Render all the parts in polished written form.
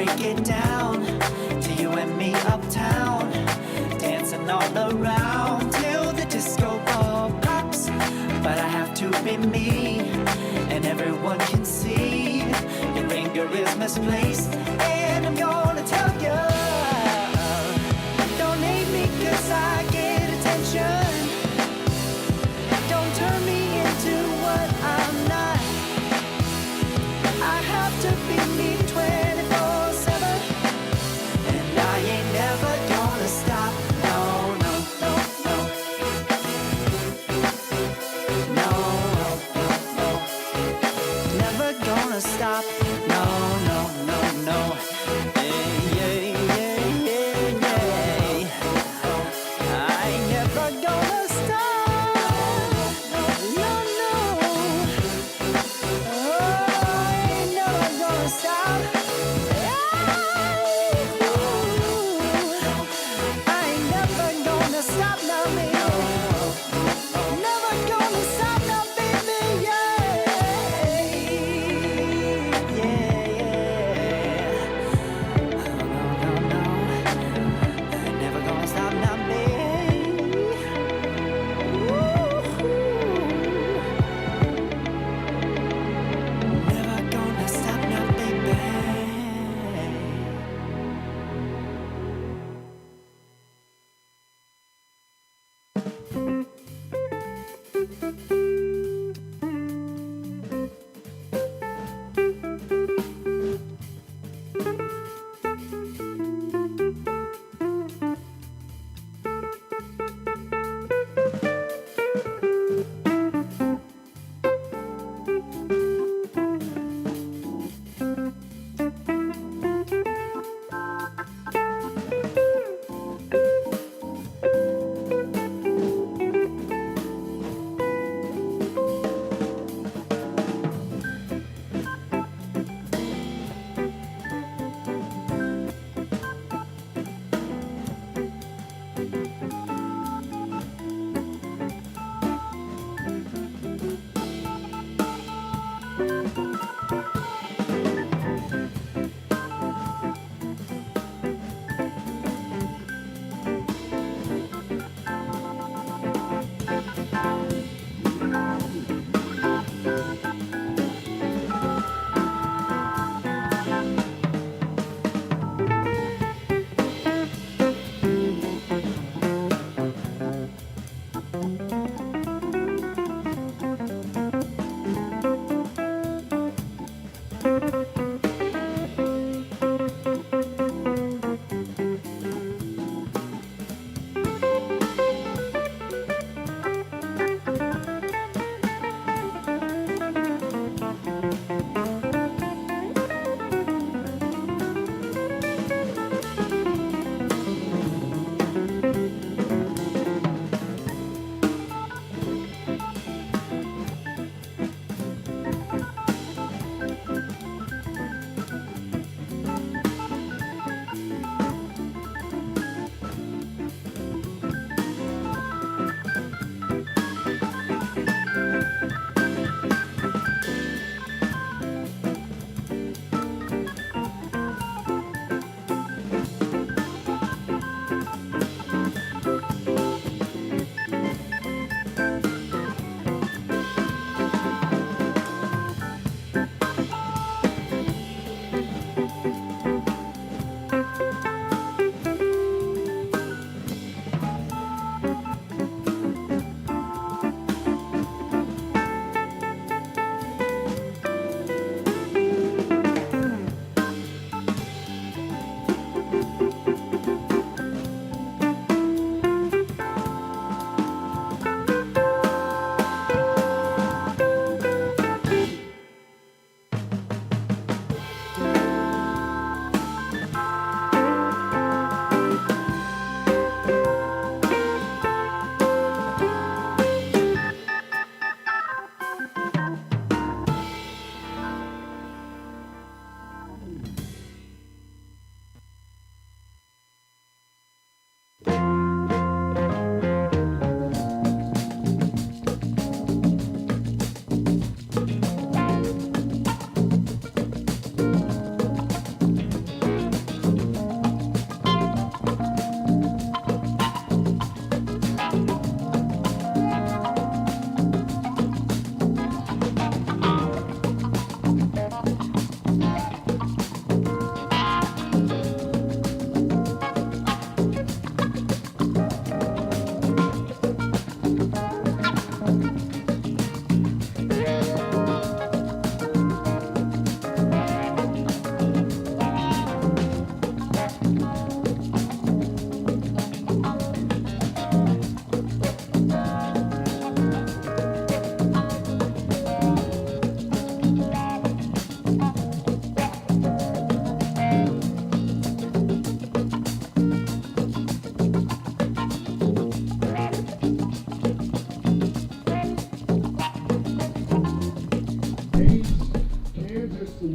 break it down to you and me uptown, dancing all around till the disco ball pops. But I have to be me, and everyone can see your anger is misplaced, and I'm gonna tell you, don't hate me 'cause I get attention. Don't turn me into what I'm not. I have to be me 24/7, and I ain't never gonna stop. No, no, no, no. No, no, no, no. Never gonna stop. No, no, no, no.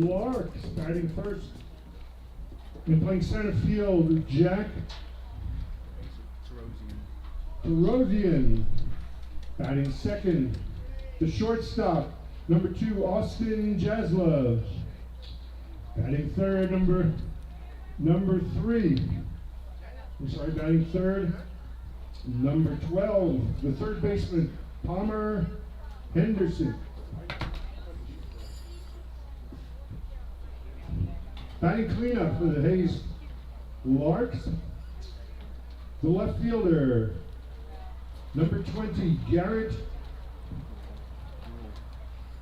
Larks batting first. And playing center field, Jack Terosian. Batting second, the shortstop, number 2, Austin Jaslove. Batting third, number 3. Batting third, number 12, the third baseman, Palmer Henderson. Batting cleanup for the Hayes Larks, the left fielder, number 20, Garrett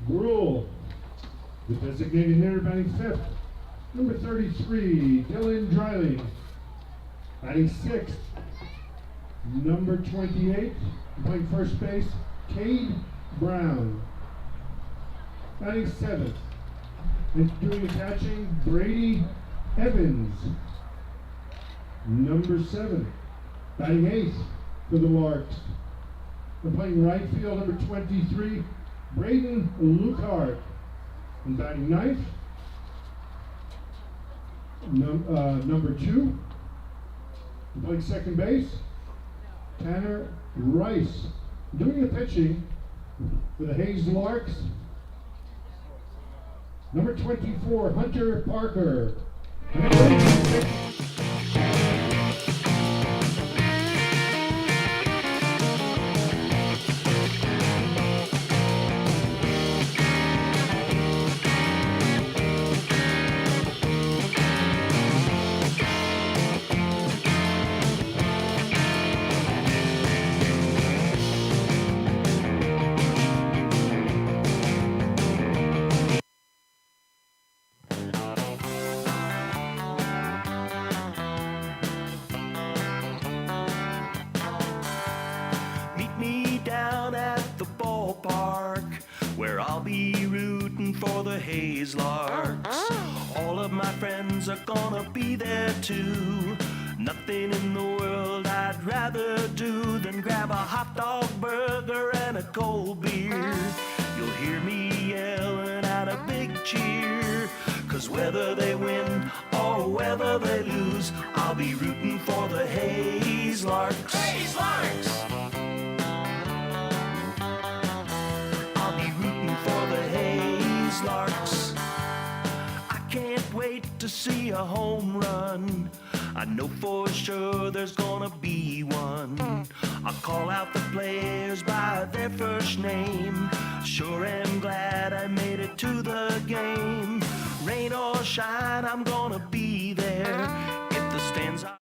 Gruel. The designated hitter batting fifth, number 33, Dylan Dreiling. Batting sixth, number 28, playing first base, Cade Brown. Batting seventh, and doing the catching, Brady Evans. Number 7, batting eighth for the Larks. And playing right field, number 23, Braden Lucart. And batting ninth, number 2, playing second base, Tanner Rice. Doing the pitching for the Hayes Larks, number 24, Hunter Parker. Where I'll be rooting for the Hayes Larks. All of my friends are gonna be there too. Nothing in the world I'd rather do than grab a hot dog burger and a cold beer. You'll hear me yelling out a big cheer, 'cause whether they win or whether they lose, I'll be rooting for the Hayes Larks. Hayes Larks! Larks. I can't wait to see a home run. I know for sure there's gonna be one. I'll call out the players by their first name. Sure am glad I made it to the game. Rain or shine, I'm gonna be there. If the stands are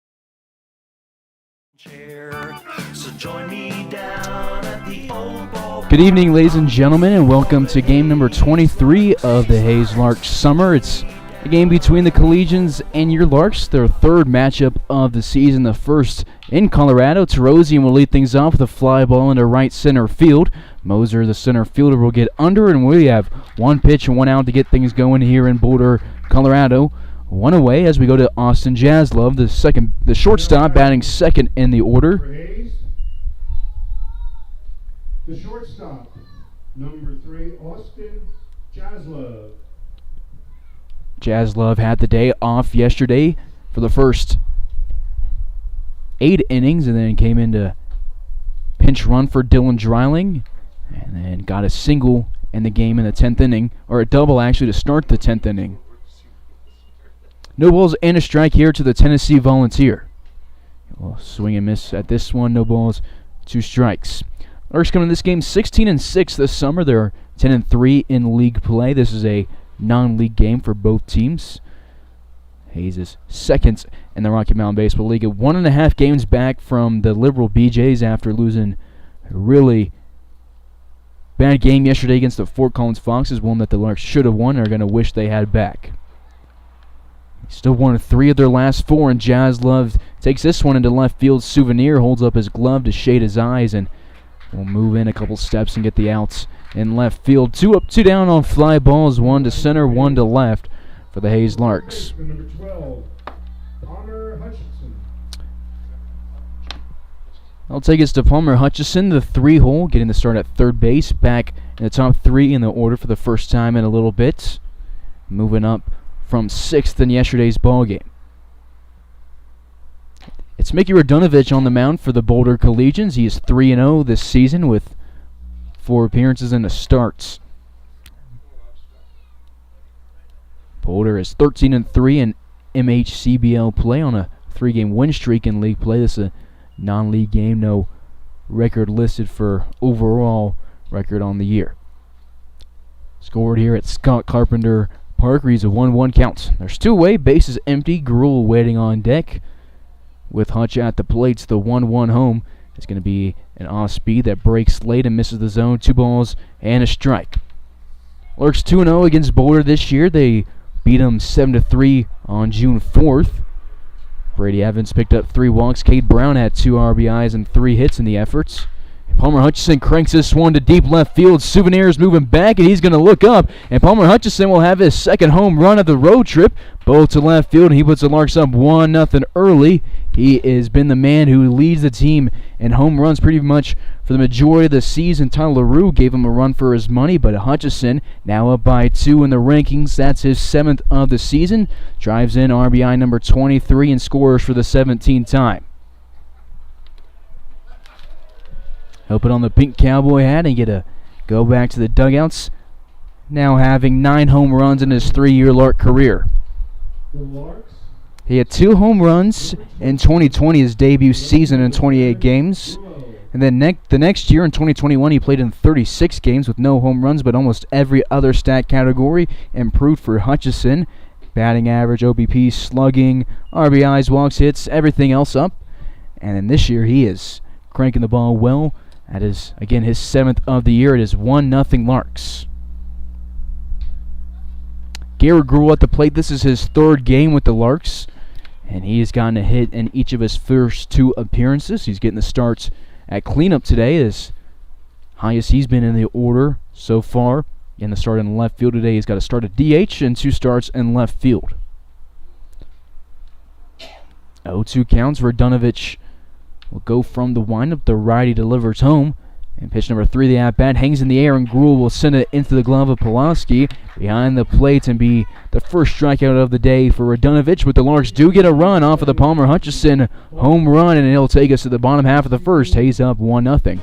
chair, so join me down at the old ball. Good evening, ladies and gentlemen, and welcome to game number 23 of the Hayes Larks Summer. It's a game between the Collegians and your Larks, their third matchup of the season, the first in Colorado. Terosian will lead things off with a fly ball into right center field. Moser, the center fielder, will get under, and we have one pitch and one out to get things going here in Boulder, Colorado. One away as we go to Austin Jaslove, the shortstop, batting second in the order. The shortstop, number 3, Austin Jaslove. Jaslove had the day off yesterday for the first 8 innings, and then came into pinch run for Dylan Dreiling, and then got a single in the game in the 10th inning, or a double actually to start the 10th inning. No balls and a strike here to the Tennessee Volunteer. Well, swing and miss at this one. No balls, 2 strikes. Larks coming to this game 16-6 this summer. They're 10-3 in league play. This is a non-league game for both teams. Hayes is second in the Rocky Mountain Baseball League at 1.5 games back from the Liberal BJs after losing a really bad game yesterday against the Fort Collins Foxes, one that the Larks should have won and are going to wish they had back. Still won 3 of their last 4, and Jaslove takes this one into left field. Souvenir holds up his glove to shade his eyes, and will move in a couple steps and get the outs in left field. 2 up, 2 down on fly balls, 1 to center, 1 to left for the Hayes Larks. Number 12, Palmer Hutchinson. I'll take us to Palmer Hutchison, the 3-hole, getting the start at third base, back in the top 3 in the order for the first time in a little bit. moving up from 6th in yesterday's ballgame. It's Mickey Radunovich on the mound for the Boulder Collegians. He is 3-0 this season with 4 appearances and a starts. Boulder is 13-3 in MHCBL play on a 3-game win streak in league play. This is a non-league game, no record listed for overall record on the year. Scored here at Scott Carpenter Park, reads a 1-1 count. There's 2 away, bases empty, Gruel waiting on deck. With Hutch at the plates, the 1-1 home is going to be an off-speed that breaks late and misses the zone. 2 balls and a strike. Larks 2-0 against Boulder this year. They beat them 7-3 on June 4th. Brady Evans picked up 3 walks. Cade Brown had 2 RBIs and 3 hits in the efforts. Palmer Hutchison cranks this one to deep left field. Souvenirs moving back, and he's going to look up. And Palmer Hutchison will have his second home run of the road trip. Both to left field, and he puts the Larks up 1-0 early. He has been the man who leads the team in home runs pretty much for the majority of the season. Tyler LaRue gave him a run for his money, but Hutchison now up by 2 in the rankings. That's his 7th of the season. Drives in RBI number 23 and scores for the 17th time. He'll put on the pink cowboy hat and get a go back to the dugouts. Now having 9 home runs in his 3-year Lark career. He had 2 home runs in 2020, his debut season in 28 games. And then the next year in 2021, he played in 36 games with no home runs, but almost every other stat category improved for Hutchison. Batting average, OBP, slugging, RBIs, walks, hits, everything else up. And then this year he is cranking the ball well. That is, again, his 7th of the year. It is 1-0 Larks. Garrett Gruel at the plate. This is his 3rd game with the Larks, and he has gotten a hit in each of his first 2 appearances. He's getting the starts at cleanup today, as highest he's been in the order so far. In the start in left field today, he's got a start at DH and 2 starts in left field. 0-2 counts. Radunovich will go from the windup. The righty delivers home. And pitch number 3, the at-bat hangs in the air, and Gruel will send it into the glove of Pulaski behind the plate and be the first strikeout of the day for Radunovich. But the Larks do get a run off of the Palmer Hutchison home run, and he'll take us to the bottom half of the first. Hayes up 1-0.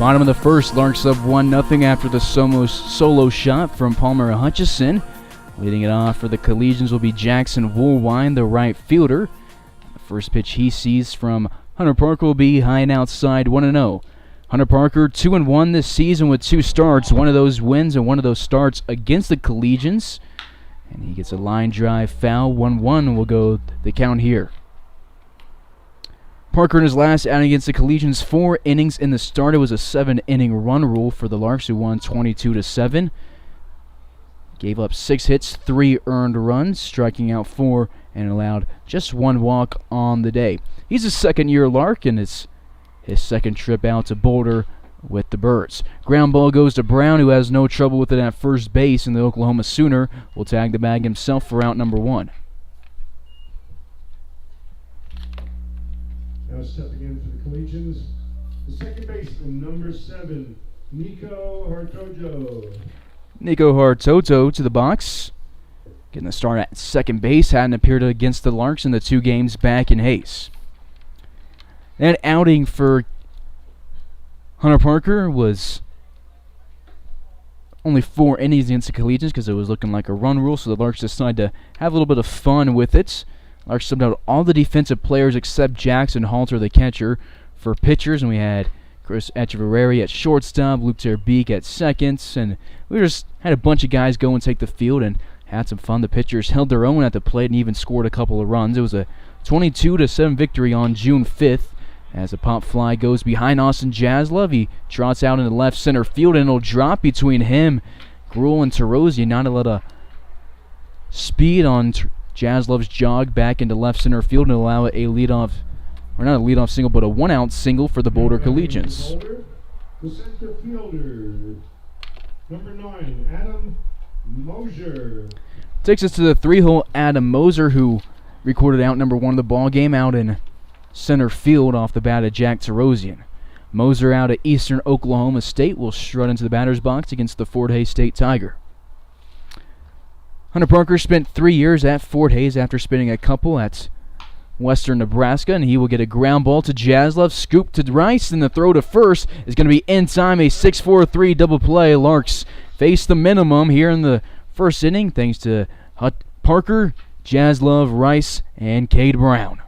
Bottom of the first, Larks up 1-0 after the solo shot from Palmer Hutchison. Leading it off for the Collegians will be Jackson Woolwine, the right fielder. The first pitch he sees from Hunter Parker will be high and outside, 1-0. Hunter Parker 2-1 this season with 2 starts. One of those wins and one of those starts against the Collegians. And he gets a line drive foul. 1-1 will go the count here. Parker in his last outing against the Collegians, 4 innings in the start. It was a 7-inning run rule for the Larks, who won 22-7. Gave up 6 hits, 3 earned runs, striking out 4, and allowed just 1 walk on the day. He's a second-year Lark, and it's his second trip out to Boulder with the Birds. Ground ball goes to Brown, who has no trouble with it at first base, and the Oklahoma Sooner will tag the bag himself for out number 1. Now stepping in for the Collegians, the second baseman, number 7, Nico Hartojo. Nico Hartojo to the box. Getting the start at second base. Hadn't appeared against the Larks in the 2 games back in Hayes. That outing for Hunter Parker was only 4 innings against the Collegians because it was looking like a run rule, so the Larks decided to have a little bit of fun with it. Larks subbed out all the defensive players except Jackson Halter, the catcher, for pitchers, and we had Chris Echeverri at shortstop, Luke Terbeek at second, and we just had a bunch of guys go and take the field and had some fun. The pitchers held their own at the plate and even scored a couple of runs. It was a 22-7 victory on June 5th as a pop fly goes behind Austin Jaslov. He trots out into left center field, and it'll drop between him, Gruel, and Tarosian. Not a lot of speed on Jaslov's jog back into left center field and allow a leadoff, or not a leadoff single, but a 1-out single for the Boulder Collegians. The center fielder, number 9, Adam Mosier. Takes us to the 3-hole Adam Moser, who recorded out number 1 of the ball game out in center field off the bat of Jack Tarosian. Moser out at Eastern Oklahoma State will strut into the batter's box against the Fort Hays State Tiger. Hunter Parker spent 3 years at Fort Hays after spending a couple at Western Nebraska, and he will get a ground ball to Jaslov, scoop to Rice, and the throw to first is going to be in time. A 6-4-3 double play. Larks face the minimum here in the first inning thanks to Parker, Jaslov, Rice, and Cade Brown.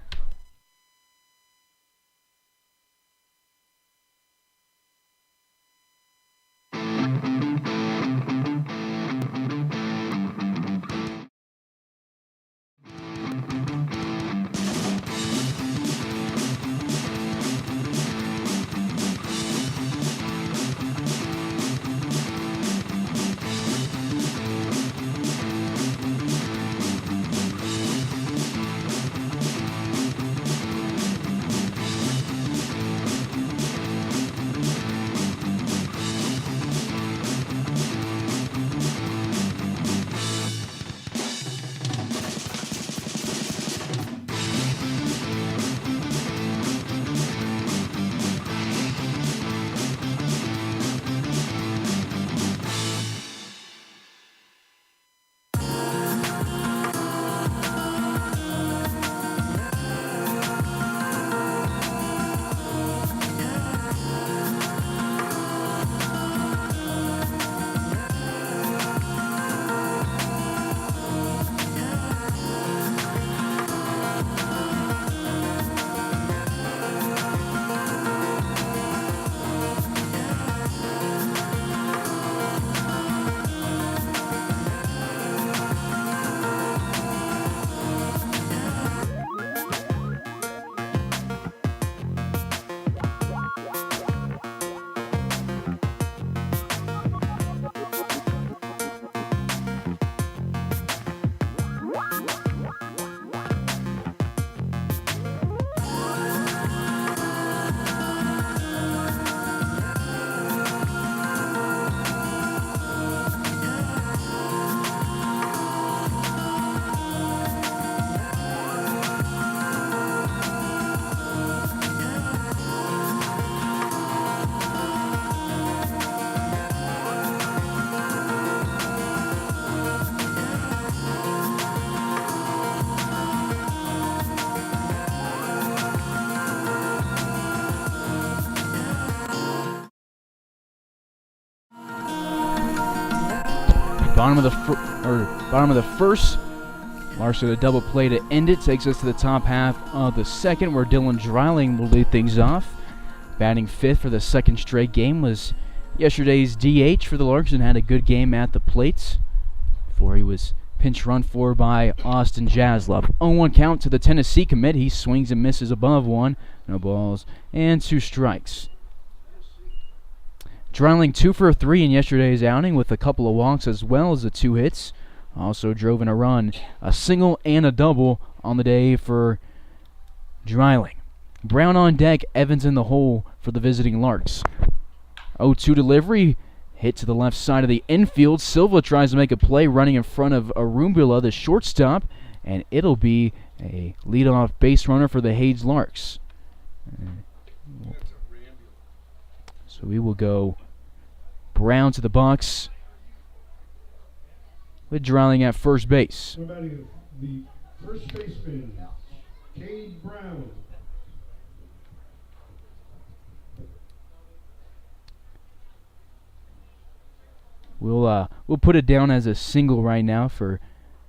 Bottom of the first. Larks with a double play to end it. Takes us to the top half of the second, where Dylan Dreiling will lead things off. Batting fifth for the second straight game was yesterday's DH for the Larks and had a good game at the plates before he was pinch run for by Austin Jaslov. 0-1 count to the Tennessee commit. He swings and misses above one. No balls and 2 strikes. Dreiling 2 for 3 in yesterday's outing with a couple of walks as well as the 2 hits. Also drove in a run, a single and a double on the day for Dreiling. Brown on deck, Evans in the hole for the visiting Larks. 0-2 delivery, hit to the left side of the infield. Silva tries to make a play running in front of Arumbula, the shortstop, and it'll be a leadoff base runner for the Hayes Larks. So we will go Brown to the box with Dreiling at first base. The first baseman, Cade Brown. We'll put it down as a single right now for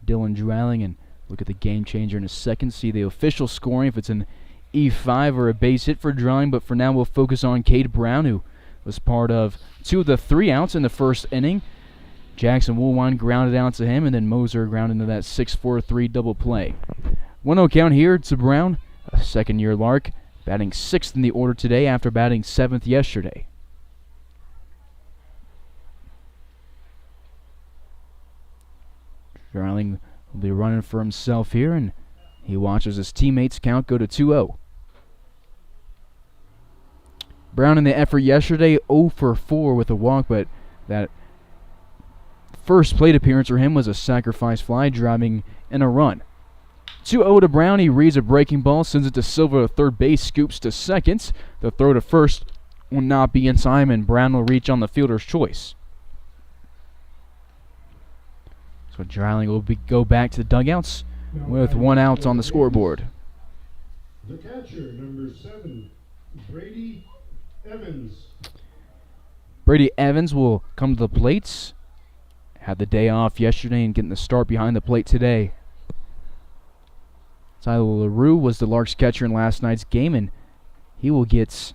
Dylan Dreiling and look at the game changer in a second. See the official scoring if it's an E5 or a base hit for Dreiling, but for now we'll focus on Cade Brown, who was part of 2 of the 3 outs in the first inning. Jackson Woolwine grounded out to him, and then Moser grounded into that 6-4-3 double play. 1-0 count here to Brown, a second-year Lark, batting 6th in the order today after batting 7th yesterday. Dreiling will be running for himself here, and he watches his teammates' count go to 2-0. Brown in the effort yesterday, 0 for 4 with a walk, but that first plate appearance for him was a sacrifice fly, driving in a run. 2-0 to Brown. He reads a breaking ball, sends it to Silva to third base, scoops to second. The throw to first will not be in time, and Brown will reach on the fielder's choice. So Dreiling will go back to the dugouts with 1 out on the scoreboard. The catcher, number 7, Brady Evans. Brady Evans will come to the plates. Had the day off yesterday and getting the start behind the plate today. Tyler LaRue was the Larks catcher in last night's game, and he will get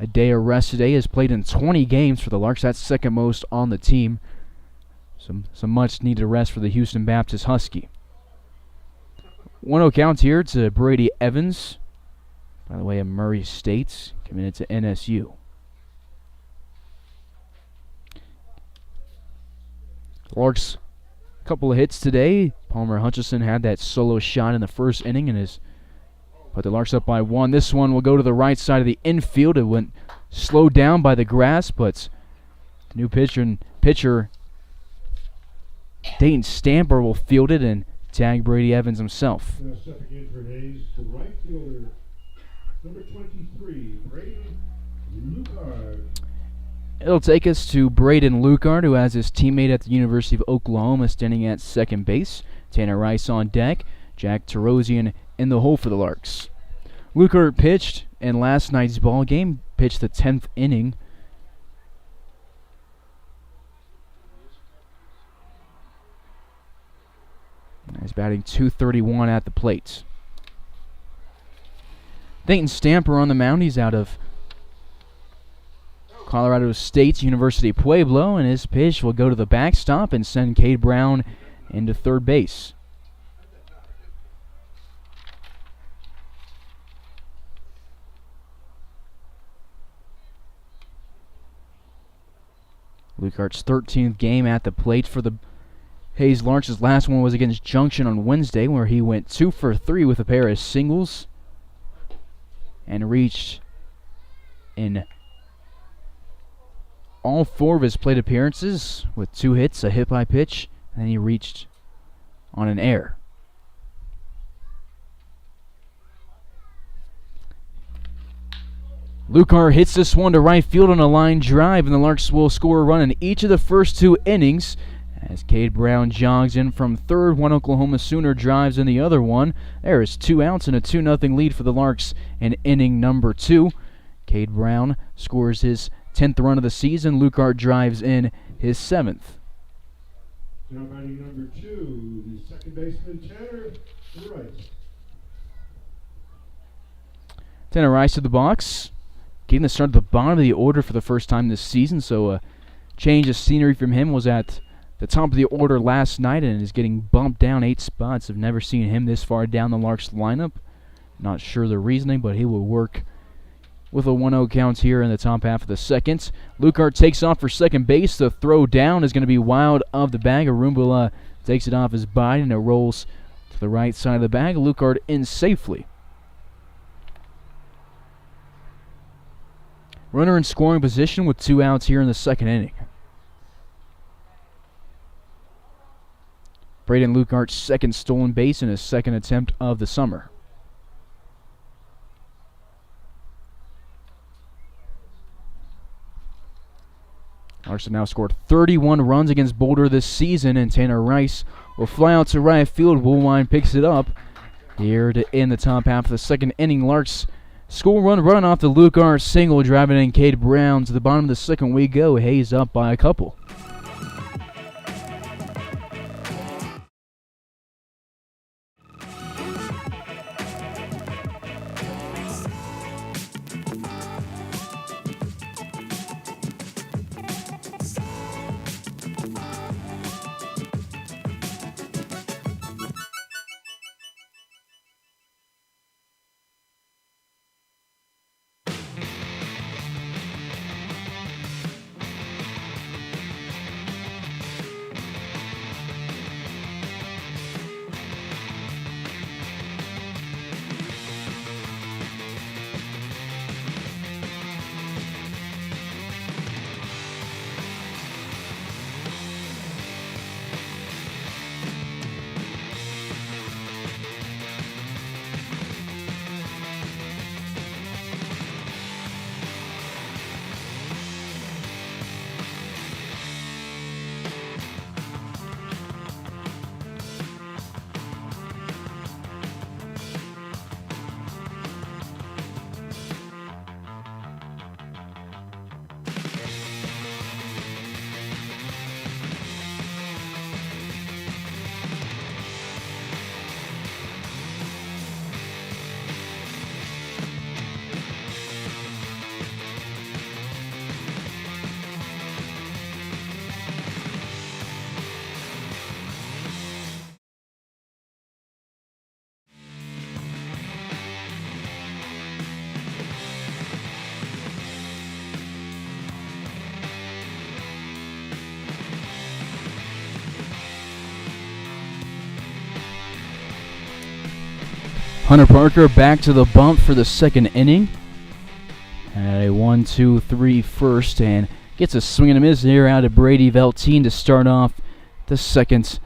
a day of rest today. He has played in 20 games for the Larks. That's second most on the team. Some much needed rest for the Houston Baptist Husky. 1-0 count here to Brady Evans. By the way, of Murray State, committed to NSU. Larks, a couple of hits today. Palmer Hutchison had that solo shot in the first inning and has put the Larks up by 1. This one will go to the right side of the infield. It went slowed down by the grass, but the new pitcher Dayton Stamper will field it and tag Brady Evans himself. Now stepping in for Hayes, the right fielder, number 23, Braden Lucard. It'll take us to Braden Lucard, who has his teammate at the University of Oklahoma standing at second base. Tanner Rice on deck. Jack Tarosian in the hole for the Larks. Lucard pitched in last night's ball game, pitched the 10th inning. He's batting .231 at the plate. Dayton Stamper on the mound. He's out of Colorado State's University of Pueblo, and his pitch will go to the backstop and send Cade Brown into third base. Lucard's 13th game at the plate for the Hayes Larks. His last one was against Junction on Wednesday, where he went 2 for 3 with a pair of singles and reached in all 4 of his plate appearances with 2 hits, a hit by pitch, and he reached on an error. Lucard hits this one to right field on a line drive, and the Larks will score a run in each of the first 2 innings as Cade Brown jogs in from third. One Oklahoma Sooner drives in the other one. There is 2 outs and a 2-0 lead for the Larks in inning number 2. Cade Brown scores his 10th run of the season. Lucard drives in his 7th. Now batting number 2, the second baseman, Tanner Rice. Tanner Rice to the box. Getting the start at the bottom of the order for the first time this season, so a change of scenery from him. Was at the top of the order last night and is getting bumped down 8 spots. I've never seen him this far down the Larks lineup. Not sure the reasoning, but he will work with a 1-0 count here in the top half of the second. Lukart takes off for second base. The throw down is going to be wild of the bag. Arumbula takes it off his body and it rolls to the right side of the bag. Lukart in safely. Runner in scoring position with 2 outs here in the second inning. Braden Lukart's second stolen base in his second attempt of the summer. Larks have now scored 31 runs against Boulder this season, and Tanner Rice will fly out to right field. Woolwine picks it up here to end the top half of the second inning. Larks score run off the Lukart single, driving in Cade Brown. To the bottom of the second we go. Hayes up by a couple. Hunter Parker back to the bump for the second inning. At a 1-2-3 first, and gets a swing and a miss here out of Brady Velteen to start off the second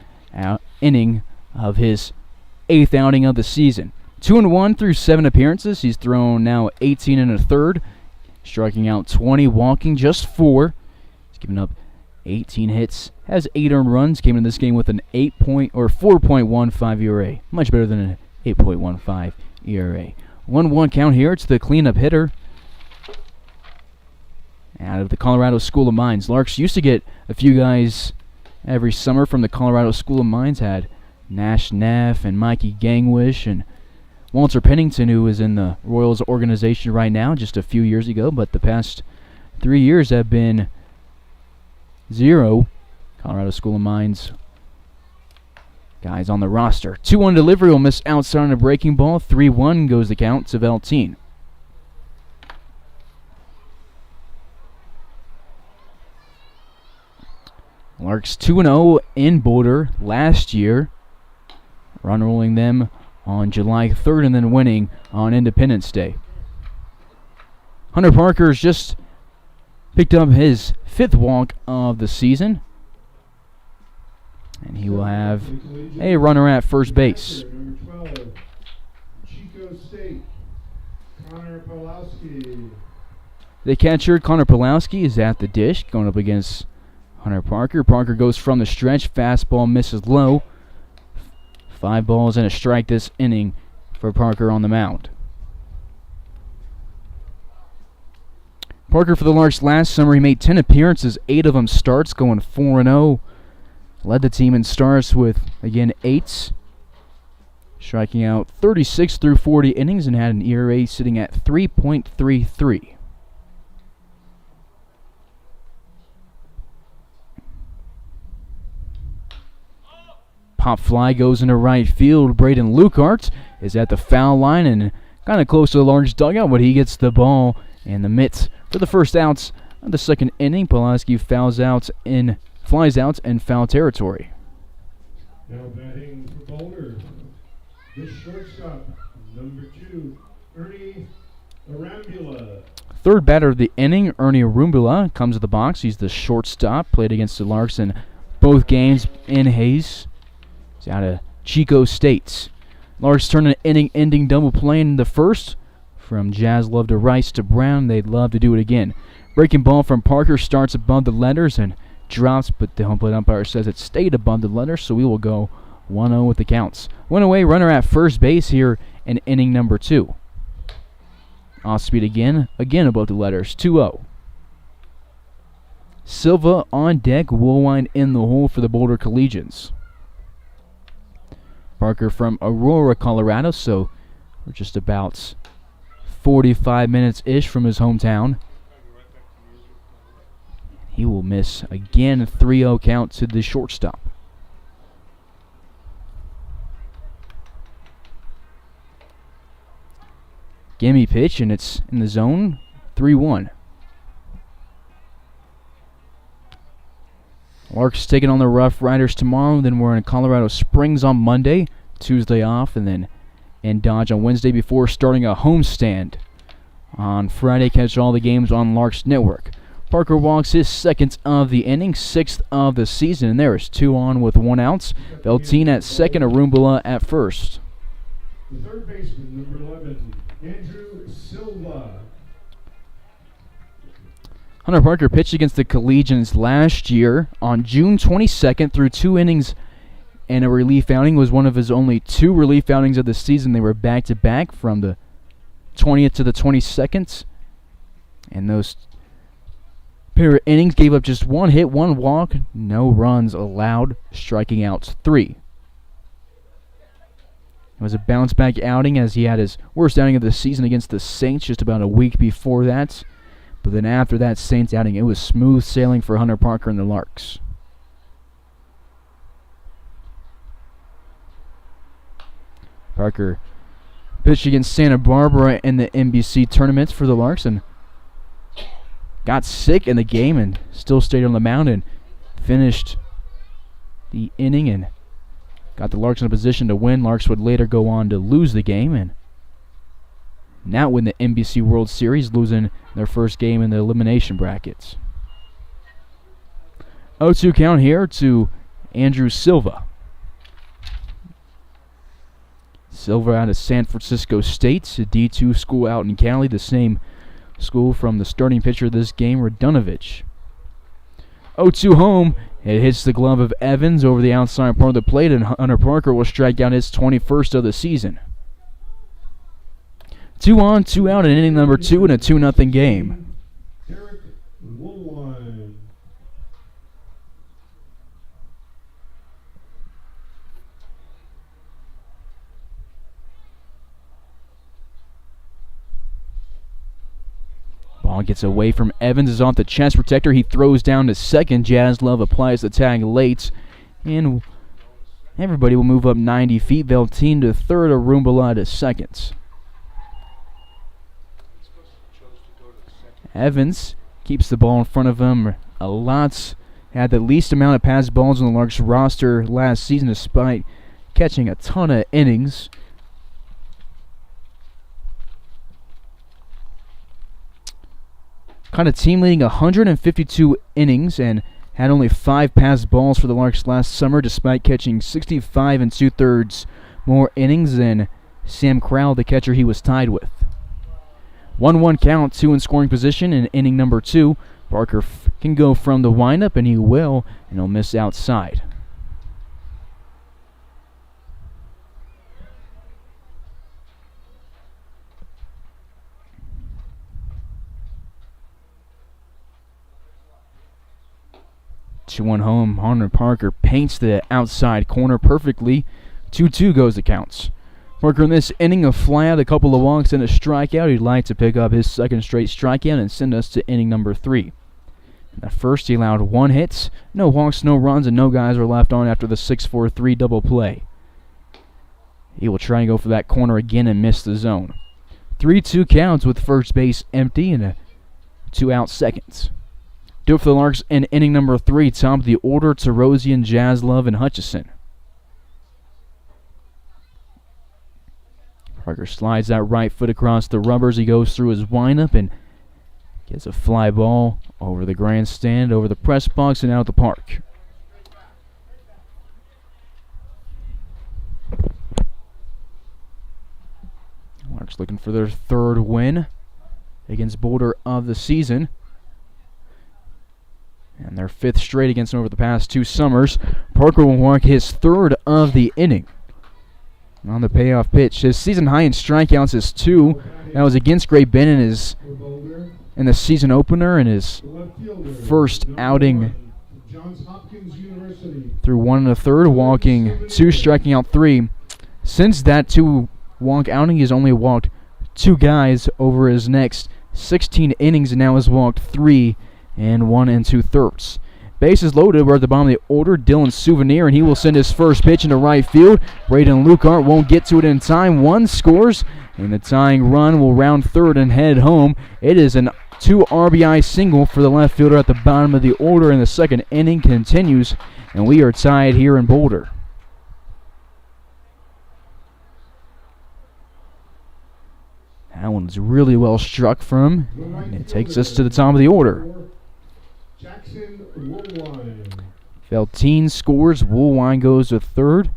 inning of his 8th outing of the season. 2-1 through 7 appearances. He's thrown now 18 1/3, striking out 20, walking just 4. He's given up 18 hits, has 8 earned runs. Came into this game with an 4.15 ERA, much better than an 8.15 ERA. 1-1 count here. It's the cleanup hitter out of the Colorado School of Mines. Larks used to get a few guys every summer from the Colorado School of Mines. Had Nash Neff and Mikey Gangwish and Walter Pennington, who is in the Royals organization right now, just a few years ago. But the past 3 years have been 0 Colorado School of Mines guys on the roster. 2-1 delivery will miss outside on a breaking ball. 3-1 goes the count to Velteen. Larks 2-0 in Boulder last year. Run rolling them on July 3rd and then winning on Independence Day. Hunter Parker has just picked up his 5th walk of the season. And he will have a runner at first base. Number 12, Chico State, Connor Pawlowski. The catcher, Connor Pawlowski, is at the dish, going up against Hunter Parker. Parker goes from the stretch. Fastball misses low. 5 balls and a strike this inning for Parker on the mound. Parker for the Larks last summer, he made 10 appearances, 8 of them starts, going 4-0. led the team in starts with, again, 8, striking out 36 through 40 innings and had an ERA sitting at 3.33. Pop fly goes into right field. Braden Lukart is at the foul line and kind of close to the Larks dugout, but he gets the ball and the mitt for the first outs of the second inning. Pulaski flies out in foul territory. Now batting for Boulder, the shortstop, number 2, Ernie Arambula. Third batter of the inning, Ernie Arambula, comes to the box. He's the shortstop, played against the Larks in both games in Hayes. He's out of Chico State. Larks turn an inning-ending double play in the first. From Jazz Love to Rice to Brown, they'd love to do it again. Breaking ball from Parker starts above the letters and drops, but the home plate umpire says it stayed above the letters, so we will go 1-0 with the counts. One away, runner at first base here in inning number 2. Off speed again above the letters, 2-0. Silva on deck, Woolwine in the hole for the Boulder Collegians. Parker from Aurora, Colorado, so we're just about 45 minutes-ish from his hometown. He will miss again, 3-0 count to the shortstop. Gimme pitch, and it's in the zone, 3-1. Larks taking on the Rough Riders tomorrow. Then we're in Colorado Springs on Monday, Tuesday off, and then in Dodge on Wednesday before starting a homestand on Friday. Catch all the games on Larks Network. Parker walks his second of the inning, 6th of the season, and there is 2 on with 1 out. Velteen at second, Arambula at first. The third baseman, number 11, Andrew Silva. Hunter Parker pitched against the Collegians last year on June 22nd through 2 innings and a relief outing. Was one of his only 2 relief outings of the season. They were back-to-back from the 20th to the 22nd. And those pair of innings gave up just 1 hit, 1 walk, no runs allowed, striking out 3. It was a bounce-back outing as he had his worst outing of the season against the Saints just about a week before that. But then after that Saints outing, it was smooth sailing for Hunter Parker and the Larks. Parker pitched against Santa Barbara in the NBC tournament for the Larks and got sick in the game and still stayed on the mound and finished the inning and got the Larks in a position to win. Larks would later go on to lose the game and now win the NBC World Series, losing their first game in the elimination brackets. 0-2 count here to Andrew Silva. Silva out of San Francisco State, a D2 school out in Cali, the same school from the starting pitcher of this game, Radunovich. 0-2 home. It hits the glove of Evans over the outside part of the plate, and Hunter Parker will strike out his 21st of the season. 2 on, 2 out in inning number 2 in a 2-0 game. Derek Woolwine. Ball gets away from Evans, is off the chest protector. He throws down to second. Jazz Love applies the tag late, and everybody will move up 90 feet. Velteen to third, Arambula to second. Evans keeps the ball in front of him a lot. Had the least amount of pass balls on the Larks roster last season despite catching a ton of innings. Kind of team leading 152 innings and had only 5 pass balls for the Larks last summer despite catching 65 2/3 more innings than Sam Crowell, the catcher he was tied with. 1-1 count, 2 in scoring position in inning number 2. Parker can go from the windup, and he will, and he'll miss outside. 2-1 home. Hunter Parker paints the outside corner perfectly. 2-2 goes the counts. Parker in this inning, a flyout, a couple of walks, and a strikeout. He'd like to pick up his second straight strikeout and send us to inning number 3. In the first, he allowed 1 hit, no walks, no runs, and no guys were left on after the 6-4-3 double play. He will try and go for that corner again and miss the zone. 3-2 counts with first base empty and a 2-out seconds. Do it for the Larks in inning number 3. Top of the order, Tarosian, Jaslove, and Hutchison. Parker slides that right foot across the rubbers. He goes through his windup and gets a fly ball over the grandstand, over the press box, and out the park. Larks looking for their 3rd win against Boulder of the season. And their 5th straight against them over the past 2 summers. Parker will walk his 3rd of the inning. On the payoff pitch, his season high in strikeouts is 2. That was against Great Bend in the season opener, and his first outing through 1 1/3, walking 2, striking out 3. Since that 2-walk outing, he's only walked 2 guys over his next 16 innings, and now has walked 3 and 1 2/3. Bases loaded. We're at the bottom of the order. Dylan Souvenir, and he will send his first pitch into right field. Braden Lucart won't get to it in time. 1 scores, and the tying run will round 3rd and head home. It is an 2 RBI single for the left fielder at the bottom of the order, and the 2nd inning continues, and we are tied here in Boulder. That one's really well struck from him, and it takes us to the top of the order. Feltine scores, Woolwine goes to 3rd,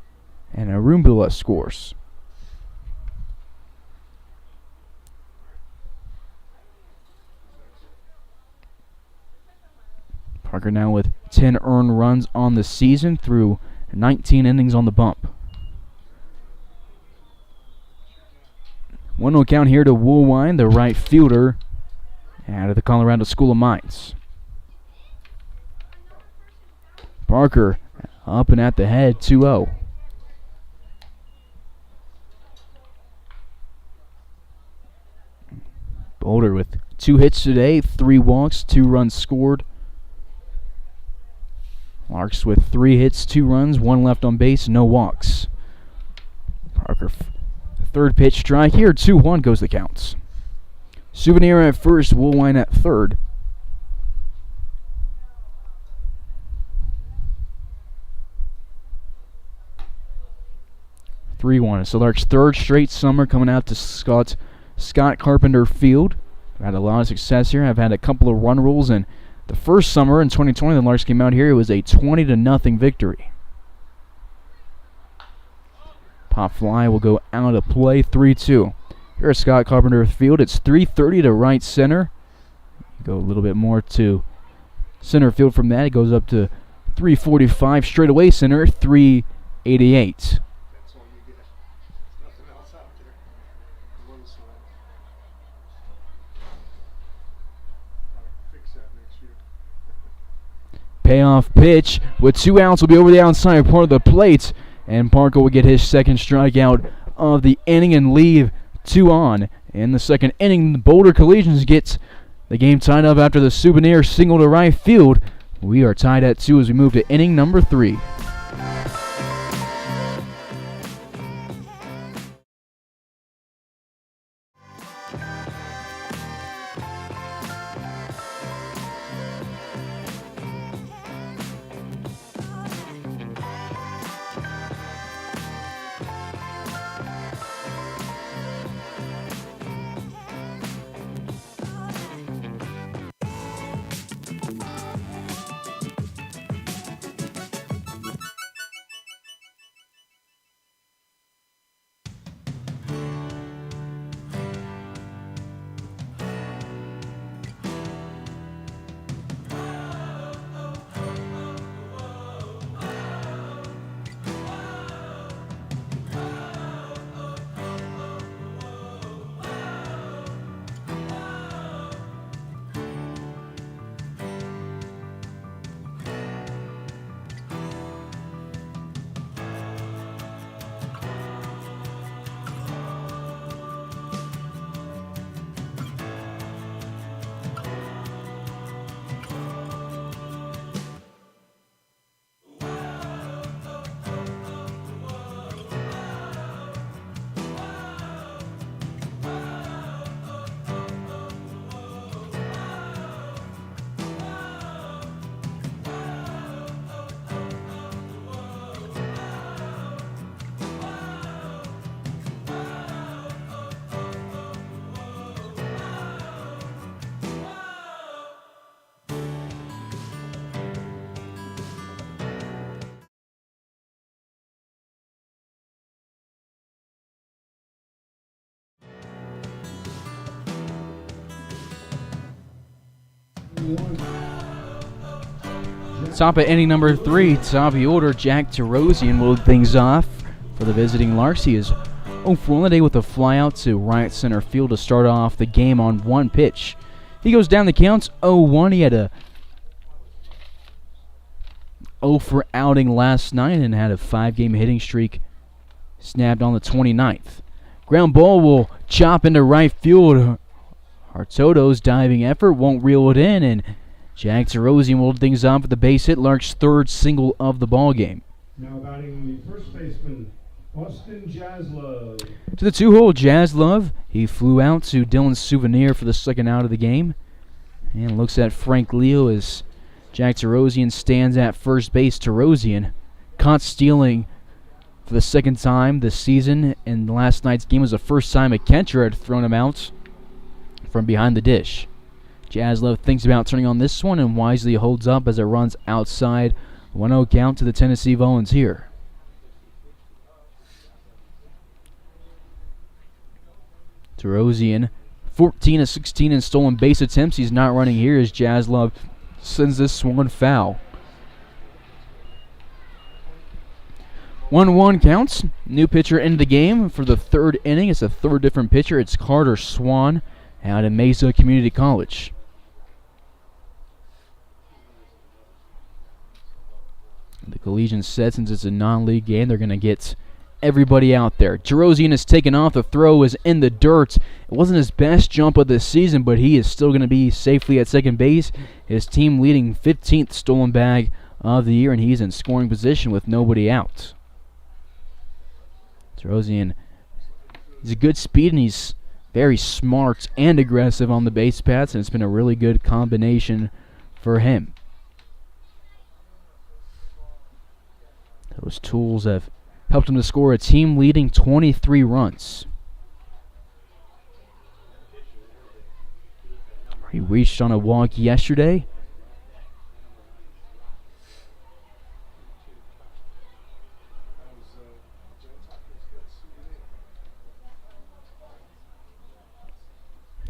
and Arumbula scores. Parker now with 10 earned runs on the season through 19 innings on the bump. 1-0 count here to Woolwine, the right fielder out of the Colorado School of Mines. Parker up and at the head, 2-0. Boulder with 2 hits today, 3 walks, 2 runs scored. Larks with 3 hits, 2 runs, 1 left on base, no walks. Parker, 3rd pitch strike here, 2-1 goes the counts. Souvenir at first, Woolwine at 3rd. So Larks' 3rd straight summer coming out to Scott Carpenter Field. We've had a lot of success here. I've had a couple of run rules, and the first summer in 2020 the Larks came out here, it was a 20-0 victory. Pop fly will go out of play, 3-2. Here at Scott Carpenter Field, it's 330 to right center. Go a little bit more to center field from that. It goes up to 345 straight away center, 388. Payoff pitch with 2 outs will be over the outside part of the plate, and Parker will get his 2nd strikeout of the inning and leave 2 on. In the 2nd inning, the Boulder Collegians gets the game tied up after the Souvenir single to right field. We are tied at 2 as we move to inning number 3. 1. Top of inning number 3, top of the order, Jack Terosian will lead things off for the visiting Larks. He is 0 for 1 today with a flyout to right center field to start off the game on one pitch. He goes down the counts 0-1. He had a 0 for outing last night and had a 5-game hitting streak snapped on the 29th. Ground ball will chop into right field. Hartoto's diving effort won't reel it in, and Jack Terosian will lead things off with the base hit, Larks' third single of the ball game. Now batting the first baseman, Austin Jaslove. To the 2-hole, Jaslove. He flew out to Dylan's Souvenir for the second out of the game, and looks at Frank Leo as Jack Terosian stands at first base. Terosian caught stealing for the second time this season, and last night's game was the first time a catcher had thrown him out from behind the dish. Jaslove thinks about turning on this one and wisely holds up as it runs outside. 1-0 count to the Tennessee Volunteer. Terosian, 14 of 16 in stolen base attempts. He's not running here as Jaslove sends this one foul. 1-1 counts. New pitcher into the game for the third inning. It's a third different pitcher. It's Carter Swan out of Mesa Community College. The Collegians said since it's a non-league game, they're going to get everybody out there. Terosian is taken off. The throw is in the dirt. It wasn't his best jump of the season, but he is still going to be safely at second base. His team leading 15th stolen bag of the year, and he's in scoring position with nobody out. Terosian, he's a good speed, and he's very smart and aggressive on the base paths, and it's been a really good combination for him. Those tools have helped him to score a team-leading 23 runs. He reached on a walk yesterday.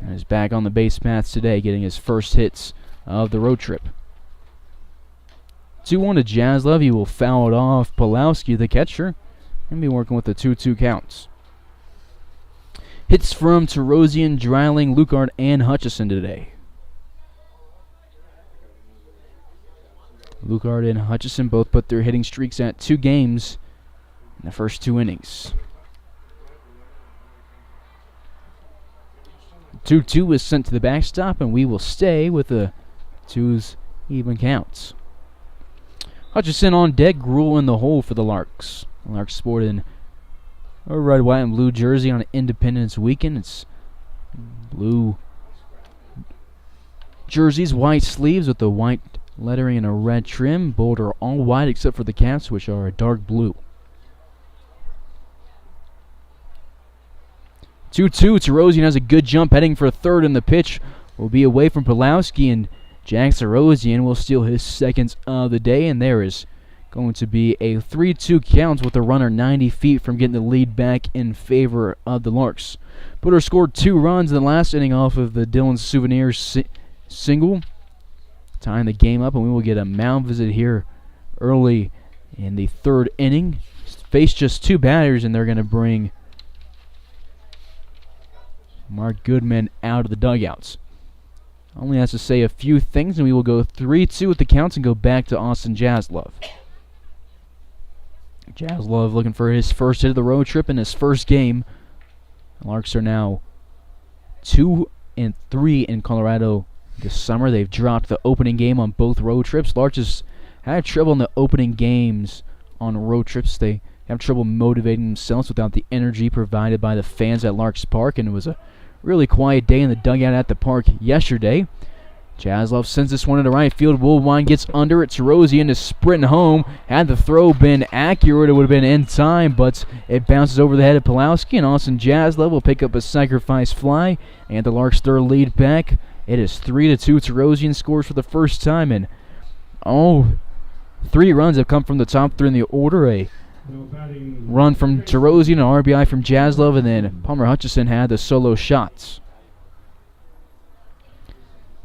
And is back on the base paths today, getting his first hits of the road trip. 2-1 to Jaslove. He will foul it off Pulowski, the catcher, and be working with the 2-2 counts. Hits from Terosian, Dreiling, Lucard, and Hutchison today. Lucard and Hutchison both put their hitting streaks at 2 games in the first 2 innings. 2-2 is sent to the backstop, and we will stay with the 2's even counts. Hutchison on deck, Gruel in the hole for the Larks. The Larks sporting a red, white, and blue jersey on Independence Weekend. It's blue jerseys, white sleeves with the white lettering and a red trim. Boulder all white except for the caps, which are a dark blue. 2-2, Terosian has a good jump heading for third, and the pitch will be away from Pulowski, and Jack Terosian will steal his seconds of the day, and there is going to be a 3-2 count with the runner 90 feet from getting the lead back in favor of the Larks. Boulder scored 2 runs in the last inning off of the Dylan's Souvenir single, tying the game up, and we will get a mound visit here early in the third inning. Face just 2 batters, and they're going to bring Mark Goodman out of the dugouts. Only has to say a few things, and we will go 3-2 with the counts and go back to Austin Jaslove. Jaslove looking for his first hit of the road trip in his first game. The Larks are now 2-3 in Colorado this summer. They've dropped the opening game on both road trips. Larks has had trouble in the opening games on road trips. They have trouble motivating themselves without the energy provided by the fans at Larks Park, and it was a really quiet day in the dugout at the park yesterday. Jaslove sends this one into right field. Woolwine gets under it. Terosian to sprint home. Had the throw been accurate, it would have been in time, but it bounces over the head of Pulowski, and Austin Jaslove will pick up a sacrifice fly, and the Larks' third lead back. It is 3-2. Terosian scores for the first time, and all 3 runs have come from the top 3 in the order. A run from Terosian, an RBI from Jaslove, and then Palmer Hutchison had the solo shots.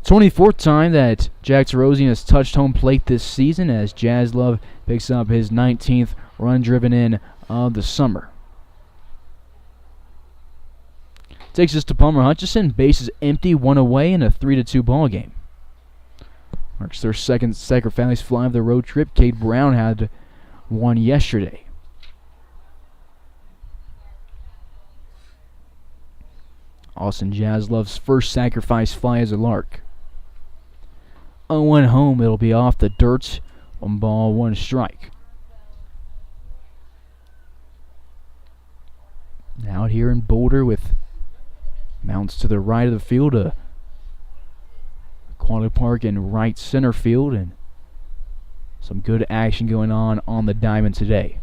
24th time that Jack Tarosian has touched home plate this season as Jazz Love picks up his 19th run driven in of the summer. Takes us to Palmer Hutchison, bases empty, 1 away in a 3-2 ball game. Marks their second sacrifice fly of the road trip. Cade Brown had one yesterday. Austin Jazz Love's first sacrifice fly as a Lark. 0-1 home, it'll be off the dirt, 1 ball, 1 strike. Out here in Boulder with mounts to the right of the field, a Quality Park in right center field, and some good action going on the diamond today.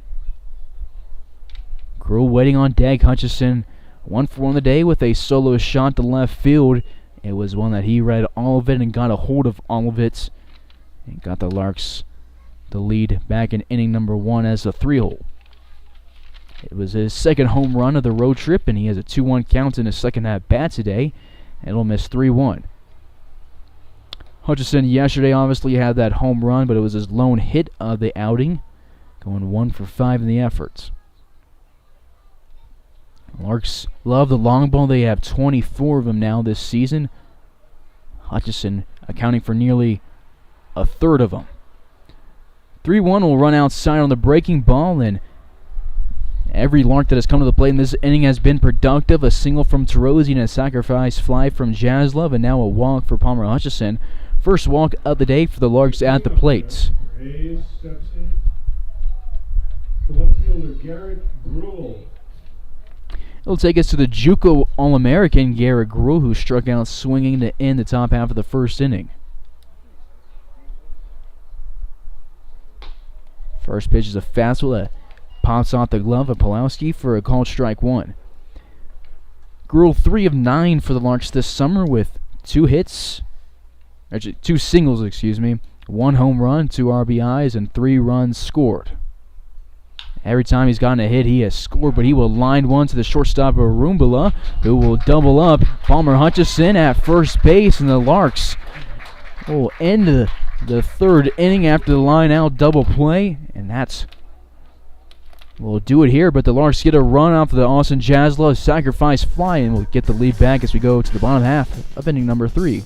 Gruhl waiting on deck. Hutchison 1 for 1 on the day with a solo shot to left field. It was one that he read all of it and got a hold of all of it, and got the Larks the lead back in inning number 1 as a 3-hole. It was his second home run of the road trip, and he has a 2-1 count in his second at bat today, and it'll miss 3-1. Hutchison yesterday obviously had that home run, but it was his lone hit of the outing, going 1 for 5 in the efforts. Larks love the long ball. They have 24 of them now this season. Hutchison accounting for nearly a third of them. 3-1 will run outside on the breaking ball, and every Lark that has come to the plate in this inning has been productive. A single from Tarosian, a sacrifice fly from Jazz Love, and now a walk for Palmer Hutchison. First walk of the day for the Larks at the plate. Hayes steps in. The left fielder, Garrett Gruhl. It'll take us to the JUCO All-American, Garrett Gruhl, who struck out swinging to end the top half of the first inning. First pitch is a fastball that pops off the glove of Pulowski for a called strike 1. Gruhl 3 of 9 for the Larks this summer with 2 singles, 1 home run, 2 RBIs, and 3 runs scored. Every time he's gotten a hit, he has scored, but he will line one to the shortstop of Arumbala, who will double up Palmer Hutchison at first base, and the Larks will end the third inning after the line out double play, and that's will do it here. But the Larks get a run off the Austin Jazz Love sacrifice fly, and will get the lead back as we go to the bottom half of inning number 3.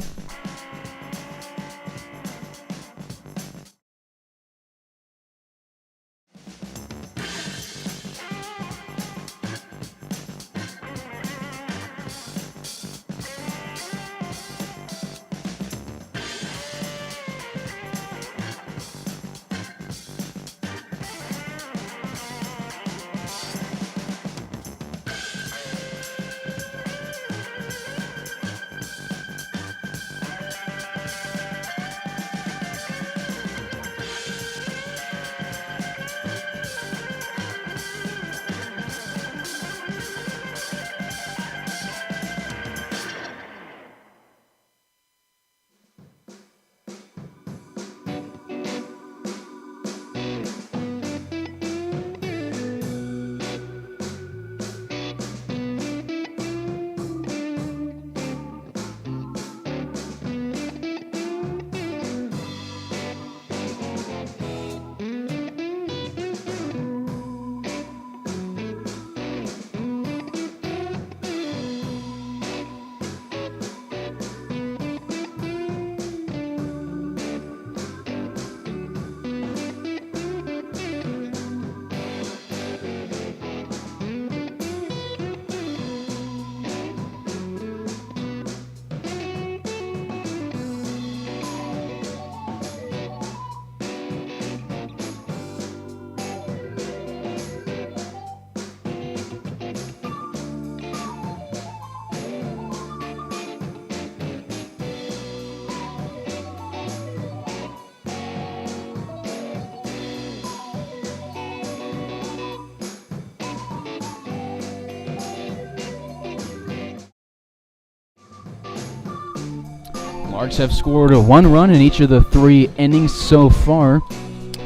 Larks have scored 1 run in each of the 3 innings so far.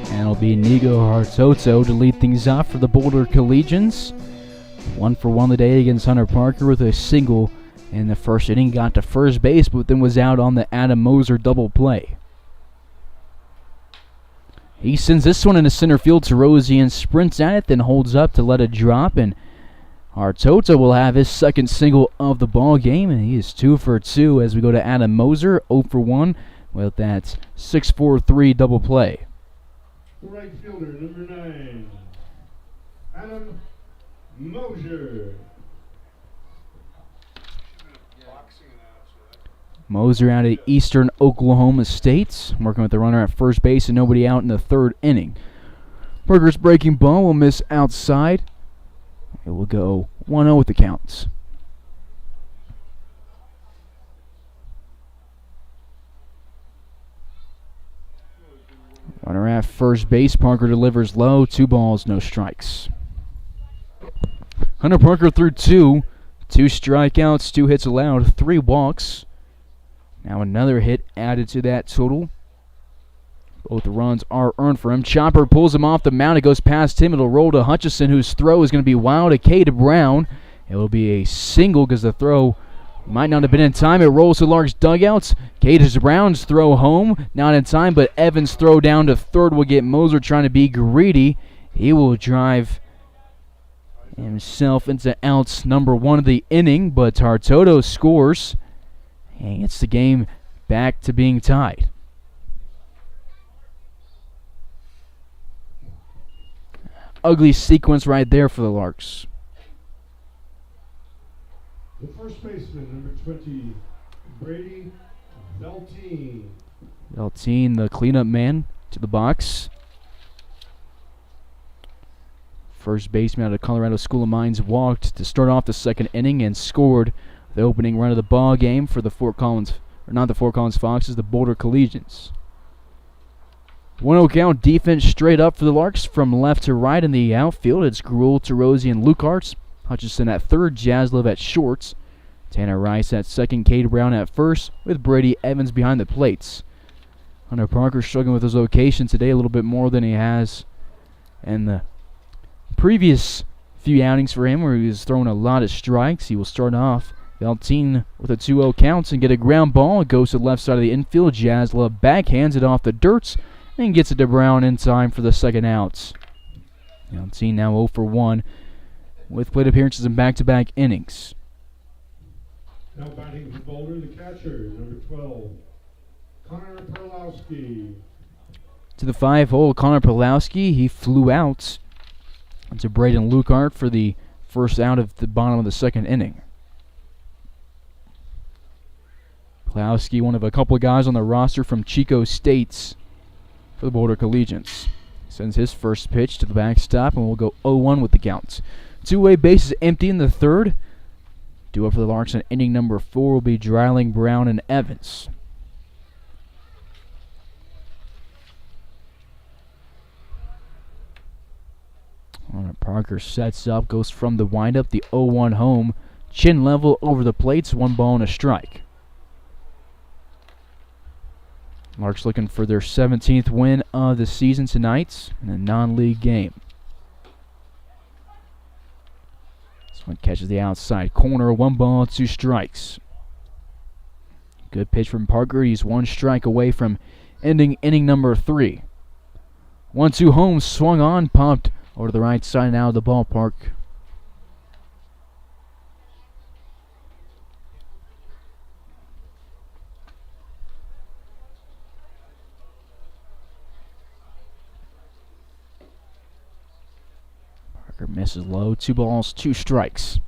And it'll be Nigo Hartoto to lead things off for the Boulder Collegians. 1 for 1 today against Hunter Parker with a single in the first inning, got to first base, but then was out on the Adam Moser double play. He sends this one into center field to Rosie and sprints at it, then holds up to let it drop, and Hartota will have his second single of the ball game, and he is 2 for 2 as we go to Adam Moser, 0 for 1 with that 6-4-3 double play. Right fielder, number 9, Adam Moser. Moser out of Eastern Oklahoma State, working with the runner at first base and nobody out in the third inning. Berger's breaking ball will miss outside. It will go 1-0 with the counts. Runner at first base, Parker delivers low, 2 balls, no strikes. Hunter Parker threw 2 strikeouts, 2 hits allowed, 3 walks. Now another hit added to that total. Both runs are earned for him. Chopper pulls him off the mound. It goes past him. It'll roll to Hutchison, whose throw is going to be wild to Cade Brown. It will be a single because the throw might not have been in time. It rolls to Larks' dugouts. Cade Brown's throw home, not in time, but Evans' throw down to third will get Moser trying to be greedy. He will drive himself into outs number 1 of the inning, but Hartoto scores and gets the game back to being tied. Ugly sequence right there for the Larks. The first baseman, number 20, Brady Beltine. Beltine, the cleanup man, to the box. First baseman out of Colorado School of Mines walked to start off the second inning and scored the opening run of the ball game for the Fort Collins, or not the Fort Collins Foxes, the Boulder Collegians. 1-0 count, defense straight up for the Larks from left to right in the outfield. It's Gruel to Rosie and Lucarts. Hutchison at third, Jaslov at shorts. Tanner Rice at second, Cade Brown at first, with Brady Evans behind the plates. Hunter Parker struggling with his location today a little bit more than he has in the previous few outings for him, where he was throwing a lot of strikes. He will start off Beltine with a 2-0 count and get a ground ball. It goes to the left side of the infield. Jaslov backhands it off the dirt and gets it to Brown in time for the second out. Beltine now 0 for 1 with plate appearances in back-to-back innings. Now batting for Boulder, the catcher, number 12, Connor Perlowski. To the 5-hole, Connor Perlowski. He flew out to Braden Lucart for the first out of the bottom of the second inning. Perlowski, one of a couple of guys on the roster from Chico States for the Boulder Collegians. Sends his first pitch to the backstop, and we'll go 0-1 with the count. Two-way bases empty in the third. Due up for the Larks in inning number 4 will be Dreiling, Brown, and Evans. Parker sets up, goes from the windup, the 0-1 home. Chin level over the plates, 1 ball and a strike. Larks looking for their 17th win of the season tonight in a non-league game. This one catches the outside corner, 1 ball, 2 strikes. Good pitch from Parker. He's 1 strike away from ending inning number 3. 1-2 home, swung on, popped over to the right side and out of the ballpark. Parker misses low. 2 balls, 2 strikes.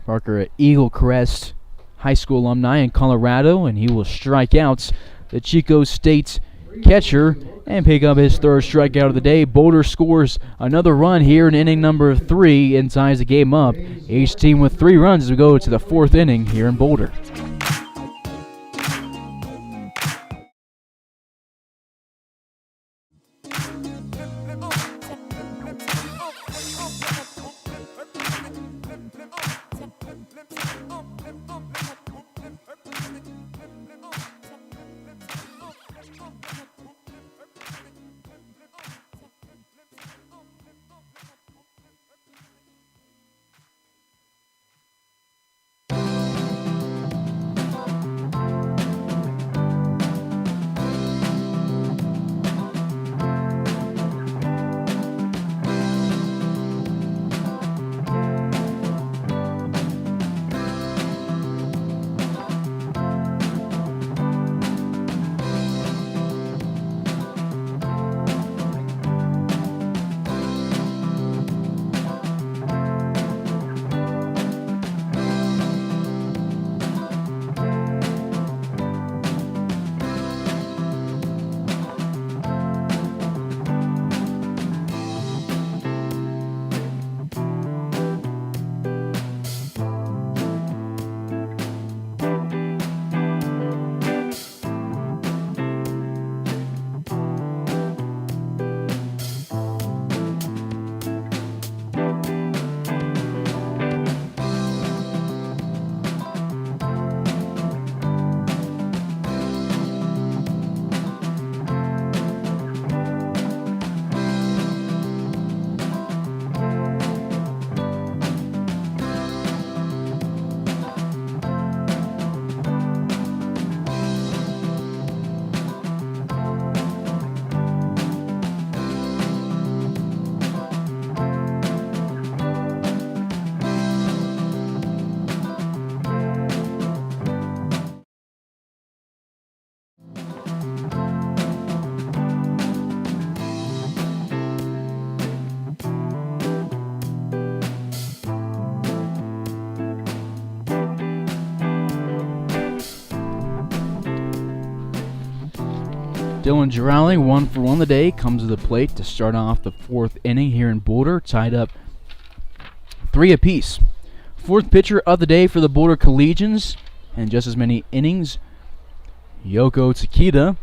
Parker, at Eagle Crest High School alumni in Colorado, and he will strike out the Chico State catcher and pick up his 3rd strikeout of the day. Boulder scores another run here in inning number 3 and ties the game up. Each team with 3 runs as we go to the 4th inning here in Boulder. Dylan Drouling, 1 for 1 today, comes to the plate to start off the 4th inning here in Boulder, tied up 3 apiece. 4th pitcher of the day for the Boulder Collegians, and just as many innings, Yoko Takeda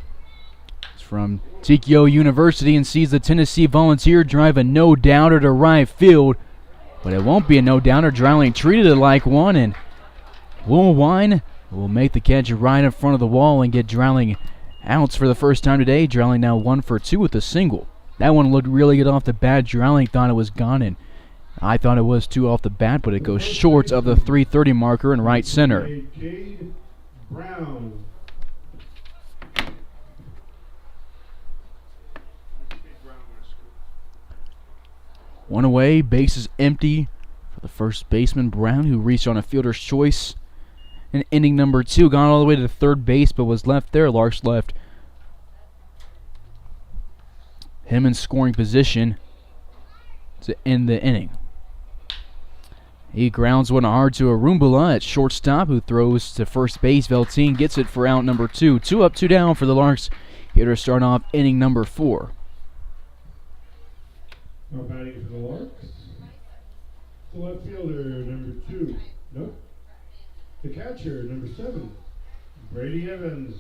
is from Tikio University and sees the Tennessee Volunteer drive a no-doubter to right field, but it won't be a no-doubter. Drouling treated it like one, and Will Wine will make the catch right in front of the wall and get Drouling outs for the first time today. Drouling now 1 for 2 with a single. That one looked really good off the bat. Drouling thought it was gone, and I thought it was too off the bat, but it goes short of the 330 marker in right center. Cade Brown. One away, bases empty for the first baseman, Brown, who reached on a fielder's choice in inning number 2. Gone all the way to third base, but was left there. Larks left him in scoring position to end the inning. He grounds one hard to Arumbala at shortstop, who throws to first base. Velteen gets it for out number 2. 2 up, 2 down for the Larks here to start off inning number 4. Now batting for the Larks. The left fielder, number 2. Nope. The catcher, number 7. Brady Evans.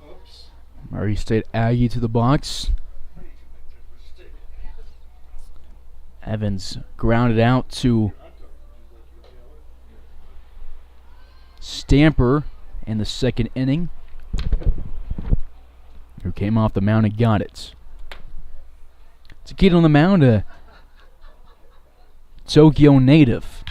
Oops. Murray State Aggie to the box. Evans grounded out to Stamper in the 2nd inning, who came off the mound and got it. Takeda on the mound, a Tokyo native.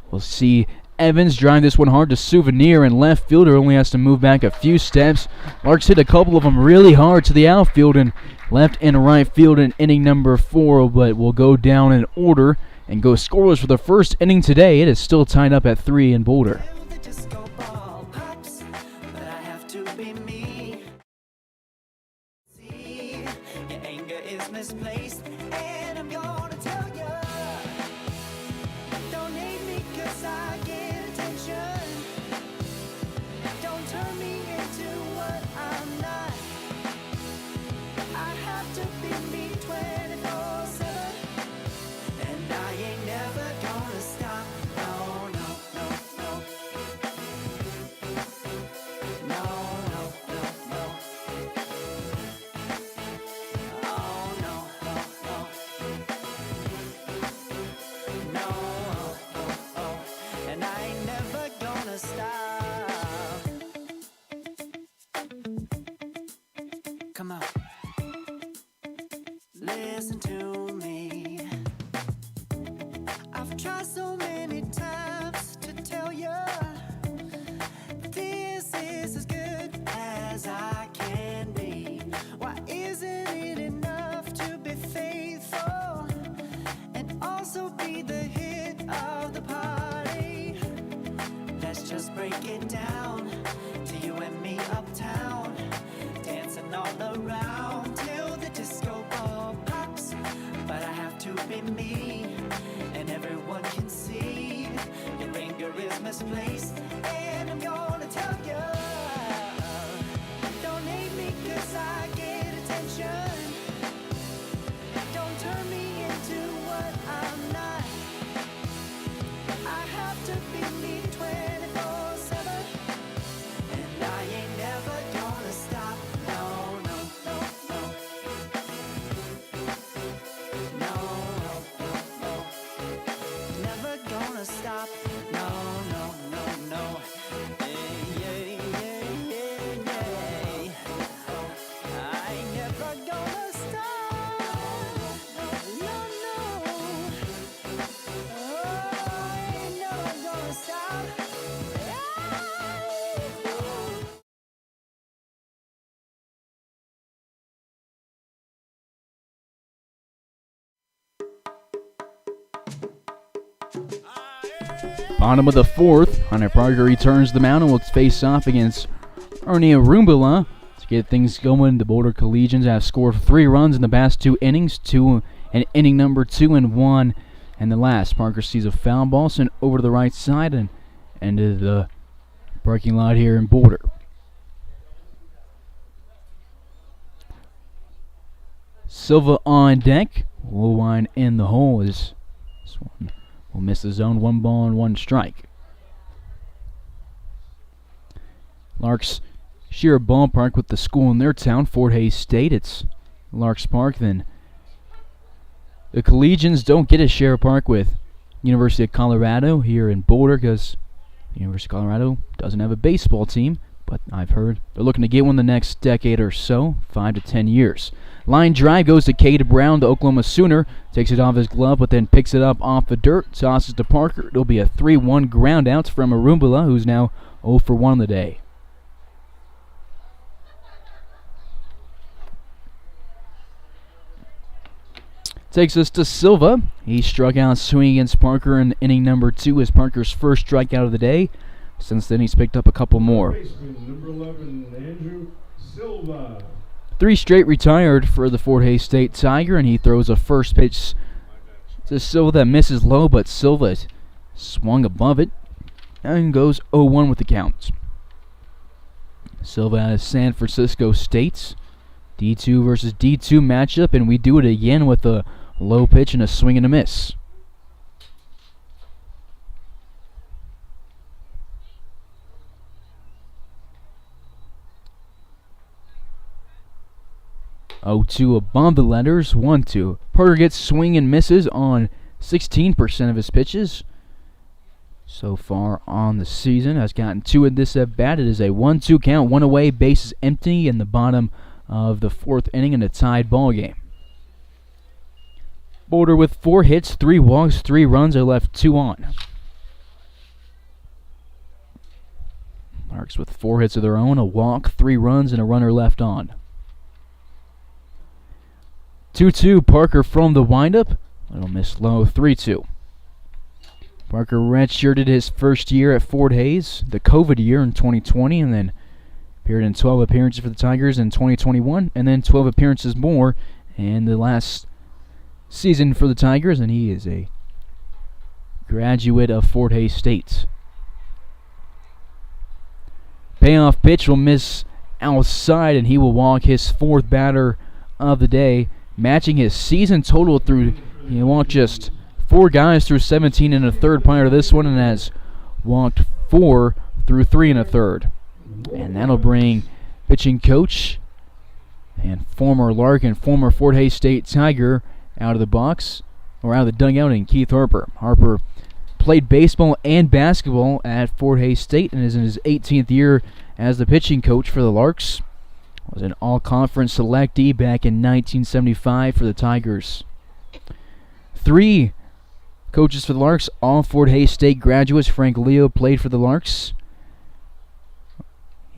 We'll see Evans drive this one hard to Souvenir, and left fielder only has to move back a few steps. Larks hit a couple of them really hard to the outfield and left and right field in inning number 4, but will go down in order and go scoreless for the first inning today. It is still tied up at 3 in Boulder. The disco ball pops, but I have to be me. See, your anger is misplaced, and I'm gonna tell you. Don't hate me 'cause I get attention. Don't turn me into what I'm not. I have to be me 24/7, and I ain't never gonna stop. No, no, no, no. No, no, no, no. Oh, no, no, no. No, oh, oh, and I ain't never gonna stop. Come on. Listen to me. I've tried so many times to tell you this is as good as I can be. Why isn't it enough to be faithful and also be the hit of the party? Let's just break it down to you and me uptown, dancing all around till the disco ball pops. But I have to be me, and everyone can see your anger is misplaced, and I'm gonna tell you. Don't hate me 'cause I get attention. Don't turn me into what I'm not. I have to be me 24/7, and I ain't never gonna stop. No, no, no, no. No, no, no, no. Never gonna stop. No, no, no, no. Yeah, yeah, yeah, yeah, yeah. I ain't never gonna stop. No, no. Oh, I ain't never gonna stop. Bottom of the 4th, Hunter Parker returns the mound and will face off against Ernie Arumbala to get things going. The Boulder Collegians have scored 3 runs in the past 2 innings, 2 in inning number 2 and 1 in the last. Parker sees a foul ball sent over to the right side and into the parking lot here in Boulder. Silva on deck. Low line in the hole is this one will miss the zone. 1 ball and 1 strike. Larks share a ballpark with the school in their town, Fort Hays State. It's Larks Park. Then the Collegians don't get a share park with University of Colorado here in Boulder because the University of Colorado doesn't have a baseball team, but I've heard they're looking to get one the next decade or so, 5 to 10 years. Line drive goes to Cade Brown, the Oklahoma Sooner. Takes it off his glove, but then picks it up off the dirt, tosses to Parker. It'll be a 3-1 ground out from Arumbala, who's now 0 for 1 on the day. Takes us to Silva. He struck out swinging against Parker in inning number 2 as Parker's first strikeout of the day. Since then, he's picked up a couple more. Number 11, Andrew Silva. 3 straight retired for the Fort Hays State Tiger, and he throws a first pitch to Silva that misses low, but Silva swung above it and goes 0-1 with the count. Silva out of San Francisco State. D2 versus D2 matchup, and we do it again with a low pitch and a swing and a miss. Oh, 2 above the letters, 1-2. Parker gets swing and misses on 16% of his pitches. So far on the season, has gotten 2 in this at bat. It is a 1-2 count, 1 away, bases empty in the bottom of the 4th inning in a tied ball game. Boulder with 4 hits, 3 walks, 3 runs are left 2 on. Larks with 4 hits of their own, a walk, 3 runs, and a runner left on. 2-2, Parker from the windup. Little miss low, 3-2. Parker redshirted his first year at Fort Hays, the COVID year in 2020, and then appeared in 12 appearances for the Tigers in 2021, and then 12 appearances more in the last season for the Tigers, and he is a graduate of Fort Hays State. Payoff pitch will miss outside, and he will walk his 4th batter of the day, matching his season total through, he walked just 4 guys through 17 and a third prior to this one, and has walked 4 through 3 and a third. And that'll bring pitching coach and former Lark and former Fort Hays State Tiger out of the box, or out of the dugout, and Keith Harper. Harper played baseball and basketball at Fort Hays State and is in his 18th year as the pitching coach for the Larks. Was an all-conference selectee back in 1975 for the Tigers. 3 coaches for the Larks, all Fort Hays State graduates. Frank Leo played for the Larks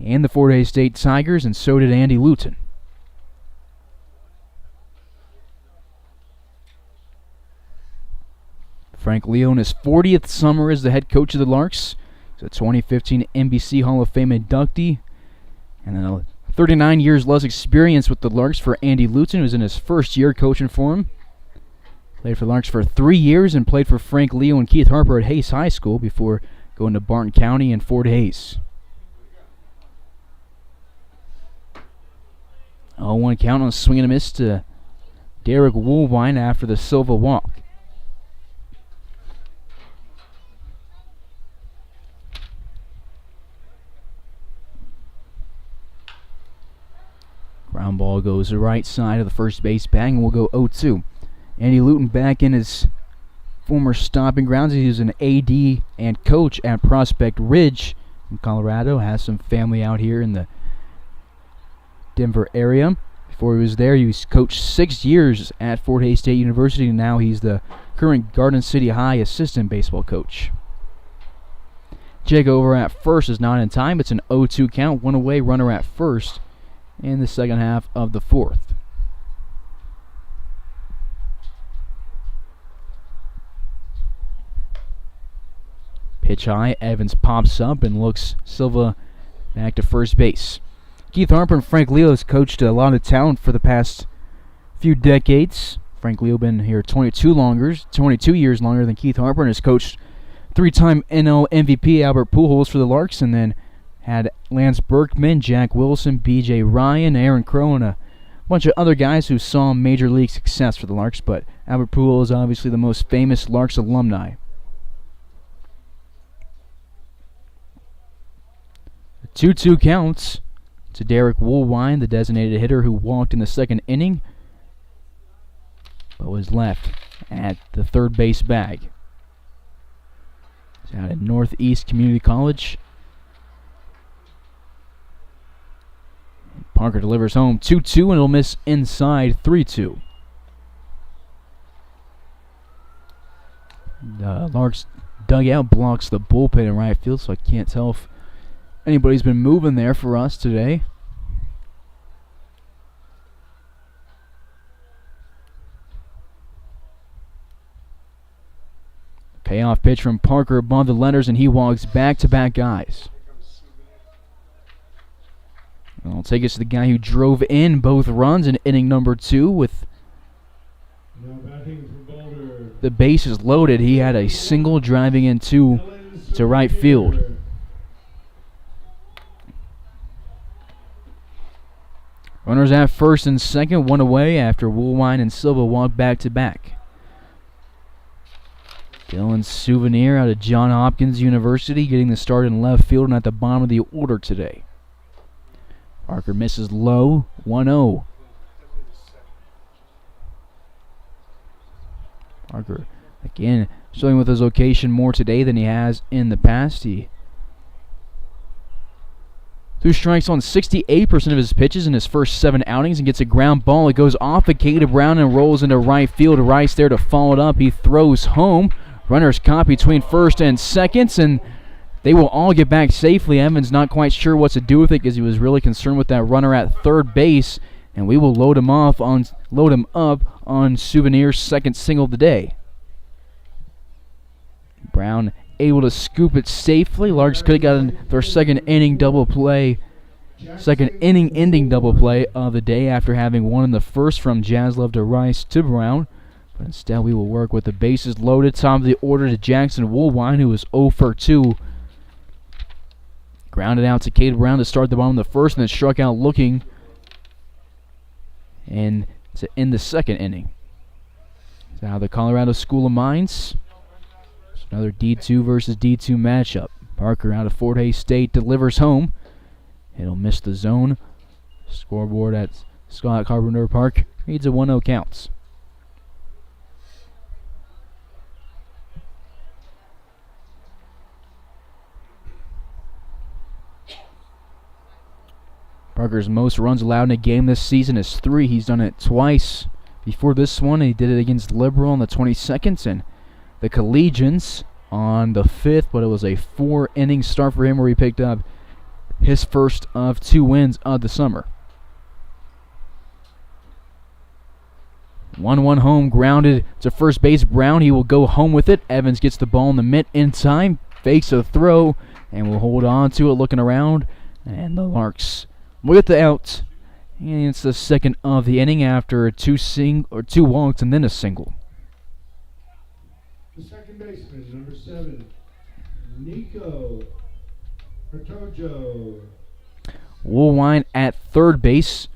and the Fort Hays State Tigers, and so did Andy Luton. Frank Leo in his 40th summer as the head coach of the Larks. He's a 2015 NBC Hall of Fame inductee, and then 39 years less experience with the Larks for Andy Luton, who's in his first year coaching for him. Played for the Larks for 3 years and played for Frank Leo and Keith Harper at Hays High School before going to Barton County and Fort Hays. 0-1 count on a swing and a miss to Derek Woolwine after the Silva walk. Ground ball goes to the right side of the first base bag, and we'll go 0-2. Andy Luton back in his former stomping grounds. He was an AD and coach at Prospect Ridge in Colorado. Has some family out here in the Denver area. Before he was there, he was coached 6 years at Fort Hays State University, and now he's the current Garden City High assistant baseball coach. Jake over at first is not in time. It's an 0-2 count, 1 away, runner at first in the second half of the 4th. Pitch high, Evans pops up and looks Silva back to first base. Keith Harper and Frank Leo has coached a lot of talent for the past few decades. Frank Leo been here 22 years longer than Keith Harper, and has coached 3-time NL MVP Albert Pujols for the Larks, and then had Lance Berkman, Jack Wilson, B.J. Ryan, Aaron Crow, and a bunch of other guys who saw major league success for the Larks, but Albert Pujols is obviously the most famous Larks alumni. 2-2 counts to Derek Woolwine, the designated hitter who walked in the second inning, but was left at the third base bag. He's out at Northeast Community College. Parker delivers home 2-2, and it'll miss inside 3-2. The Larks dugout blocks the bullpen in right field, so I can't tell if anybody's been moving there for us today. Payoff pitch from Parker above the letters, and he walks back-to-back guys. I'll take us to the guy who drove in both runs in inning number 2 with the bases loaded. He had a single driving in two to right field. Runners at first and second, one away after Woolwine and Silva walk back-to-back. Dylan Souvenir out of Johns Hopkins University getting the start in left field and at the bottom of the order today. Parker misses low, 1-0. Parker, again, showing with his location more today than he has in the past. He threw strikes on 68% of his pitches in his first 7 outings and gets a ground ball. It goes off of Caleb Brown and rolls into right field. Rice there to follow it up. He throws home. Runners caught between first and second, and they will all get back safely. Evans not quite sure what to do with it because he was really concerned with that runner at third base, and we will load him up on Souvenir's second single of the day. Brown able to scoop it safely. Larks could have gotten their second inning ending double play of the day after having one in the first from Jaslov to Rice to Brown. But instead we will work with the bases loaded. Top of the order to Jackson Woolwine, who was 0 for 2. Grounded out to Cade Brown to start the bottom of the first, and then struck out looking and to end the second inning. So now the Colorado School of Mines. It's another D2 versus D2 matchup. Parker out of Fort Hays State delivers home. It'll miss the zone. Scoreboard at Scott Carpenter Park reads a 1-0 counts. Parker's most runs allowed in a game this season is 3. He's done it twice before this one. He did it against Liberal on the 22nd and the Collegians on the 5th, but it was a 4-inning start for him where he picked up his first of 2 wins of the summer. 1-1 home, grounded to first base. Brown, he will go home with it. Evans gets the ball in the mitt in time, fakes a throw, and will hold on to it looking around. And the Larks will get the out. And it's the second of the inning after 2 walks and then a single. The second baseman, number 7, Nico Hertojo. Woolwine at third base.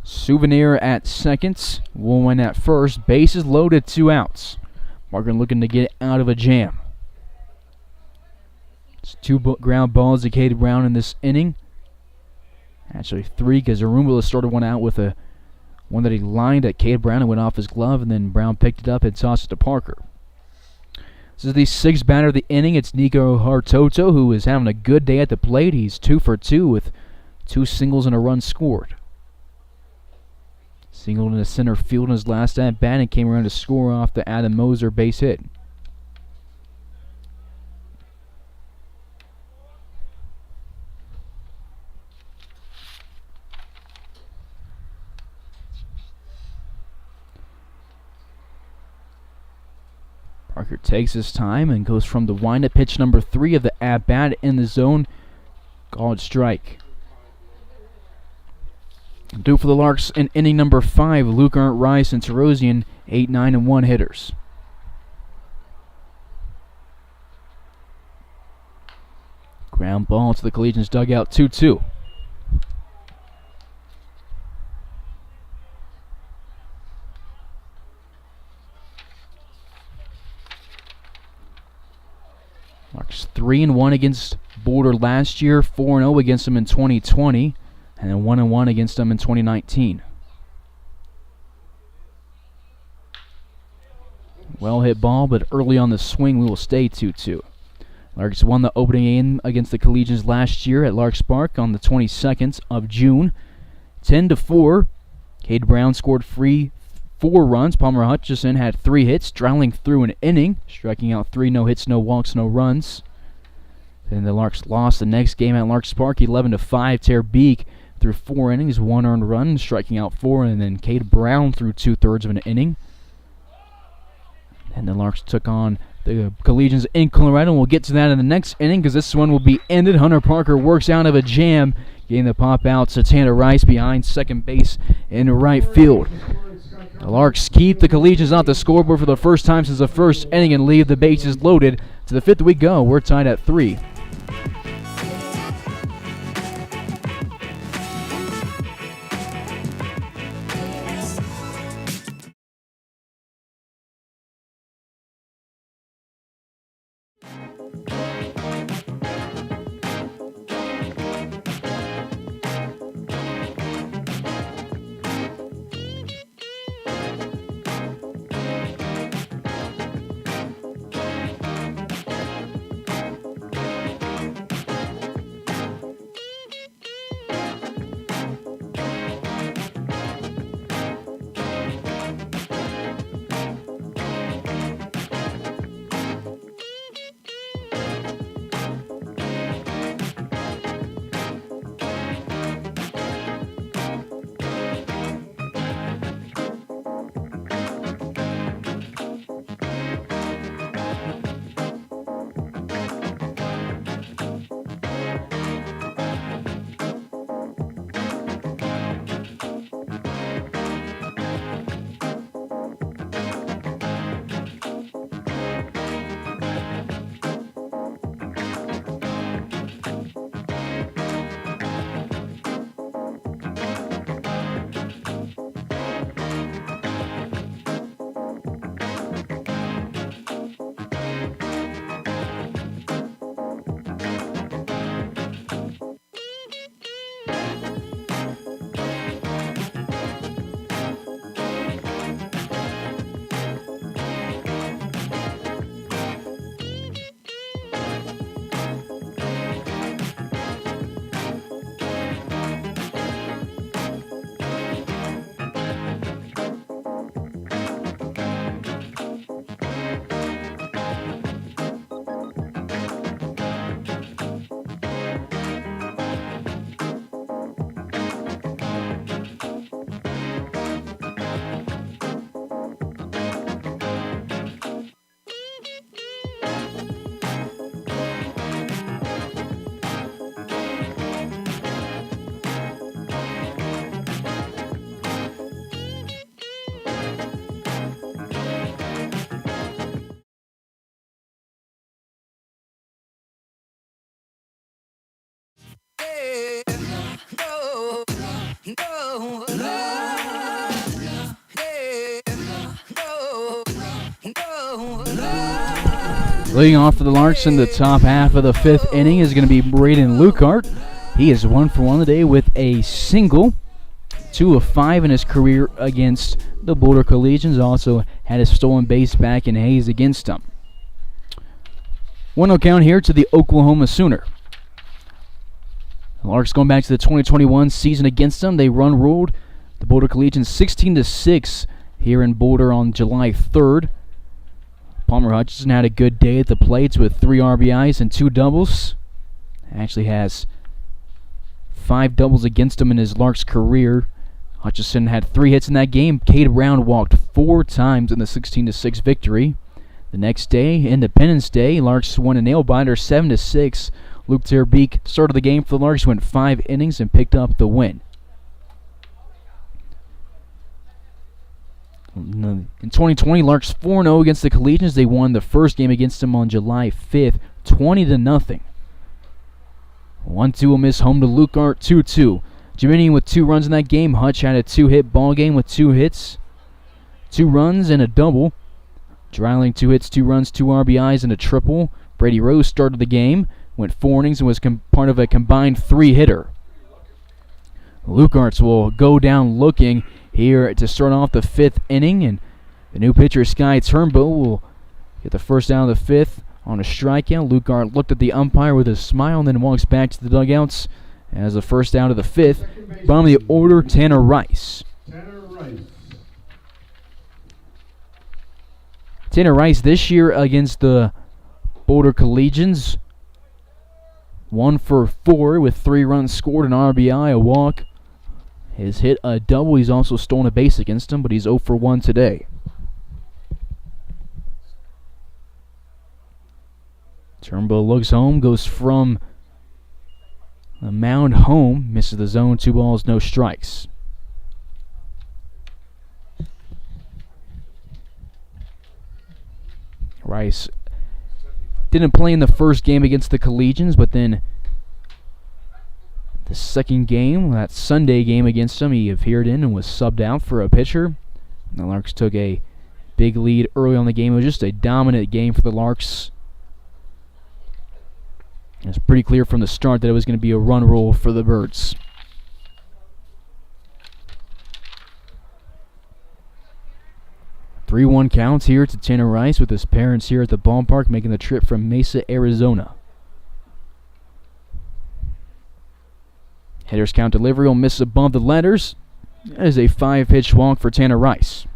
Souvenir at second. Woolwine at first. Bases loaded, 2 outs. Parker looking to get out of a jam. It's 2 ground balls to Cade Brown in this inning. Actually 3 because Arumula started one out with one that he lined at Cade Brown and went off his glove, and then Brown picked it up and tossed it to Parker. This is the 6th batter of the inning. It's Nico Hartoto, who is having a good day at the plate. He's 2 for 2 with 2 singles and a run scored. Singled into center field in his last at bat and came around to score off the Adam Moser base hit. Parker takes his time and goes from the wind-up pitch number 3 of the at-bat in the zone. Called strike. Due for the Larks in inning number 5, Luke Arndt, Rice, and Tarosian, 8, 9, and 1 hitters. Ground ball to the Collegians dugout, 2-2. Larks 3-1 against Boulder last year, 4-0 against them in 2020, and then 1-1 against them in 2019. Well hit ball, but early on the swing we will stay 2-2. Larks won the opening game against the Collegians last year at Larks Park on the 22nd of June, 10-4. Cade Brown scored 4 runs. Palmer Hutchison had 3 hits, drilling through an inning, striking out 3, no hits, no walks, no runs. Then the Larks lost the next game at Larks Park, 11-5. Ter Beek threw 4 innings, 1 earned run, striking out 4, and then Cade Brown threw 2/3 of an inning. And the Larks took on the Collegians in Colorado, and we'll get to that in the next inning because this one will be ended. Hunter Parker works out of a jam, getting the pop out to Tanner Rice behind second base in right field. The Larks keep the Collegians off the scoreboard for the first time since the first inning and leave the bases loaded. To the 5th we go. We're tied at 3. Leading off for the Larks in the top half of the 5th inning is going to be Braden Lukart. He is 1 for 1 today with a single, 2 of 5 in his career against the Boulder Collegians. Also had a stolen base back in Hayes against them. 1-0 count here to the Oklahoma Sooner. The Larks going back to the 2021 season against them. They ruled the Boulder Collegians 16-6 here in Boulder on July 3rd. Palmer Hutchison had a good day at the plates with 3 RBIs and 2 doubles. Actually has 5 doubles against him in his Larks career. Hutchison had 3 hits in that game. Cade Brown walked 4 times in the 16-6 victory. The next day, Independence Day, Larks won a nail-biter 7-6. Luke Ter Beek started the game for the Larks, went 5 innings and picked up the win. In 2020, Larks 4-0 against the Collegians. They won the first game against them on July 5th, 20-0. 1-2 will miss home to Lukart, 2-2. Jiminy with 2 runs in that game. Hutch had a 2-hit ball game with 2 hits, 2 runs, and a double. Dreiling 2 hits, 2 runs, 2 RBIs, and a triple. Brady Rose started the game, went 4 innings, and was part of a combined 3-hitter. Lucarts will go down looking here to start off the 5th inning, and the new pitcher, Sky Turnbow, will get the first out of the 5th on a strikeout. Lucart looked at the umpire with a smile and then walks back to the dugouts as the first out of the 5th. Bottom of the order, Tanner Rice. Tanner Rice this year against the Boulder Collegians, 1 for 4 with 3 runs scored, an RBI, a walk. Has hit a double. He's also stolen a base against him, but he's 0 for 1 today. Turnbow looks home, goes from the mound home, misses the zone, 2 balls, no strikes. Rice didn't play in the first game against the Collegians, but then the second game, that Sunday game against them, he appeared in and was subbed out for a pitcher. And the Larks took a big lead early on the game. It was just a dominant game for the Larks. It was pretty clear from the start that it was going to be a run roll for the Birds. Three-one counts here to Tanner Rice with his parents here at the ballpark making the trip from Mesa, Arizona. Hitter's count delivery will miss above the letters. That is a 5-pitch walk for Tanner Rice.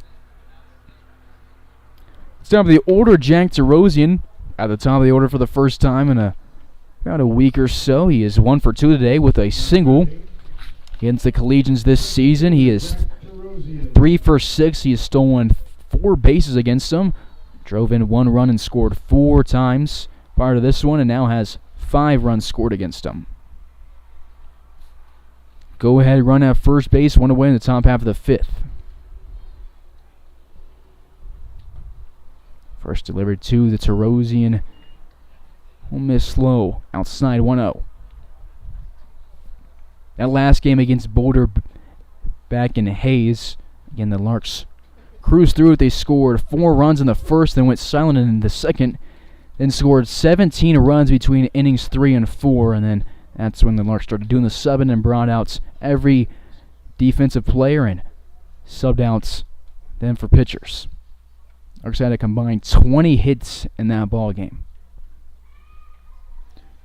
It's top of the order, Jack Terosian at the top of the order for the first time in about a week or so. He is 1 for 2 today with a single against the Collegians this season. He is 3 for 6. He has stolen 4 bases against them. Drove in 1 run and scored 4 times prior to this one, and now has 5 runs scored against him. Go ahead run at first base, 1 away in the top half of the 5th. First delivered to the Terosian. Will miss slow. Outside 1-0. That last game against Boulder back in Hayes. Again, the Larks cruised through it. They scored 4 runs in the first, then went silent in the second. Then scored 17 runs between innings 3 and 4. And then that's when the Larks started doing the subbing and brought out every defensive player and subbed out them for pitchers. Larks had a combined 20 hits in that ball game.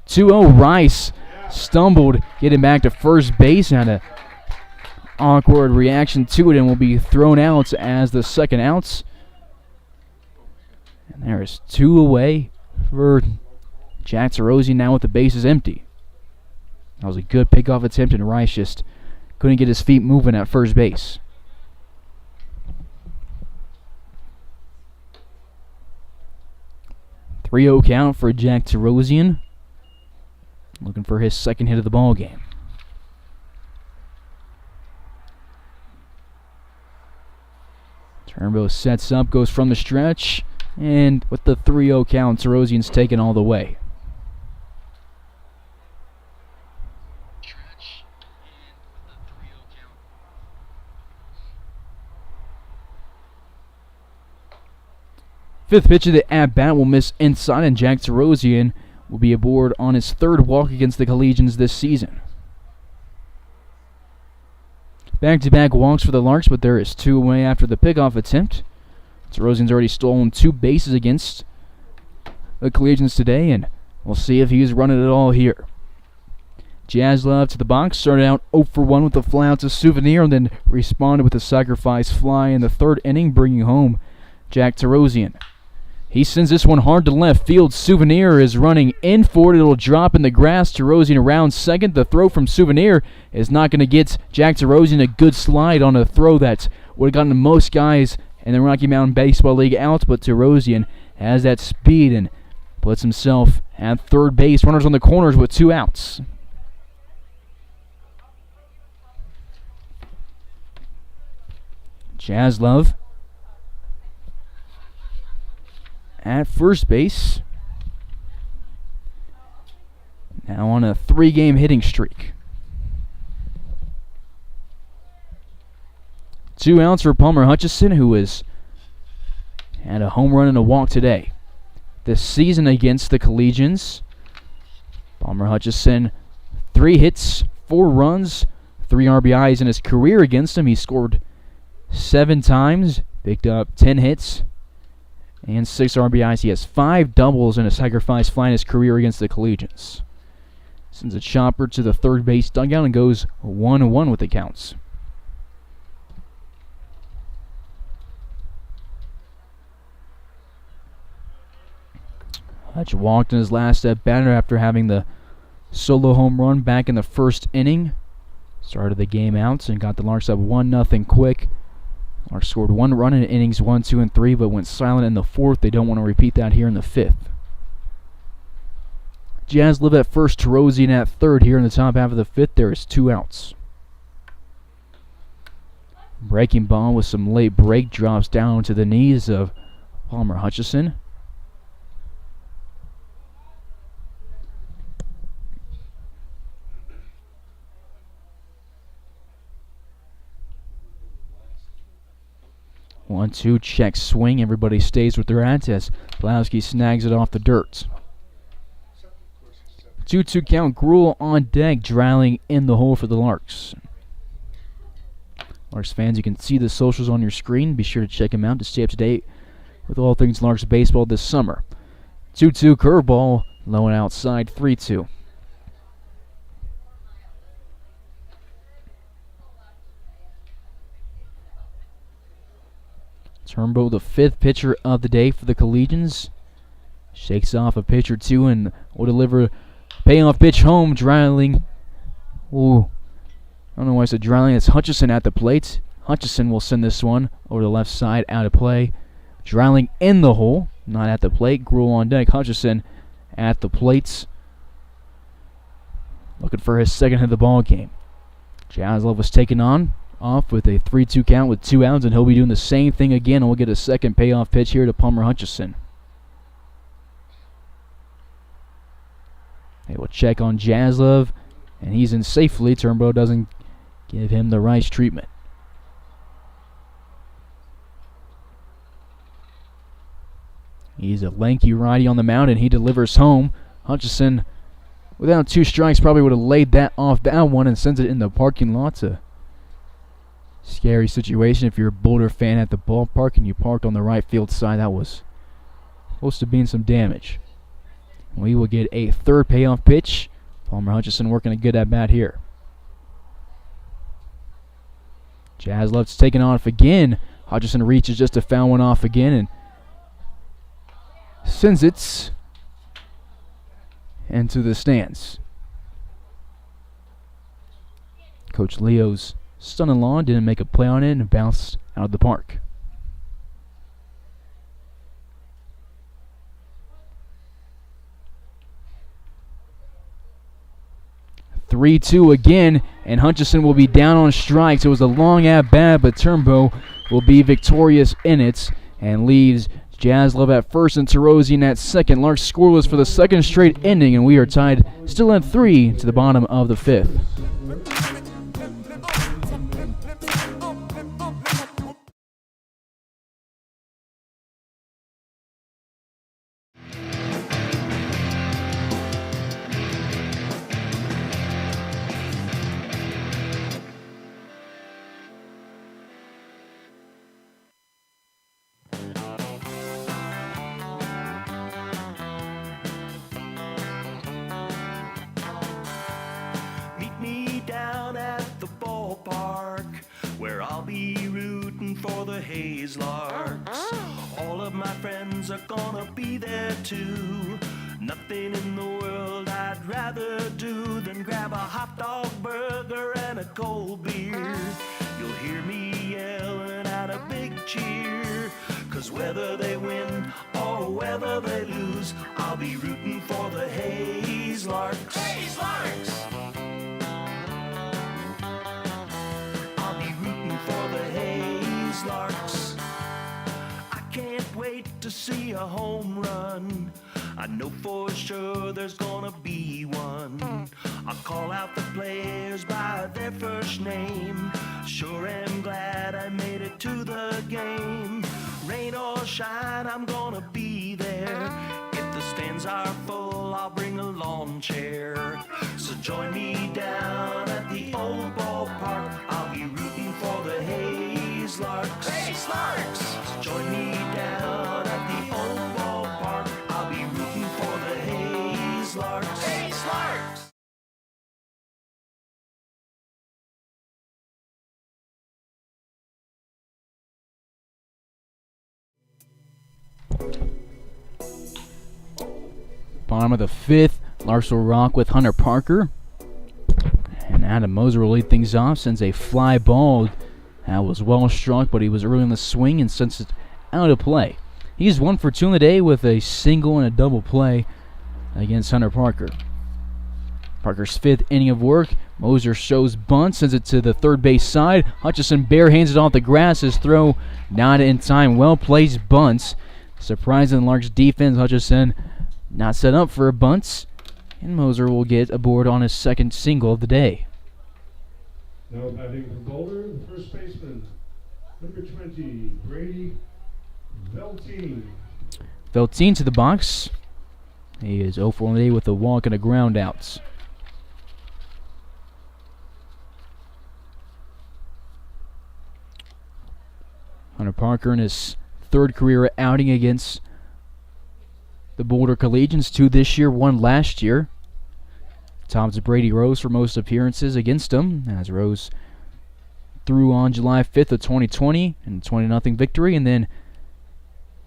2-0 Rice stumbled, getting back to first base, had an awkward reaction to it and will be thrown out as the second outs. And there is 2 away for Jack Terosian now with the bases empty. That was a good pickoff attempt, and Rice just couldn't get his feet moving at first base. .3-0 count for Jack Terosian. Looking for his second hit of the ball game. Turnbow sets up, goes from the stretch, and with the 3-0 count, Terosian's taken all the way. Fifth pitch of the at-bat will miss inside, and Jack Terosian will be aboard on his 3rd walk against the Collegians this season. Back-to-back walks for the Larks, but there is 2 away after the pickoff attempt. Terosian's already stolen 2 bases against the Collegians today, and we'll see if he's running it all here. Jaslov to the box, started out 0 for 1 with a fly out to Souvenir, and then responded with a sacrifice fly in the 3rd inning, bringing home Jack Terosian. He sends this one hard to left field. Souvenir is running in for it. It'll drop in the grass. Terosian around second. The throw from Souvenir is not going to get Jack Terosian a good slide on a throw that would have gotten most guys in the Rocky Mountain Baseball League out, but Terosian has that speed and puts himself at third base. Runners on the corners with 2 outs. Jaslov at first base. Now on a 3-game hitting streak. 2 outs for Palmer Hutchison, who has had a home run and a walk today. this season against the Collegians. Palmer Hutchison, 3 hits, 4 runs, 3 RBIs in his career against him. He scored 7 times, picked up 10 hits, and 6 RBIs. He has 5 doubles and a sacrifice fly in his career against the Collegians. Sends a chopper to the third base dugout and goes 1-1 with the counts. Hutch walked in his last at batter after having the solo home run back in the first inning. Started the game out and got the Larks up 1-0 quick. Larks scored 1 run in innings 1, 2, and 3, but went silent in the 4th. They don't want to repeat that here in the 5th. Jazz live at first, Terosian at third here in the top half of the 5th. There is 2 outs. Breaking ball with some late break drops down to the knees of Palmer Hutchison. One, two, check swing. Everybody stays with their at as Blowski snags it off the dirt. 2-2 count. Gruel on deck, drilling in the hole for the Larks. Larks fans, you can see the socials on your screen. Be sure to check them out to stay up to date with all things Larks baseball this summer. 2-2 curveball, low and outside, 3-2. Turnbow, the 5th pitcher of the day for the Collegians, shakes off a pitch or two and will deliver payoff pitch home, drilling. Ooh, I don't know why I said drilling. It's Hutchison at the plate. Hutchison will send this one over the left side, out of play. Drilling in the hole, not at the plate. Gruel on deck. Hutchison at the plates, looking for his second hit of the ball game. Jaslov was taken off with a 3-2 count with 2 outs, and he'll be doing the same thing again, and we'll get a second payoff pitch here to Palmer Hutchison. They will check on Jaslov, and he's in safely. Turnbow doesn't give him the right treatment. He's a lanky righty on the mound, and he delivers home. Hutchison, without 2 strikes, probably would have laid that off that one and sends it in the parking lot. A scary situation if you're a Boulder fan at the ballpark and you parked on the right field side. That was close to being some damage. We will get a third payoff pitch. Palmer Hutchison working a good at-bat here. Jaslov's taken off again. Hutchison reaches just to foul one off again and sends it into the stands. Coach Leo's son-in-law didn't make a play on it and bounced out of the park. (3-2) again, and Hutchison will be down on strikes. It was a long at-bat, but Turnbow will be victorious in it and leaves Jaslov at first and Terosian at second. Larks scoreless for the second straight inning, and we are tied still at 3 to the bottom of the 5th. Meet me down at the ballpark, where I'll be rooting for the Hayes Larks. All of my friends are gonna be there too. Nothing in the world I'd rather do than grab a hot dog burger and a cold beer. You'll hear me yelling out a big cheer, 'cause whether they win or whether they lose, I'll be rooting for the Hayes Larks. Hayes Larks! I'll be rooting for the Hayes Larks. I can't wait to see a home run. I know for sure there's gonna be one. I'll call out the players by their first name. Sure am glad I made it to the game. Rain or shine, I'm gonna be there. If stands are full, I'll bring a lawn chair. So join me down at the old ballpark. I'll be rooting for the Hayes Larks. Hayes Larks! So join me down at the old ballpark. I'll be rooting for the Hayes Larks. Hayes Larks! Bottom of the fifth, Larks will rock with Hunter Parker. And Adam Moser will lead things off, sends a fly ball. That was well struck, but he was early in the swing and sends it out of play. He's 1 for 2 in the day with a single and a double play against Hunter Parker. Parker's 5th inning of work. Moser shows bunt, sends it to the third base side. Hutchison bare hands it off the grass. His throw not in time. Well placed bunts. Surprising Larks defense. Hutchison not set up for a bunt, and Moser will get aboard on his second single of the day. Now batting for Boulder, the first baseman, number 20, Brady Velteen. Velteen to the box. He is 0 for 1 today with a walk and a ground outs. Hunter Parker in his 3rd career outing against the Boulder Collegians, 2 this year, 1 last year. Tops Brady Rose for most appearances against him, as Rose threw on July 5th of 2020 in a 20-0 victory, and then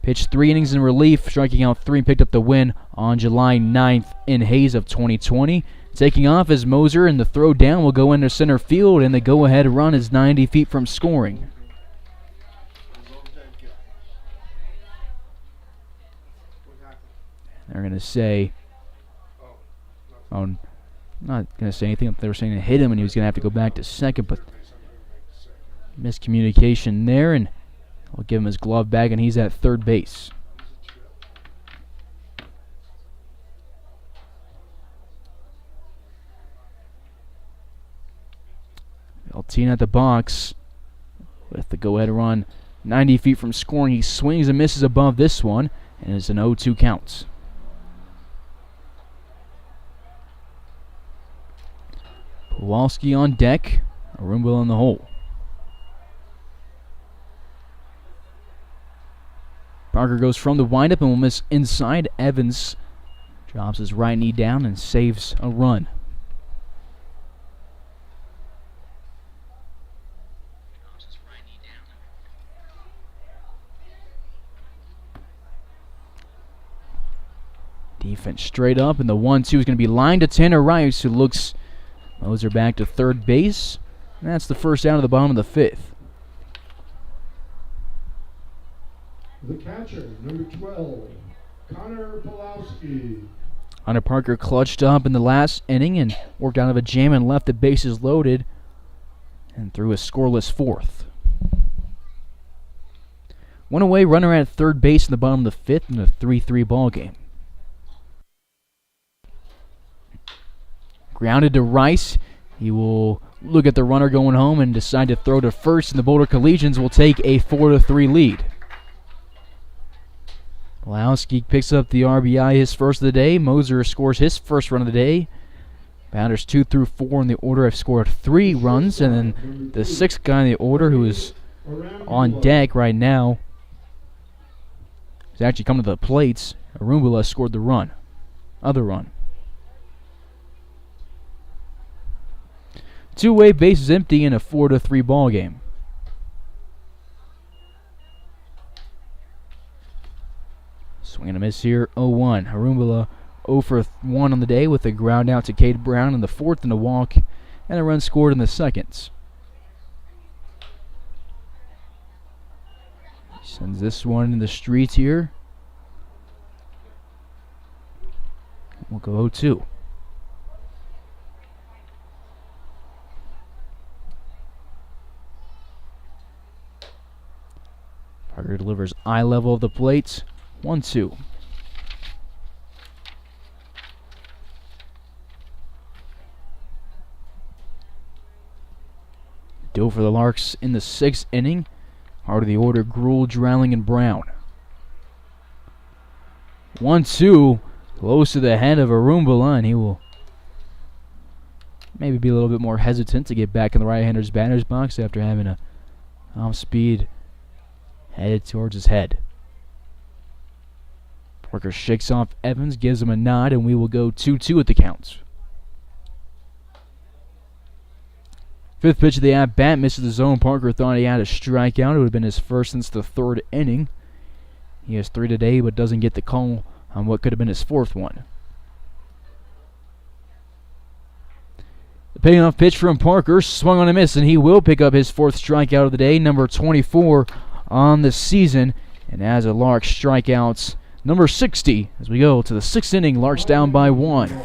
pitched 3 innings in relief, striking out 3 and picked up the win on July 9th in Hayes of 2020. Taking off is Moser, and the throw down will go into center field, and the go-ahead run is 90 feet from scoring. They're going to say, I'm not going to say anything. They were saying to hit him and he was going to have to go back to second, but miscommunication there, and I'll give him his glove back, and he's at third base. Velteen at the box with the go-ahead run 90 feet from scoring. He swings and misses above this one, and it's an 0-2 count. Kowalski on deck, Arumbel in the hole. Parker goes from the windup and will miss inside. Evans drops his right knee down and saves a run. Defense straight up, and the 1-2 is going to be lined to Tanner Rice, who looks Moser back to third base. And that's the first out of the bottom of the fifth. The catcher, number 12, Connor Pulowski. Hunter Parker clutched up in the last inning and worked out of a jam and left the bases loaded and threw a scoreless fourth. One away runner at third base in the bottom of the fifth in a 3-3 ball game. Grounded to Rice. He will look at the runner going home and decide to throw to first, and the Boulder Collegians will take a 4-3 lead. Pulowski picks up the RBI, his first of the day. Moser scores his first run of the day. Batters 2 through 4 in the order have scored 3 runs, and then the 6th guy in the order, who is on deck right now, is actually coming to the plates. Arumbula scored the other run. Two-way bases empty in a 4-3 ball game. Swing and a miss here, 0-1. Arumbula 0 for 1 on the day with a ground out to Cade Brown in the 4th and a walk, and a run scored in the 2nd. Sends this one in the streets here. We'll go 0-2. Parker delivers eye level of the plate. 1-2. Do for the Larks in the 6th inning. Heart of the order, Gruel, Drowling, and Brown. 1-2. close to the head of Arumbala, and he will maybe be a little bit more hesitant to get back in the right-hander's batter's box after having a off-speed headed towards his head. Parker shakes off Evans, gives him a nod, and we will go 2-2 at the count. Fifth pitch of the at-bat, misses the zone. Parker thought he had a strikeout. It would have been his first since the third inning. He has 3 today, but doesn't get the call on what could have been his fourth one. The payoff pitch from Parker, swung on a miss, and he will pick up his 4th strikeout of the day, number 24 on the season. And as a Larks strikeouts, number 60, as we go to the 6th inning, Larks down by 1.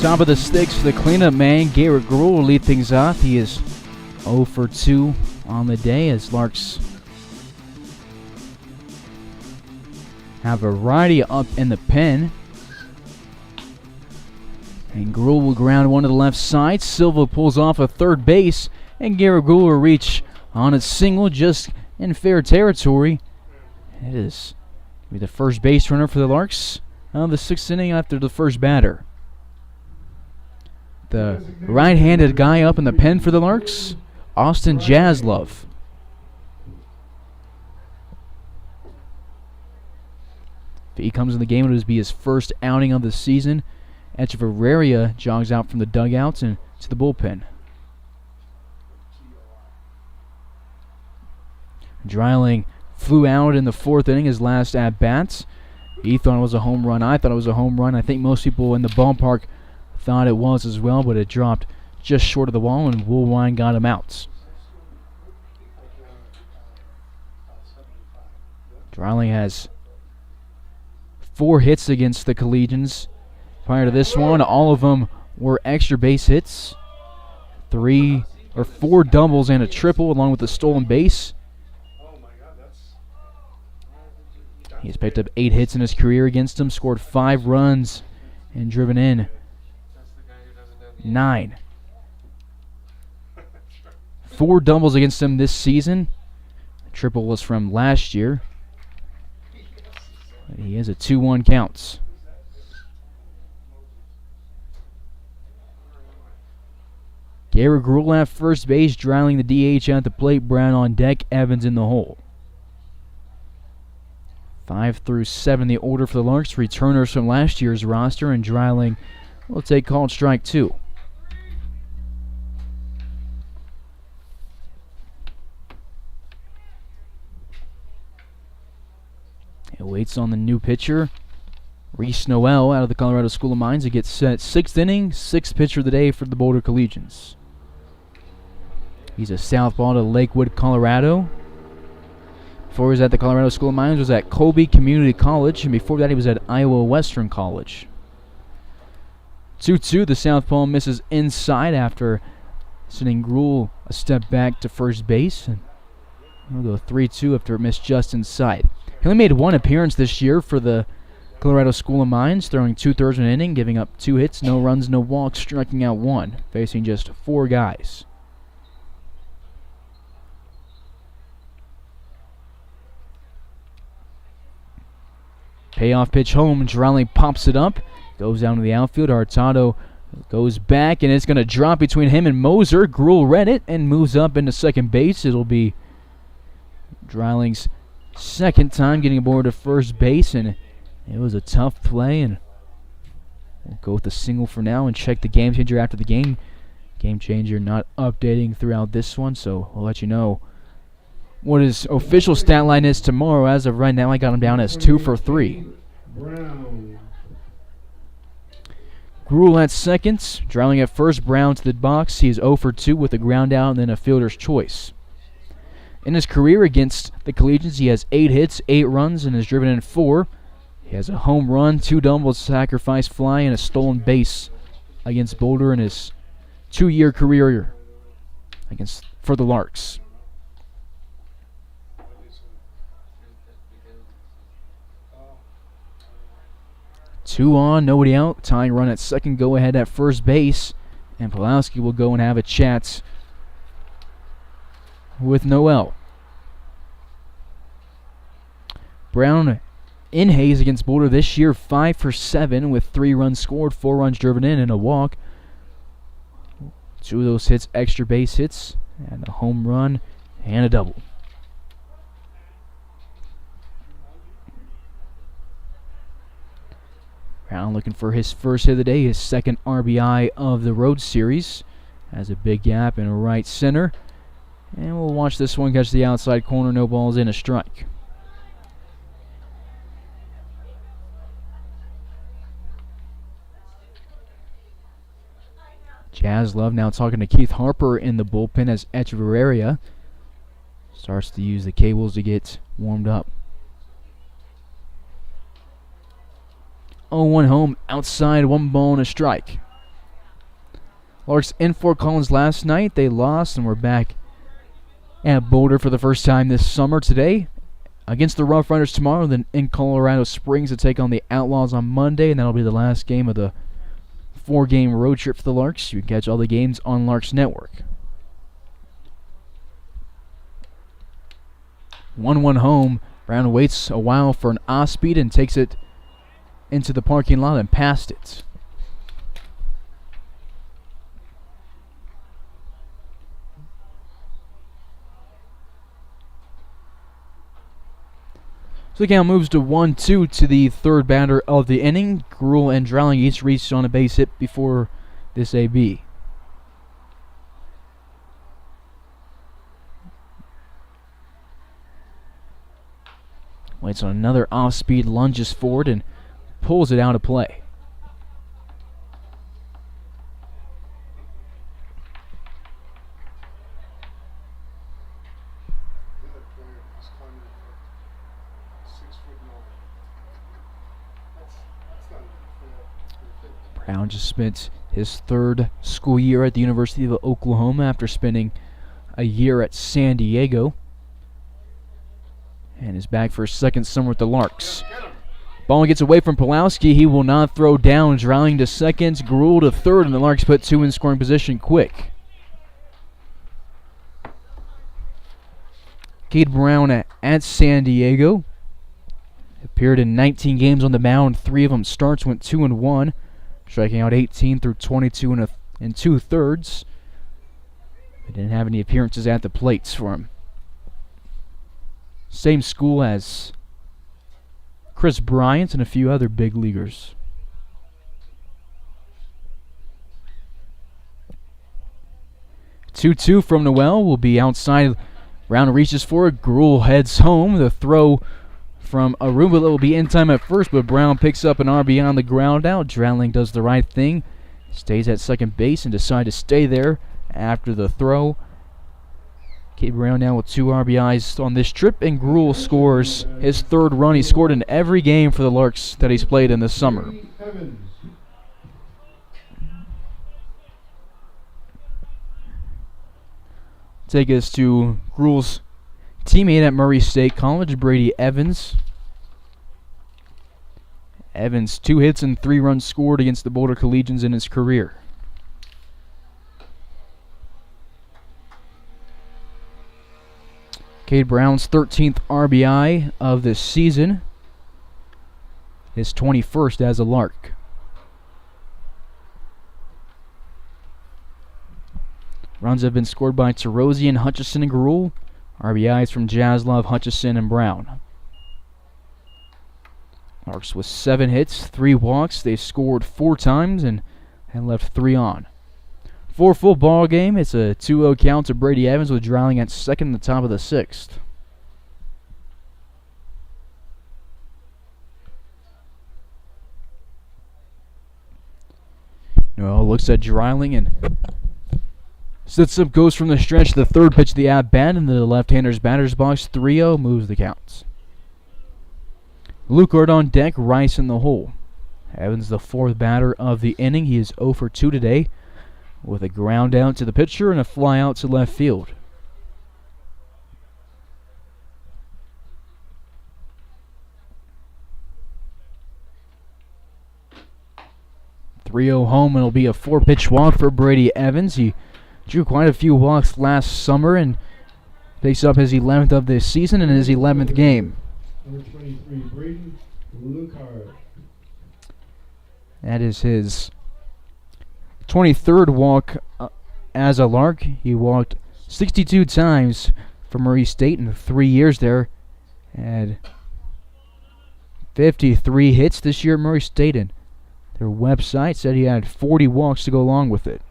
Top of the sticks for the cleanup man. Garrett Gruhl will lead things off. He is 0 for 2 on the day as Larks have a variety up in the pen. And Gruhl will ground one to the left side. Silva pulls off a third base. And Garrett Gruhl will reach on a single just in fair territory. It is going to be the first base runner for the Larks of the 6th inning after the first batter. The right-handed guy up in the pen for the Larks, Austin Jaslove. If he comes in the game, it will be his first outing of the season. Echeverria jogs out from the dugouts and to the bullpen. Dreiling flew out in the 4th inning, his last at-bats. He thought it was a home run. I thought it was a home run. I think most people in the ballpark thought it was as well, but it dropped just short of the wall, and Woolwine got him out. Dreiling has 4 hits against the Collegians. Prior to this one, all of them were extra base hits. 4 doubles and a triple, along with a stolen base. He's picked up 8 hits in his career against them, scored 5 runs, and driven in 9. 4 doubles against him this season. The triple was from last year. He has a 2-1 counts. Garrett Gruel at first base, Dreiling the DH at the plate, Brown on deck, Evans in the hole. 5 through 7 the order for the Larks, returners from last year's roster, and Dreiling will take called strike 2. He waits on the new pitcher, Reese Noel, out of the Colorado School of Mines. He gets set 6th inning, 6th pitcher of the day for the Boulder Collegians. He's a southpaw to Lakewood, Colorado. Before he was at the Colorado School of Mines, was at Colby Community College, and before that he was at Iowa Western College. 2-2, the southpaw misses inside after sending Gruel a step back to first base, and we'll go 3-2 after it missed just inside. He only made 1 appearance this year for the Colorado School of Mines, throwing 2/3 of an inning, giving up 2 hits, no runs, no walks, striking out 1, facing just 4 guys. Payoff pitch home, Dreiling pops it up, goes down to the outfield. Hurtado goes back, and it's going to drop between him and Moser. Gruel read it and moves up into second base. It'll be Dreiling's 2nd time getting aboard to first base, and it was a tough play, and we'll go with the single for now and check the game changer after the game. Game changer not updating throughout this one, so we'll let you know what his official stat line is tomorrow. As of right now, I got him down as 2 for 3. Brown. Gruel at second, Dreiling at first, Brown to the box. He's 0 for 2 with a ground out and then a fielder's choice. In his career against the Collegians, he has 8 hits, 8 runs, and has driven in 4. He has a home run, 2 doubles, sacrifice fly, and a stolen base against Boulder in his 2-year career for the Larks. 2 on, nobody out. Tying run at second, go ahead at first base, and Pulowski will go and have a chat with Noel. Brown in Hayes against Boulder this year, 5 for 7 with 3 runs scored, 4 runs driven in, and a walk. 2 of those hits, extra base hits, and a home run and a double. Brown looking for his first hit of the day, his 2nd RBI of the road series. Has a big gap in right center. And we'll watch this one catch the outside corner, no balls in, a strike. Jazz Love now talking to Keith Harper in the bullpen as Echeverria starts to use the cables to get warmed up. 0-1 home, outside, 1 ball and a strike. Larks in Fort Collins last night. They lost and we're back at Boulder for the first time this summer today against the Rough Riders tomorrow, then in Colorado Springs to take on the Outlaws on Monday, and that'll be the last game of the 4-game road trip for the Larks. You can catch all the games on Larks Network. 1-1 home. Brown waits a while for an off-speed and takes it into the parking lot and past it. So the count moves to 1-2 to the 3rd batter of the inning. Gruel and Dreiling each reached on a base hit before this AB. Waits on another off-speed, lunges forward, and pulls it out of play. Brown just spent his third school year at the University of Oklahoma after spending a year at San Diego, and is back for his second summer with the Larks. Ball gets away from Pulowski. He will not throw down. Drowning to second, Gruel to third, and the Larks put two in scoring position quick. Cade Brown at San Diego appeared in 19 games on the mound. 3 of them starts, went 2-1, striking out 18 through 22 and 2/3. They didn't have any appearances at the plates for him. Same school as Chris Bryant and a few other big leaguers. Two from Noel will be outside. Brown reaches for it. Gruel heads home. The throw from Arubala will be in time at first, but Brown picks up an RBI on the ground out. Drowning does the right thing. Stays at second base and decides to stay there after the throw. Cade Brown now with 2 RBIs on this trip, and Gruel scores his third run. He scored in every game for the Larks that he's played in the summer. Take us to Gruel's teammate at Murray State College, Brady Evans. Evans, 2 hits and 3 runs scored against the Boulder Collegians in his career. Cade Brown's 13th RBI of the season. His 21st as a Lark. Runs have been scored by Terosian, Hutchison, and Gruel. RBIs from Jaslov, Hutchison, and Brown. Larks with 7 hits, 3 walks. They scored 4 times and left 3 on. 4 full ball game. It's a 2-0 count to Brady Evans with Drowning at second in the top of the 6th. Noel looks at Dreiling and sits up, goes from the stretch. The third pitch of the at-bat in the left-hander's batter's box. 3-0 moves the counts. Lucard on deck, Rice in the hole. Evans the 4th batter of the inning. He is 0 for 2 today, with a ground out to the pitcher and a fly out to left field. .30 home, and it'll be a 4-pitch walk for Brady Evans. He drew quite a few walks last summer and picks up his 11th of this season in his 11th game. Number 23, Brady Lucard. That is his 23rd walk as a Lark. He walked 62 times for Murray State in 3 years there. Had 53 hits this year at Murray State, and their website said he had 40 walks to go along with it.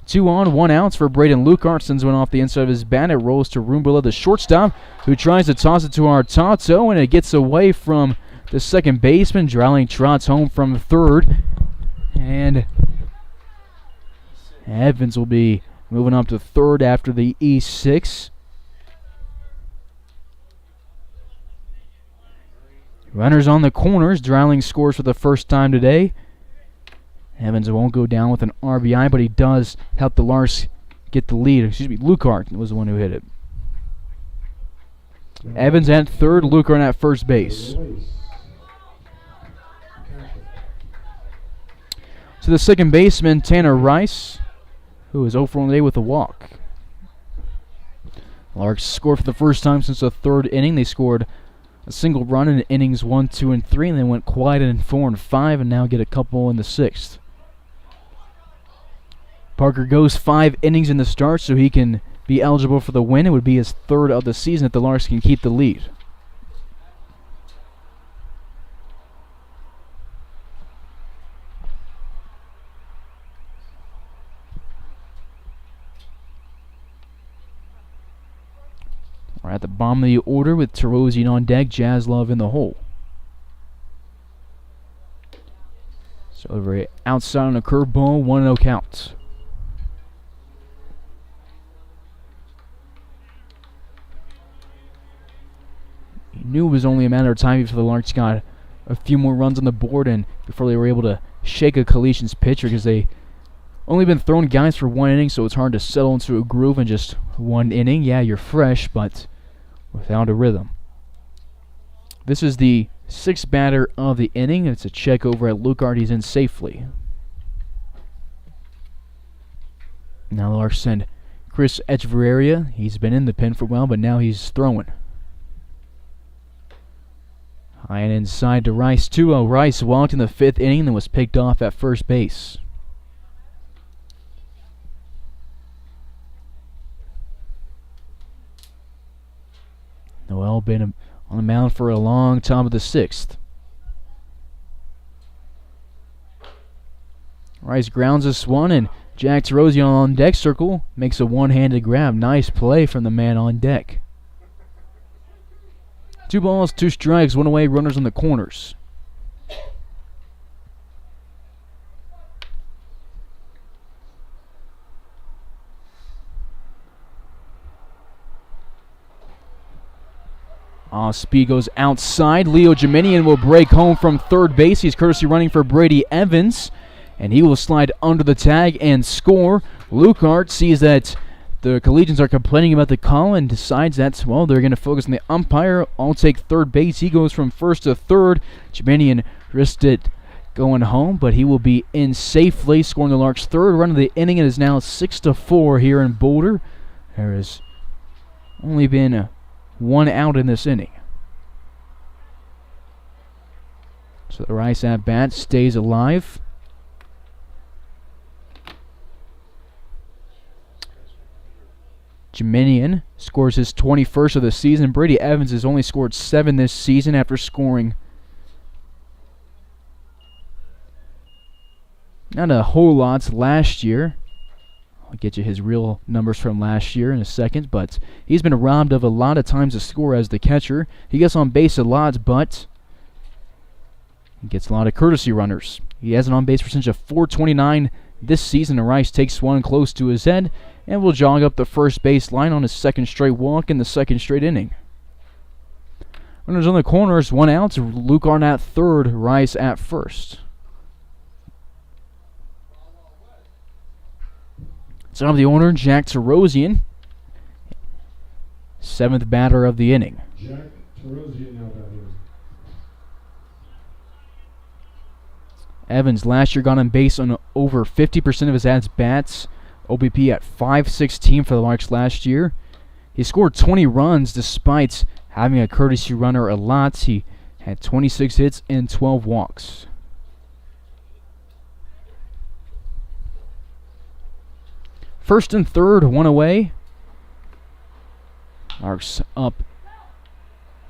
2 on, 1 outs for Braden Lucart. Sends one off the inside of his bat. It rolls to Roombula, the shortstop, who tries to toss it to Artato, and it gets away from the second baseman. Drowling trots home from third, and Evans will be moving up to third after the E6. Runners on the corners. Drowling scores for the first time today. Evans won't go down with an RBI, but he does help the Larks get the lead. Lucart was the one who hit it. Evans at third, Lucart at first base. To the second baseman, Tanner Rice, who is 0 for 1 today with a walk. Larks scored for the first time since the 3rd inning. They scored a single run in innings 1, 2, and 3, and then went quiet in 4 and 5, and now get a couple in the 6th. Parker goes 5 innings in the start, so he can be eligible for the win. It would be his 3rd of the season if the Larks can keep the lead. We're at the bottom of the order with Tarosian on deck, Jaslov in the hole. So over outside on a curveball, 1-0 count. He knew it was only a matter of time before the Larks got a few more runs on the board and before they were able to shake a Collegians pitcher, because they only been throwing guys for 1 inning, so it's hard to settle into a groove in just 1 inning. Yeah, you're fresh, but without a rhythm. This is the 6th batter of the inning. It's a check over at Lucart. He's in safely. Now the Larks send Chris Echeverria. He's been in the pen for a while, but now he's throwing. High and inside to Rice. 2-0. Rice walked in the 5th inning and was picked off at first base. Noel been on the mound for a long time of the 6th. Rice grounds this one, and Jack Tarosian on deck circle makes a one-handed grab. Nice play from the man on deck. 2 balls, 2 strikes, 1 away, runners on the corners. Speed goes outside. Leo Geminian will break home from third base. He's courtesy running for Brady Evans, and he will slide under the tag and score. Lucart sees that the Collegians are complaining about the call and decides that, well, they're going to focus on the umpire. I'll take third base. He goes from first to third. Geminian risked it going home, but he will be in safely, scoring the Larks' 3rd run of the inning. It is now 6-4 here in Boulder. There has only been 1 out in this inning. So the Rice at bat stays alive. Geminian scores his 21st of the season. Brady Evans has only scored 7 this season after scoring not a whole lot last year. I'll get you his real numbers from last year in a second, but he's been robbed of a lot of times to score as the catcher. He gets on base a lot, but he gets a lot of courtesy runners. He has an on-base percentage of .429 this season, and Rice takes one close to his head and will jog up the first base line on his 2nd straight walk in the 2nd straight inning. Runners on the corners, 1 out. Lucart at 3rd, Rice at 1st. Top of the order, Jack Tarosian, 7th batter of the inning. Jack Tarosian now batting. Evans last year got on base on over 50% of his at-bats. OBP at .516 for the Larks last year. He scored 20 runs despite having a courtesy runner a lot. He had 26 hits and 12 walks. First and third, 1 away. Larks up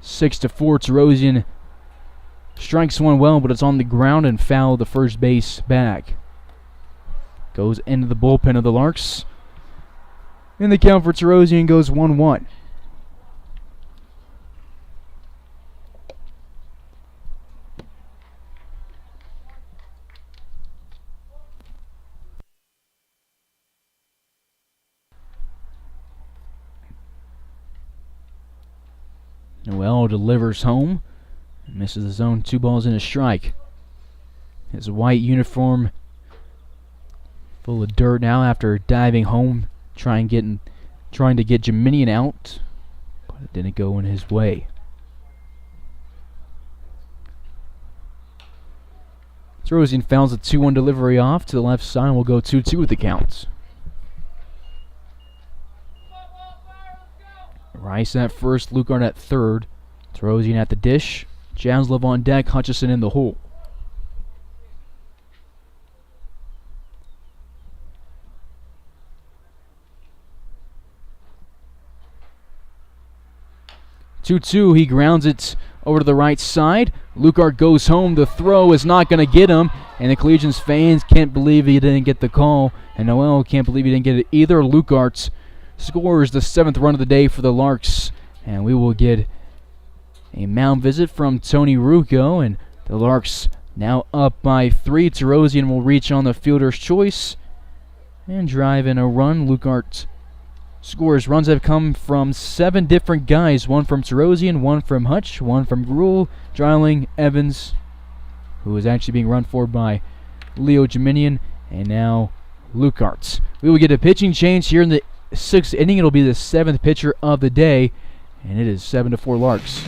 6-4. Tarosian strikes one well, but it's on the ground and foul the first base back. Goes into the bullpen of the Larks. And the count for Tarosian goes 1-1. Noel delivers home. Misses the zone. 2 balls and a strike. His white uniform full of dirt now after diving home, trying to get Geminian out, but it didn't go in his way. Tarosian fouls a 2-1 delivery off to the left side and will go 2-2 with the count. Rice at first, Lucart at 3rd. Tarosian at the dish. Jaslov on deck, Hutchison in the hole. (2-2). He grounds it over to the right side. Lucart goes home. The throw is not going to get him, and the Collegians fans can't believe he didn't get the call, and Noel can't believe he didn't get it either. Lucart scores the 7th run of the day for the Larks, And we will get a mound visit from Tony Rucco, and the Larks now up by 3. Terosian will reach on the fielder's choice and drive in a run. Lukart scores. Runs have come from 7 different guys. 1 from Terosian, 1 from Hutch, 1 from Gruel, Dreiling, Evans, who is actually being run for by Leo Geminian, and now Lukart. We will get a pitching change here in the 6th inning. It'll be the 7th pitcher of the day, and it is 7-4 Larks.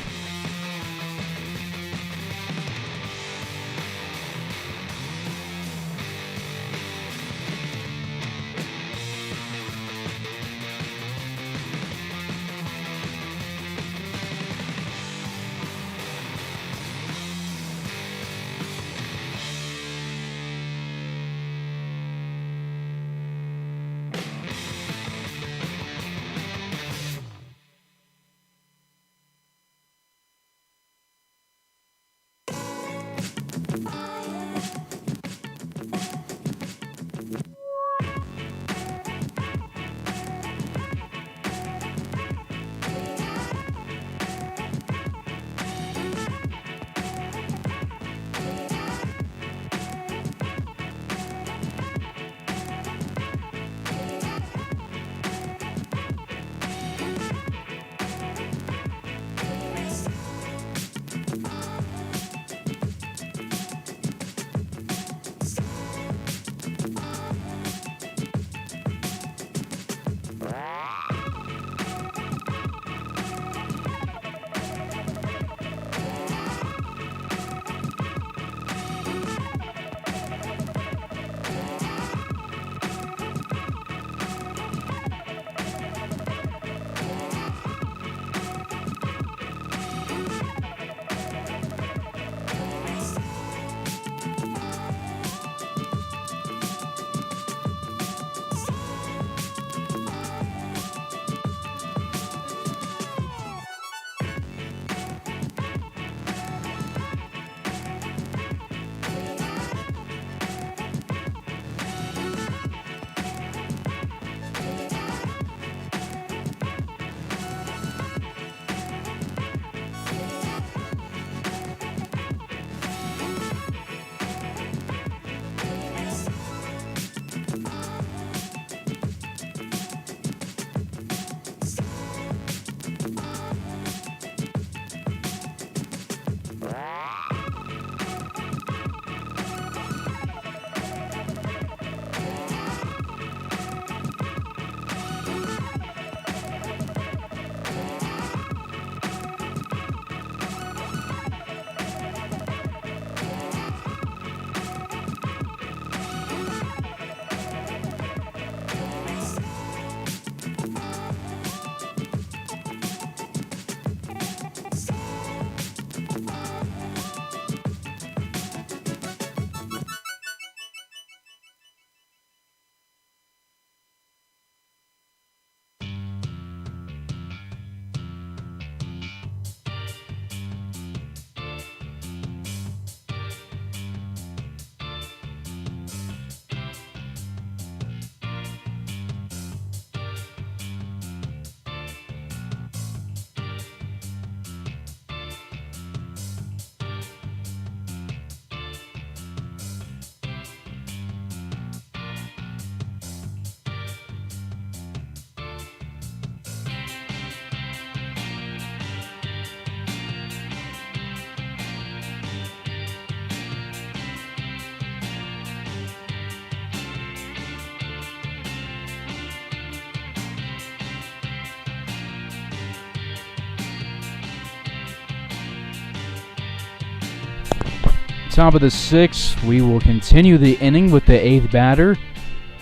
Top of the 6th, we will continue the inning with the 8th batter,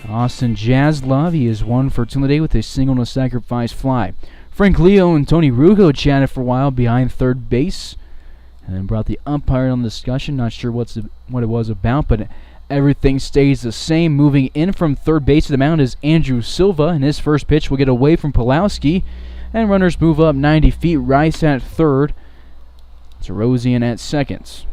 Austin Jaslov. He is 1 for 2 today with a single and a sacrifice fly. Frank Leo and Tony Rucco chatted for a while behind third base, and then brought the umpire on the discussion. Not sure what it was about, but everything stays the same. Moving in from third base to the mound is Andrew Silva, and his first pitch will get away from Pulowski, and runners move up 90 feet. Rice at third, Terosian at second.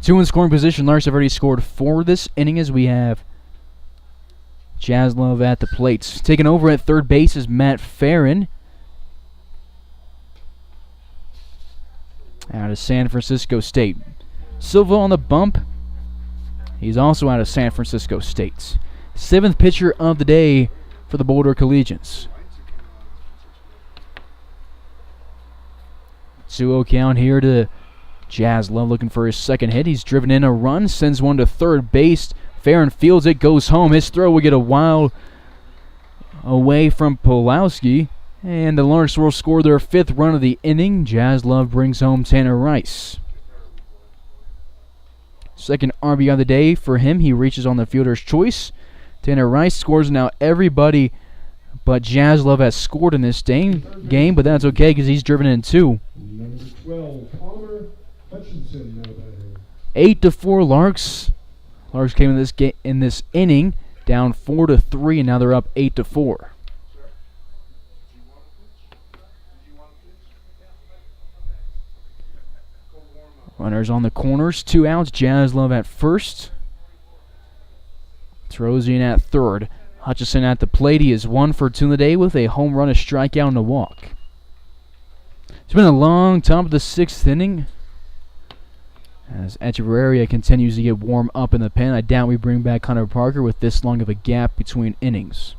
Two in scoring position. Larks have already scored 4 this inning, as we have Jaslov at the plates. Taking over at third base is Matt Farron out of San Francisco State. Silva on the bump. He's also out of San Francisco State. 7th pitcher of the day for the Boulder Collegians. 2-0 count here to Jaslov looking for his second hit. He's driven in a run, sends one to third base. Farron fields it, goes home. His throw will get a wild away from Pulowski. And the Larks will score their 5th run of the inning. Jaslov brings home Tanner Rice. Second RBI of the day for him. He reaches on the fielder's choice. Tanner Rice scores. Now everybody but Jaslov has scored in this game, but that's okay because he's driven in 2. Number 12, Palmer Hutchinson, now batting. 8-4 Larks. Larks came in this inning down 4-3, and now they're up 8-4. Runners on the corners, 2 outs. Jaslov at first. Terosian at third. Hutchison at the plate. He is 1 for 2 in the day with a home run, a strikeout, and a walk. It's been a long top of the 6th inning as Echeverria continues to get warm up in the pen. I doubt we bring back Hunter Parker with this long of a gap between innings.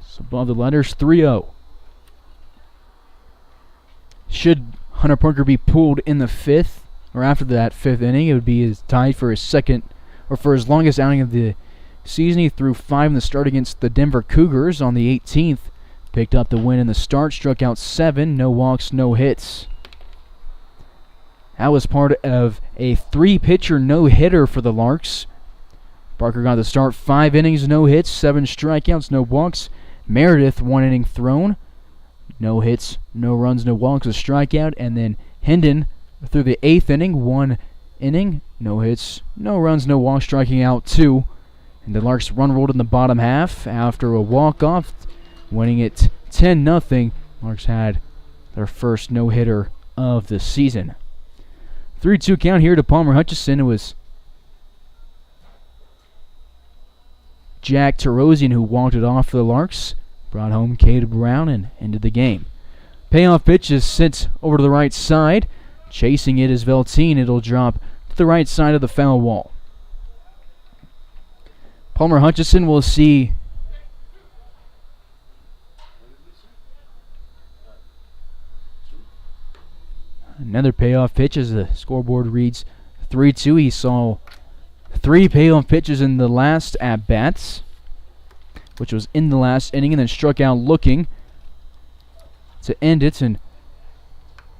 So above the letters, 3-0. Should Hunter Parker be pulled in the 5th, or after that 5th inning, it would be tied for his second, or for his longest outing of the season. He threw 5 in the start against the Denver Cougars on the 18th. Picked up the win in the start, struck out 7, no walks, no hits. That was part of a 3-pitcher no-hitter for the Larks. Parker got the start, 5 innings, no hits, 7 strikeouts, no walks. Meredith, 1 inning thrown, no hits, no runs, no walks, a strikeout. And then Hendon through the 8th inning, 1 inning, no hits, no runs, no walks, striking out 2. And the Larks run rolled in the bottom half after a walk-off, winning it 10-0. Larks had their first no-hitter of the season. 3-2 count here to Palmer Hutchison. It was Jack Terosian who walked it off for the Larks. Brought home Cade Brown and ended the game. Payoff pitch is sent over to the right side. Chasing it is Velteen. It'll drop to the right side of the foul wall. Palmer Hutchison will see another payoff pitch as the scoreboard reads 3-2. He saw 3 payoff pitches in the last at-bats, which was in the last inning, and then struck out looking to end it, and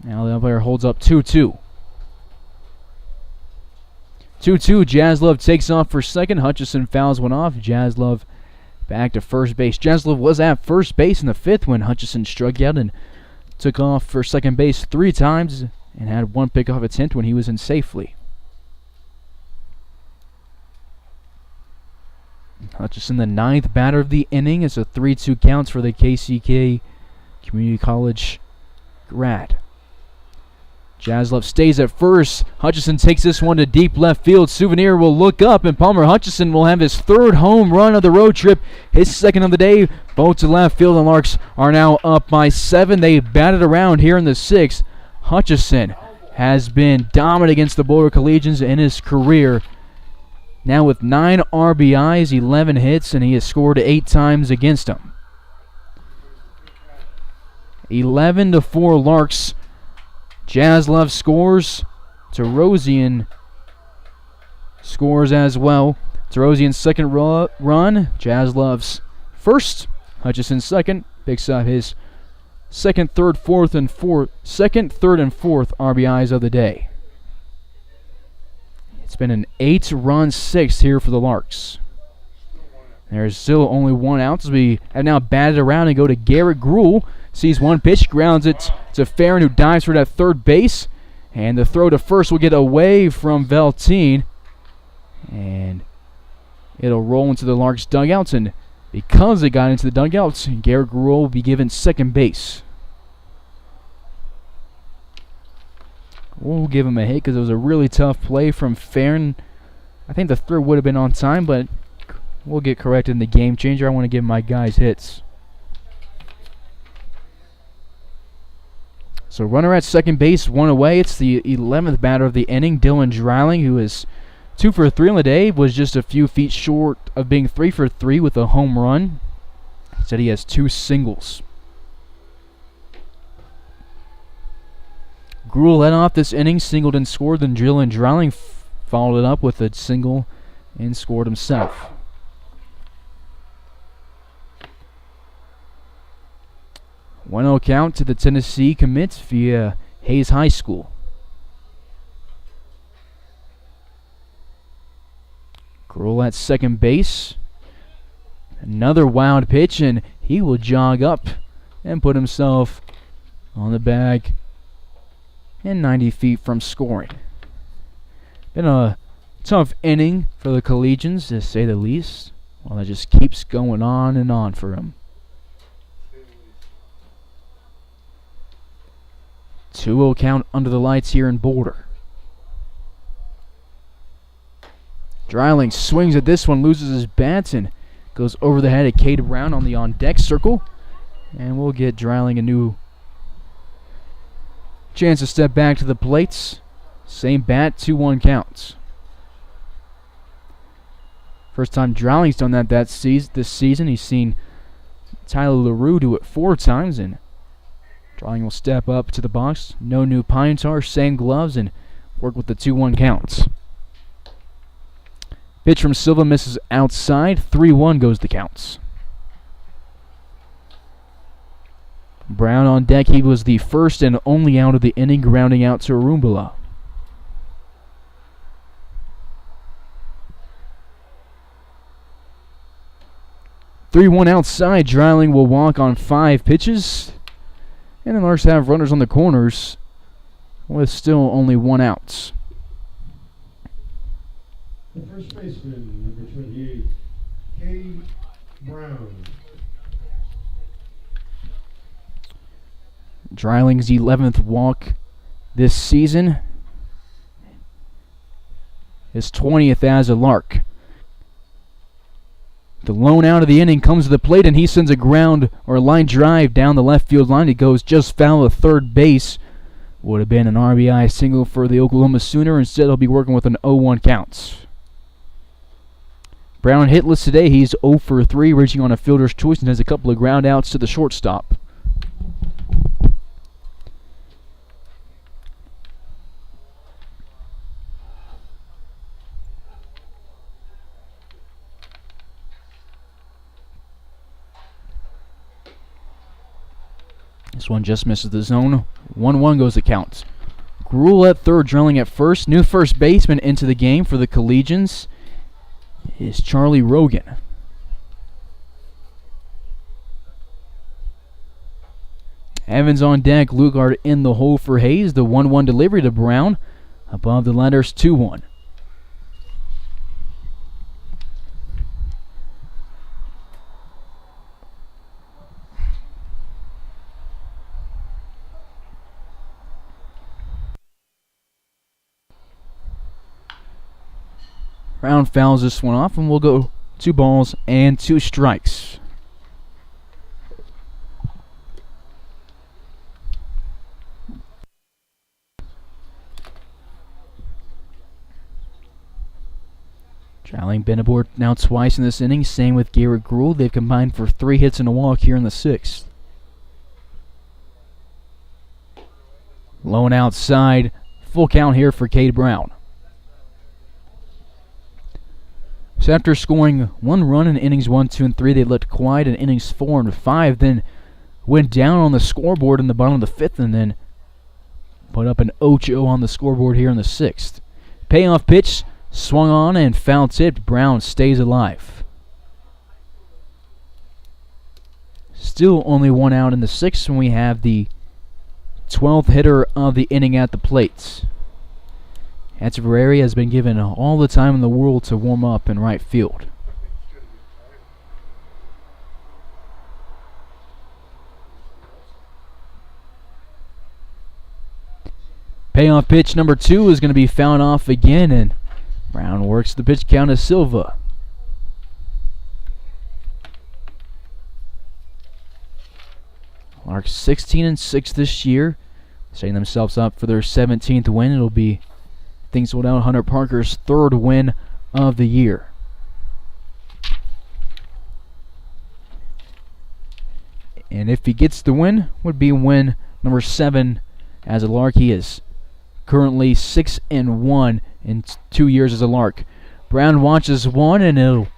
now the umpire holds up 2-2. 2-2, Jaslov takes off for second. Hutchison fouls one off. Jaslov back to first base. Jaslov was at first base in the 5th when Hutchison struck out and took off for second base 3 times and had 1 pickoff attempt when he was in safely. Hutchison, the 9th batter of the inning, as a 3-2 counts for the KCK Community College grad. Jaslov stays at first. Hutchison takes this one to deep left field. Souvenir will look up, and Palmer Hutchison will have his 3rd home run of the road trip, his 2nd of the day. Both to left field, and Larks are now up by 7. They batted around here in the 6th. Hutchison has been dominant against the Boulder Collegians in his career. Now with 9 RBIs, 11 hits, and he has scored 8 times against them. 11-4 Larks. Jaslov scores. Terosian scores as well. Terosian's 2nd run. Jaslov's 1st. Hutchison's 2nd. Picks up his 2nd, 3rd, 4th, and 4th. 2nd, 3rd, and 4th RBIs of the day. It's been an 8-run 6th here for the Larks. There's still only 1 out as we have now batted around and go to Garrett Gruhl. Sees 1 pitch, grounds it to Farron, who dives for that third base. And the throw to first will get away from Velteen. And it'll roll into the Larks dugouts. And because it got into the dugouts, Garrett Gruhl will be given second base. We'll give him a hit because it was a really tough play from Farron. I think the throw would have been on time, but we'll get corrected in the game changer. I want to give my guys hits. So runner at second base, one away. It's the 11th batter of the inning, Dylan Dreiling, who is 2 for 3 on the day, was just a few feet short of being 3 for 3 with a home run. Said he has 2 singles. Gruel led off this inning, singled and scored. Then Dylan Dreiling followed it up with a single and scored himself. One 0 count to the Tennessee commits via Hayes High School. Gruel at second base. Another wild pitch, and he will jog up and put himself on the bag and 90 feet from scoring. Been a tough inning for the Collegians, to say the least. Well, that just keeps going on and on for him. 2-0 count under the lights here in Boulder. Dreiling swings at this one, loses his bat, and goes over the head of Cade Brown on the on-deck circle. And we'll get Dreiling a new chance to step back to the plates. Same bat, 2-1 counts. First time Dreiling's done that this season. He's seen Tyler LaRue do it 4 times, and Dreiling will step up to the box. No new pine tar, same gloves, and work with the 2-1 counts. Pitch from Silva misses outside. 3-1 goes the counts. Brown on deck. He was the first and only out of the inning, grounding out to Arumbala. Three-one outside. Dreiling will walk on 5 pitches. And the Larks have runners on the corners with still only 1 out. The first baseman, number 28, Cade Brown. Dreiling's 11th walk this season. His 20th as a Lark. The lone out of the inning comes to the plate, and he sends a ground or line drive down the left field line. It goes just foul of third base. Would have been an RBI single for the Oklahoma Sooner. Instead, he'll be working with an 0-1 count. Brown hitless today. He's 0 for 3, reaching on a fielder's choice, and has a couple of ground outs to the shortstop. This one just misses the zone. 1-1 goes the count. Gruel at third, Dreiling at first. New first baseman into the game for the Collegians is Charlie Rogan. Evans on deck. Lugard in the hole for Hayes. The 1-1 delivery to Brown. Above the letters, 2-1. Brown fouls this one off, and we'll go 2 balls and 2 strikes. Dreiling been aboard now twice in this inning. Same with Garrett Gruel. They've combined for 3 hits and a walk here in the 6th. Lone outside. Full count here for Cade Brown. So after scoring 1 run in innings 1, 2, and 3, they looked quiet in innings 4 and 5, then went down on the scoreboard in the bottom of the 5th, and then put up an Ocho on the scoreboard here in the 6th. Payoff pitch, swung on and foul tipped. Brown stays alive. Still only 1 out in the 6th when we have the 12th hitter of the inning at the plate. Echeverria has been given all the time in the world to warm up in right field. Payoff pitch number 2 is going to be fouled off again, and Brown works the pitch count to Silva. Larks 16-6 this year, setting themselves up for their 17th win. It'll be things will down Hunter Parker's 3rd win of the year. And if he gets the win, would be win number 7 as a Lark. He is currently 6-1 in 2 years as a Lark. Brown watches one, and it'll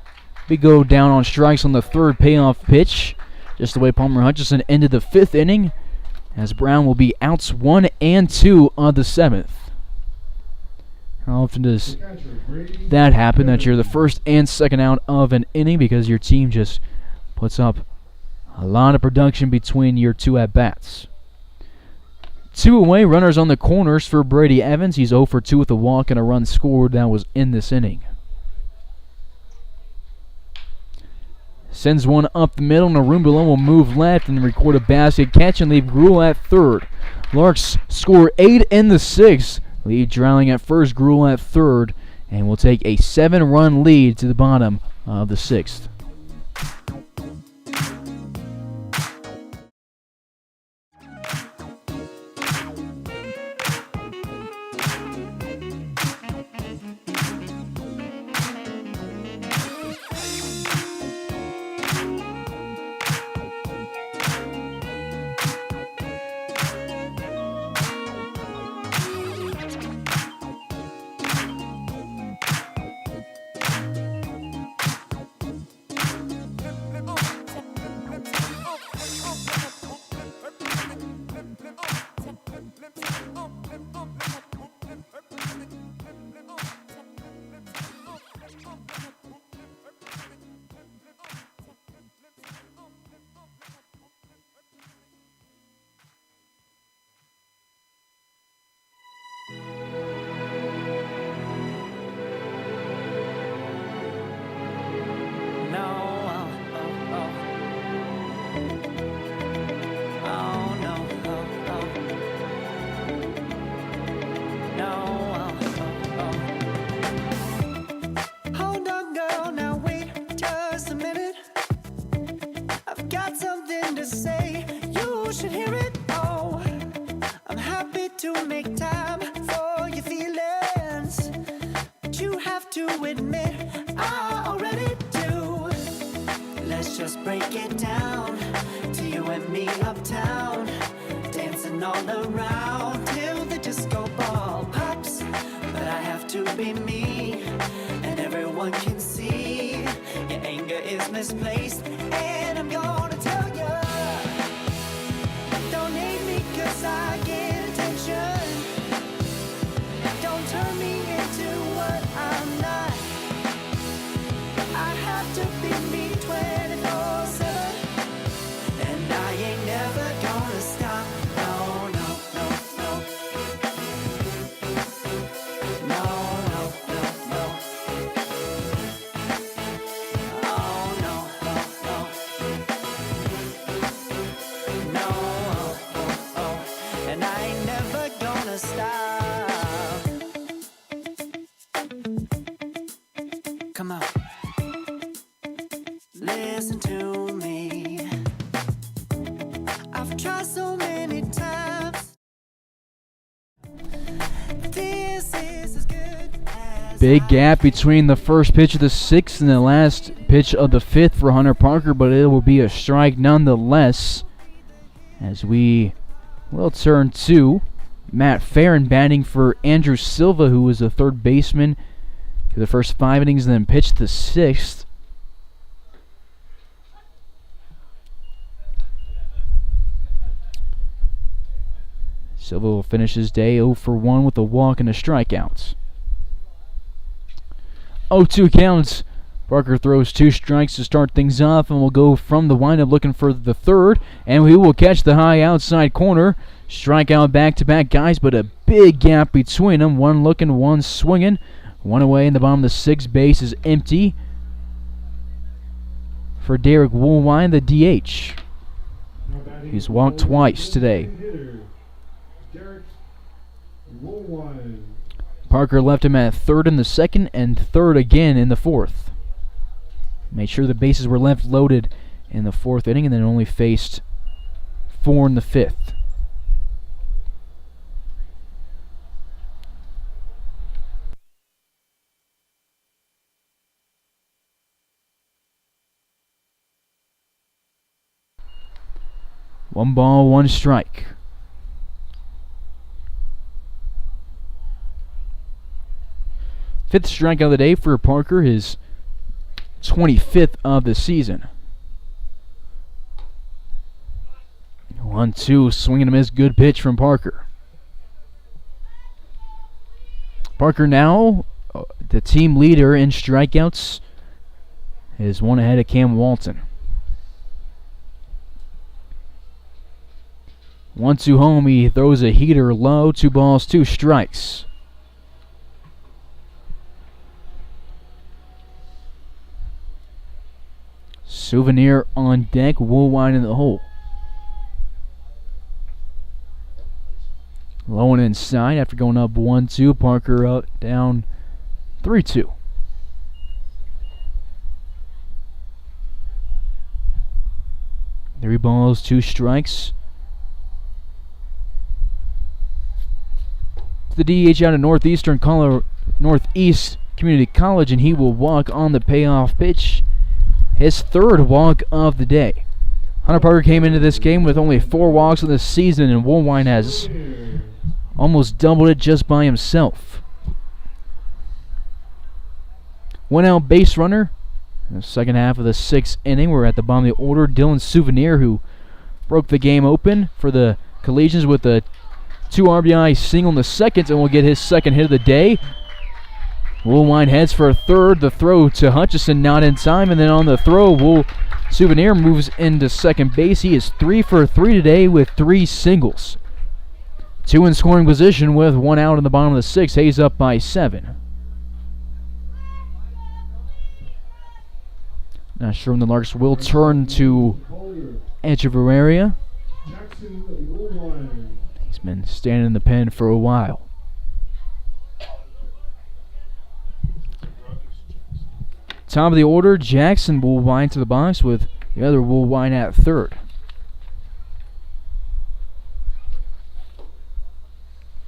be go down on strikes on the 3rd payoff pitch, just the way Palmer Hutchison ended the 5th inning, as Brown will be outs 1 and 2 on the 7th. How often does that happen, that you're the 1st and 2nd out of an inning because your team just puts up a lot of production between your 2 at-bats? 2 away, runners on the corners for Brady Evans. He's 0 for 2 with a walk and a run scored. That was in this inning. Sends one up the middle. Narumbula will move left and record a basket catch and leave Gruel at 3rd. Larks score 8 in the 6th. Lead Drouling at 1st, Gruel at 3rd, and will take a 7-run lead to the bottom of the 6th. Hold on, girl, now wait just a minute. I've got something to say, you should hear it. Oh, I'm happy to make time for your feelings, but you have to admit I already do. Let's just break it down to you and me uptown, dancing all around till the disco ball pops. But I have to be me, and everyone can see your anger is misplaced, and I'm gonna tell you, don't hate me 'cause I get attention. Don't turn me into what I'm not. I have to be me 24/7, and I ain't never gonna stop. No, no, no, no. No, no, no, no. Oh, no, no, no. No, oh, oh, and I ain't never gonna stop. Come on. Listen to me. I've tried so many times. This is as good as Big gap between the first pitch of the 6th and the last pitch of the 5th for Hunter Parker, but it will be a strike nonetheless, as we will turn to Matt Farron batting for Andrew Silva, who was the 3rd baseman for the first 5 innings and then pitched the 6th. Silva will finish his day 0 for 1 with a walk and a strikeout. 0-2 counts. Parker throws 2 strikes to start things off and will go from the windup looking for the 3rd, and we will catch the high outside corner. Strikeout back-to-back guys, but a big gap between them. One looking, one swinging. One away in the bottom of the 6th base is empty for Derek Woolwine, the DH. He's walked twice today. Woolwine. Parker left him at third in the second and third again in the fourth. Made sure the bases were left loaded in the fourth inning and then only faced 4 in the fifth. One ball, one strike. Fifth strikeout of the day for Parker, his 25th of the season. 1-2, swing and a miss, good pitch from Parker. Parker now, the team leader in strikeouts, is one ahead of Cam Walton. 1-2 home, he throws a heater low, 2 balls, 2 strikes. Souvenir on deck, Woolwine in the hole. Low and inside after going up 1-2. Parker up, down 3-2. Three balls, 2 strikes. The DH out of Northeast Community College, and he will walk on the payoff pitch. His third walk of the day. Hunter Parker came into this game with only 4 walks in the season, and Woolwine has almost doubled it just by himself. One out base runner. In the second half of the 6th inning, we're at the bottom of the order. Dylan Souvenir, who broke the game open for the Collegians with a 2 RBI single in the second, and will get his second hit of the day. Woolwine heads for a third. The throw to Hutchison not in time, and then on the throw, Souvenir moves into second base. He is 3 for 3 today with 3 singles. 2 in scoring position with 1 out in the bottom of the 6th. Hayes up by 7. Not sure when the Larks will turn to Echeverria. He's been standing in the pen for a while. Top of the order, Jackson Woolwine to the box with the other Woolwine at third.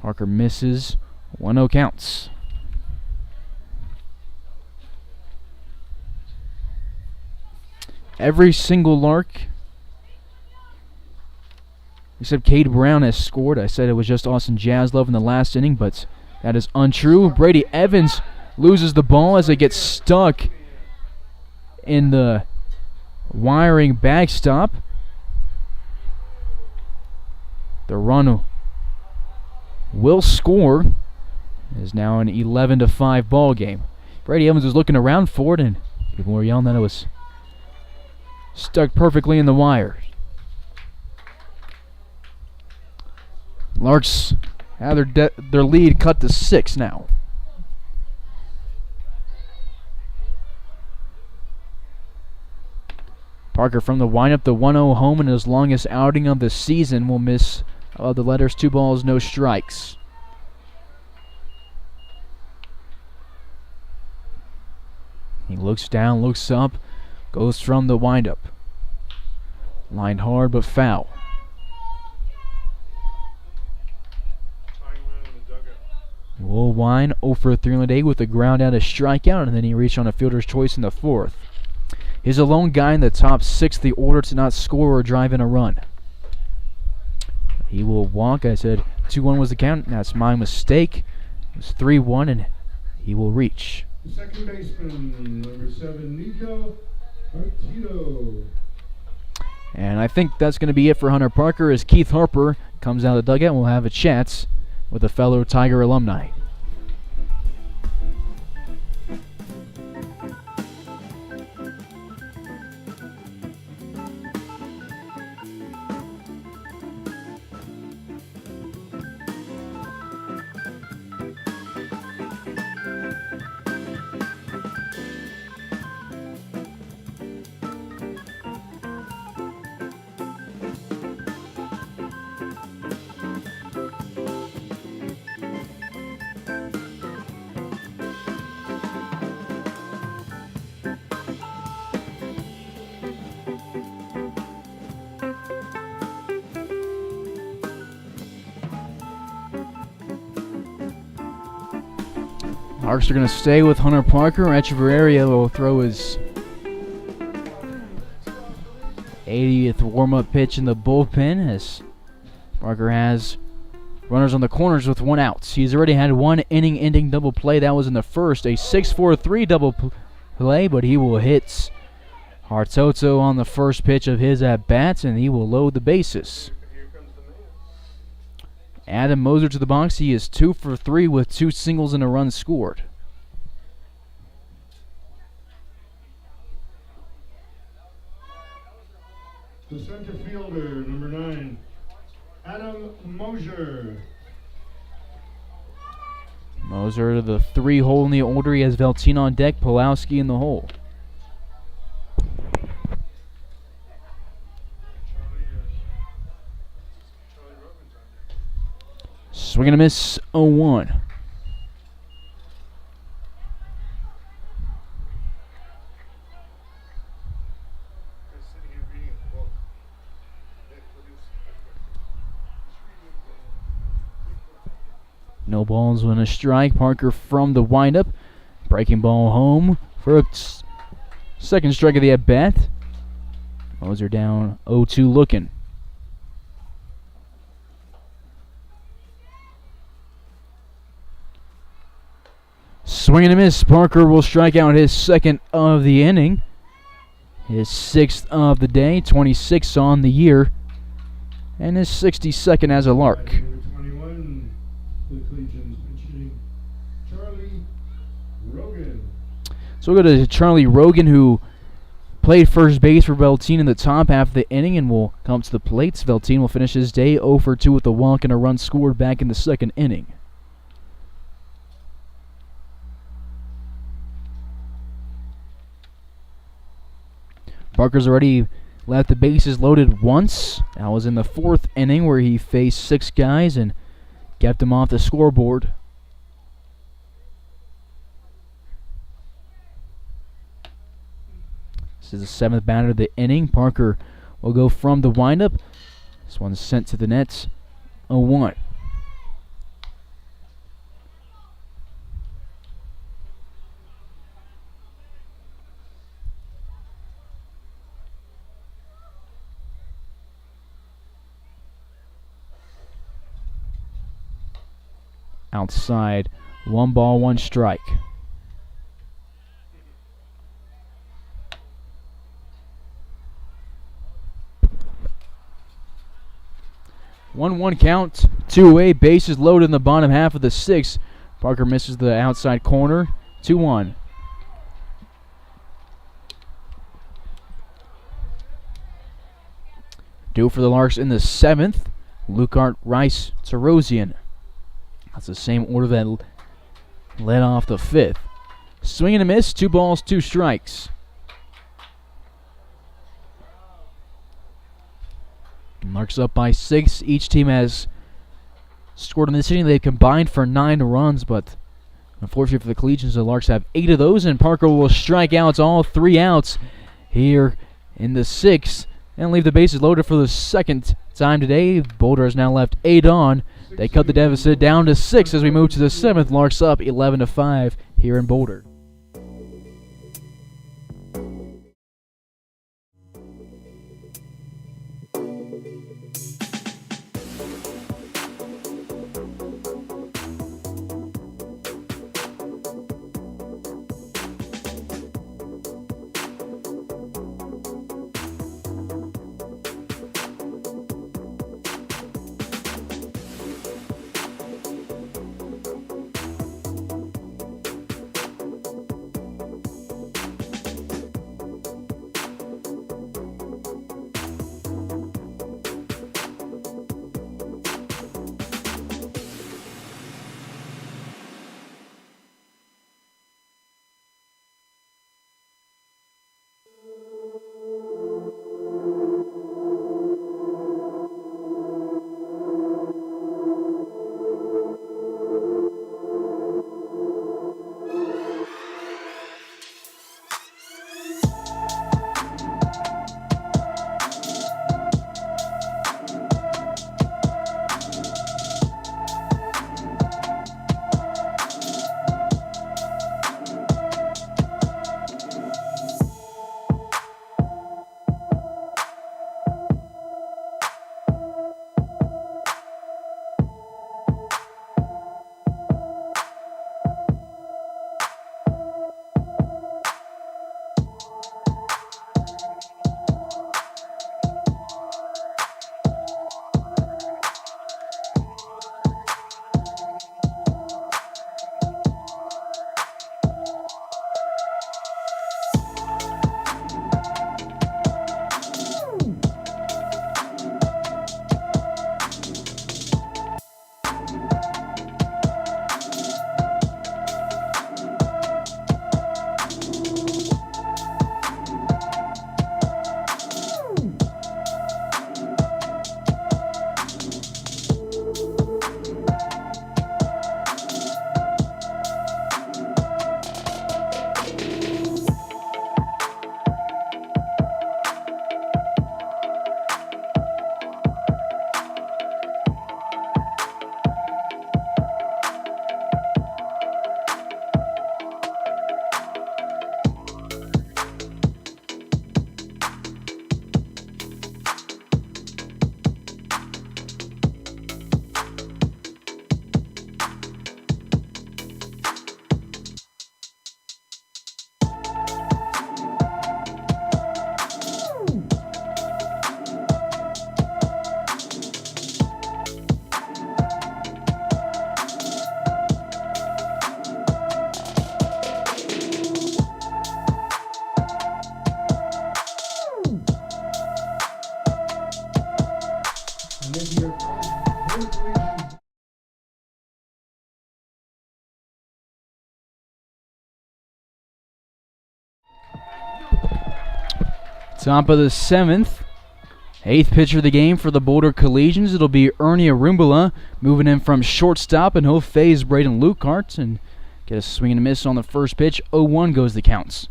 Parker misses, 1-0 counts. Every single Lark except Cade Brown has scored. I said it was just Austin Jaslove in the last inning, but that is untrue. Brady Evans loses the ball as it gets stuck in the wiring backstop. The run will score. It is now an 11-5 ball game. Brady Evans was looking around for it, and people were yelling that it was stuck perfectly in the wire. Larks have their lead cut to 6 now. Parker from the windup, the 1-0 home in his longest outing of the season, will miss the letters 2 balls, no strikes. He looks down, looks up, goes from the windup. Lined hard but foul. Woolwine 0 for 3 on the day with a ground out, a strikeout, and then he reached on a fielder's choice in the 4th. He's a lone guy in the top 6 of the order to not score or drive in a run. He will walk. I said 2-1 was the count. That's my mistake. It was 3-1, and he will reach. Second baseman, number 7, Nico Artito. And I think that's going to be it for Hunter Parker as Keith Harper comes out of the dugout and will have a chat with a fellow Tiger alumni. Larks are going to stay with Hunter Parker. Echeverria will throw his 80th warm-up pitch in the bullpen as Parker has runners on the corners with 1 out. He's already had 1 inning-ending double play. That was in the first, a 6-4-3 double play, but he will hit Hartoto on the first pitch of his at-bats, and he will load the bases. Adam Moser to the box. He is 2 for 3 with 2 singles and a run scored. The center fielder, number 9, Adam Moser. Moser to the 3-hole in the order. He has Velteen on deck, Pulowski in the hole. Swing and a miss, 0-1. No balls and a strike. Parker from the windup. Breaking ball home for a second strike of the at-bat. Moser down 0-2 looking. Swing and a miss. Parker will strike out his 2nd of the inning. His 6th of the day, 26 on the year, and his 62nd as a Lark. Number 21, the Collegians pitching Charlie Rogan. So we'll go to Charlie Rogan, who played first base for Velteen in the top half of the inning and will come to the plate. Velteen will finish his day 0 for 2 with a walk and a run scored back in the 2nd inning. Parker's already left the bases loaded once. That was in the 4th inning where he faced 6 guys and kept them off the scoreboard. This is the 7th batter of the inning. Parker will go from the windup. This one's sent to the nets, 0-1. Outside, 1 ball, 1 strike. One count, 2-away, bases loaded in the bottom half of the 6th. Parker misses the outside corner, 2-1. Due for the Larks in the 7th. Lukart, Rice, Tarosian. That's the same order that led off the 5th. Swing and a miss, 2 balls, 2 strikes. Larks up by 6. Each team has scored in this inning. They've combined for 9 runs, but unfortunately for the Collegians, the Larks have 8 of those, and Parker will strike out all 3 outs here in the 6th and leave the bases loaded for the 2nd time today. Boulder has now left 8 on. They cut the deficit down to 6 as we move to the 7th. Larks up 11-5 here in Boulder. Collegians. Top of the 7th. 8th pitcher of the game for the Boulder Collegians. It'll be Ernie Arumbala moving in from shortstop, and he'll phase Braden Lukart and get a swing and a miss on the first pitch. 0-1 goes the counts.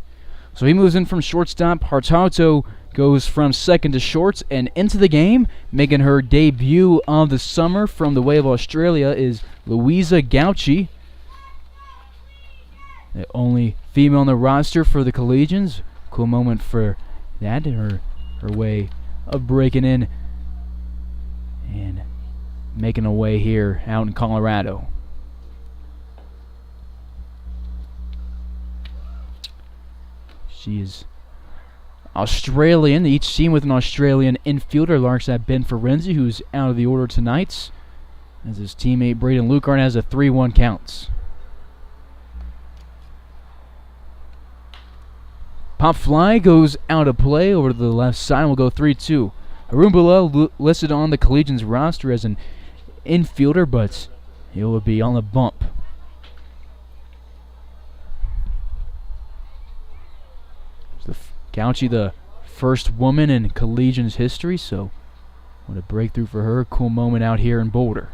So he moves in from shortstop. Hartauto goes from second to short, and into the game, making her debut of the summer from the way of Australia, is Louisa Gauchi, the only female on the roster for the Collegians. Cool moment for that, her way of breaking in and making a way here out in Colorado. She is Australian, each team with an Australian infielder. Larks have Ben Ferenzi, who's out of the order tonight, as his teammate Braden Lukart has a 3-1 count. Pop fly goes out of play over to the left side and will go 3-2. Arumbala listed on the Collegians roster as an infielder, but he will be on the bump. Gauchi, the first woman in Collegians history, so what a breakthrough for her. Cool moment out here in Boulder.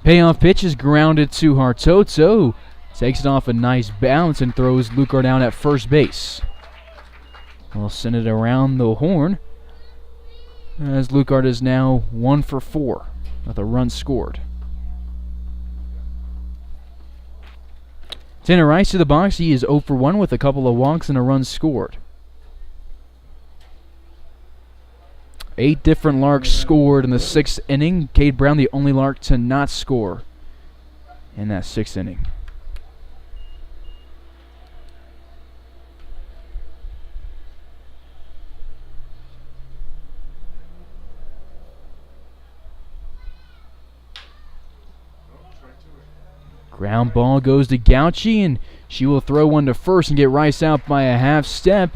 Payoff pitch is grounded to Hartoto. Takes it off a nice bounce and throws Lukart down at first base. We'll send it around the horn, as Lukart is now 1 for 4 with a run scored. Tanner Rice to the box. He is 0 for 1 with a couple of walks and a run scored. 8 different Larks scored in the 6th inning. Cade Brown, the only Lark to not score in that 6th inning. Ground ball goes to Gauchi, and she will throw one to first and get Rice out by a half step.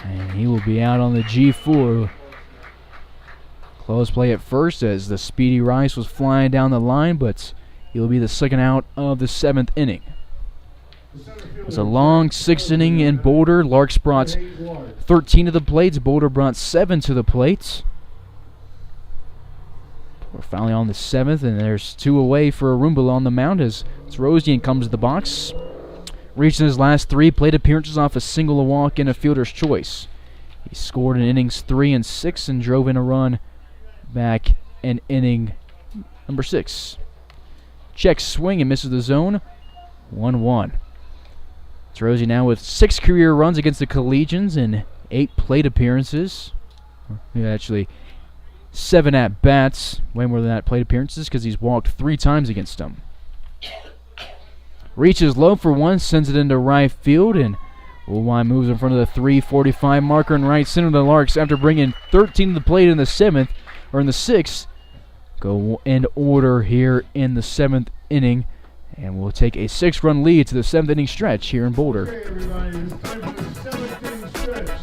And he will be out on the G4. Close play at first as the speedy Rice was flying down the line, but he'll be the second out of the 7th inning. It was a long 6th inning in Boulder. Larks brought 13 to the plates. Boulder brought 7 to the plates. We're finally on the 7th, and there's 2 away for Arumbala on the mound as Rosian comes to the box. Reaching his last 3 plate appearances off a single, a walk, and a fielder's choice. He scored in innings 3 and 6 and drove in a run back in inning number 6. Check swing and misses the zone. 1-1. Rosian now with 6 career runs against the Collegians and 8 plate appearances. Actually, 7 at-bats, way more than that plate appearances, because he's walked 3 times against them. Reaches low for 1, sends it into right field, and Woolwine moves in front of the 3:45 marker in right center of the Larks after bringing 13 to the plate in the 7th, or in the 6th. Go in order here in the 7th inning, and we'll take a 6-run lead to the 7th inning stretch here in Boulder. Okay, everybody, it's time for the 7th inning stretch.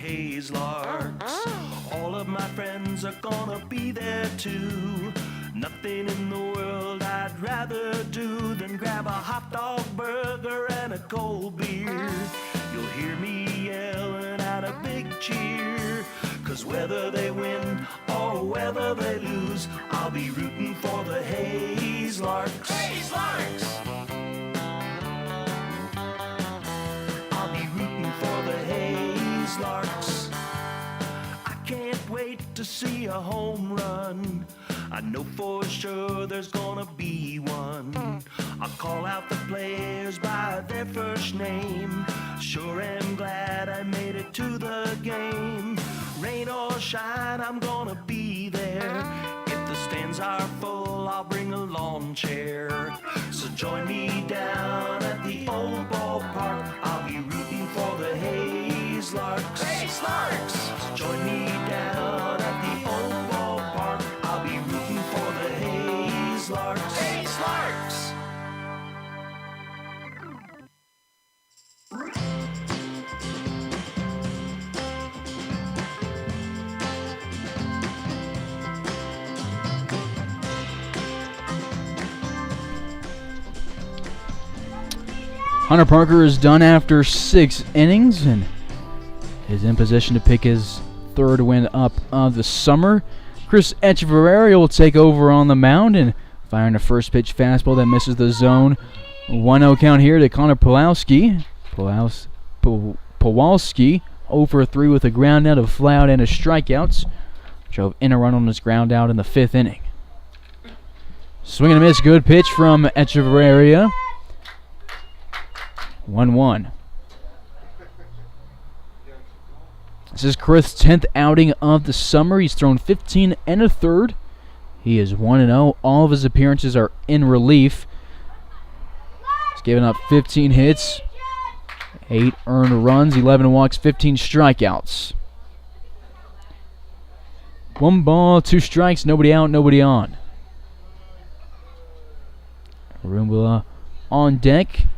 Hayes Larks. All of my friends are gonna be there too. Nothing in the world I'd rather do than grab a hot dog burger and a cold beer. You'll hear me yelling out a big cheer, 'cause whether they win or whether they lose, I'll be rooting for the Hayes Larks. Hayes Larks! I'll be rooting for the Hayes Larks. I can't wait to see a home run. I know for sure there's gonna be one. I'll call out the players by their first name. Sure am glad I made it to the game. Rain or shine, I'm gonna be there. If the stands are full, I'll bring a lawn chair. So join me down at the old ballpark. I'll be rooting for the Hayes Larks. Hayes Larks! So join me down at the old ballpark. I'll be rooting for the Hayes Larks. Hayes Larks! Hunter Parker is done after 6 innings and is in position to pick his 3rd win up of the summer. Chris Echeverria will take over on the mound and firing a first pitch fastball that misses the zone. 1-0 count here to Connor Pawlowski. Pawlowski 0 for 3 with a ground out, a fly out, and a strikeout. Drove in a run on his ground out in the 5th inning. Swing and a miss, good pitch from Echeverria. 1-1. This is Chris' 10th outing of the summer. He's thrown 15 and a third. He is 1-0. All of his appearances are in relief. He's given up 15 hits, 8 earned runs, 11 walks, 15 strikeouts. 1 ball, 2 strikes, nobody out, nobody on. Rumbula on deck,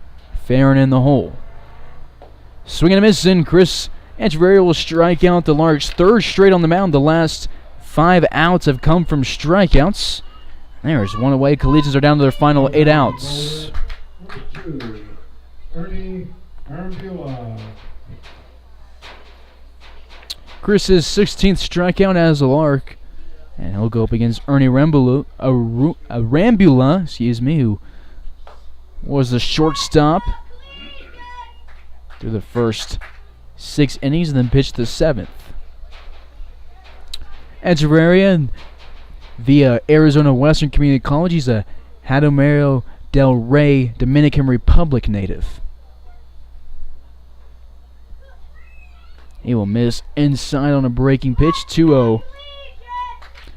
Farron in the hole. Swing and a miss, and Chris Echeverria will strike out the Larks' 3rd straight on the mound. The last 5 outs have come from strikeouts. There's one away. Collegians are down to their final 8 outs. Chris's 16th strikeout as a Lark, and he'll go up against Ernie Rambula, who was the shortstop through the first 6 innings and then pitched the 7th. Echeverria, via Arizona Western Community College, he's a Hadomero del Rey, Dominican Republic native. He will miss inside on a breaking pitch, 2-0.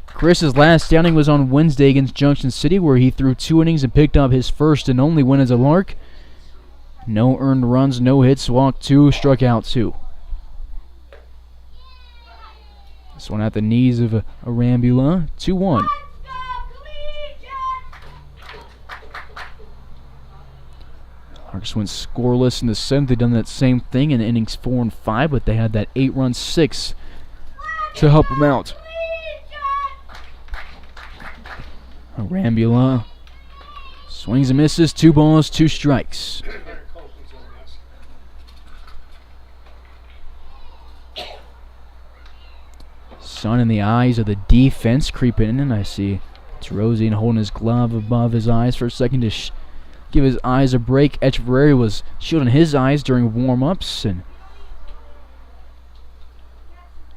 Chris's last outing was on Wednesday against Junction City, where he threw 2 innings and picked up his first and only win as a Lark. No earned runs, no hits, walked 2, struck out 2. This one at the knees of Arambula, 2-1. Larks went scoreless in the 7th. They've done that same thing in innings 4 and 5, but they had that 8-run 6 to help them out. Arambula swings and misses, 2 balls, 2 strikes. Sun in the eyes of the defense creeping in, and I see it's Rosie holding his glove above his eyes for a second to give his eyes a break. Echeverria was shielding his eyes during warm-ups, and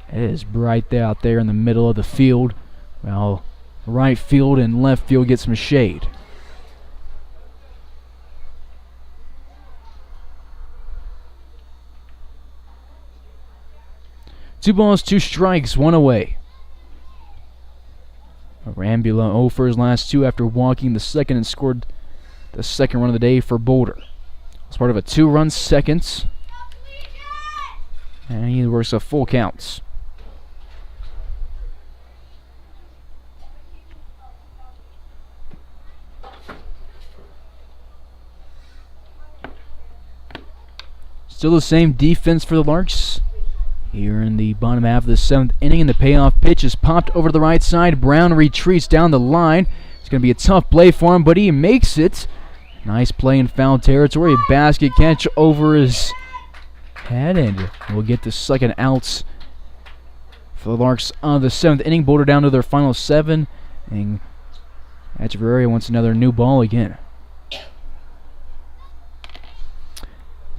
it is bright there out there in the middle of the field. Well, right field and left field get some shade. Two balls, 2 strikes, 1 away. Arambula 0 for his last 2 after walking the 2nd and scored the 2nd run of the day for Boulder. It's part of a 2-run second, and he works a full counts. Still the same defense for the Larks. here in the bottom half of the 7th inning, and the payoff pitch is popped over to the right side. Brown retreats down the line. It's going to be a tough play for him, but he makes it. Nice play in foul territory. A basket catch over his head, and we'll get the second outs for the Larks of the 7th inning. Boulder down to their final 7, and Echeverria wants another new ball again.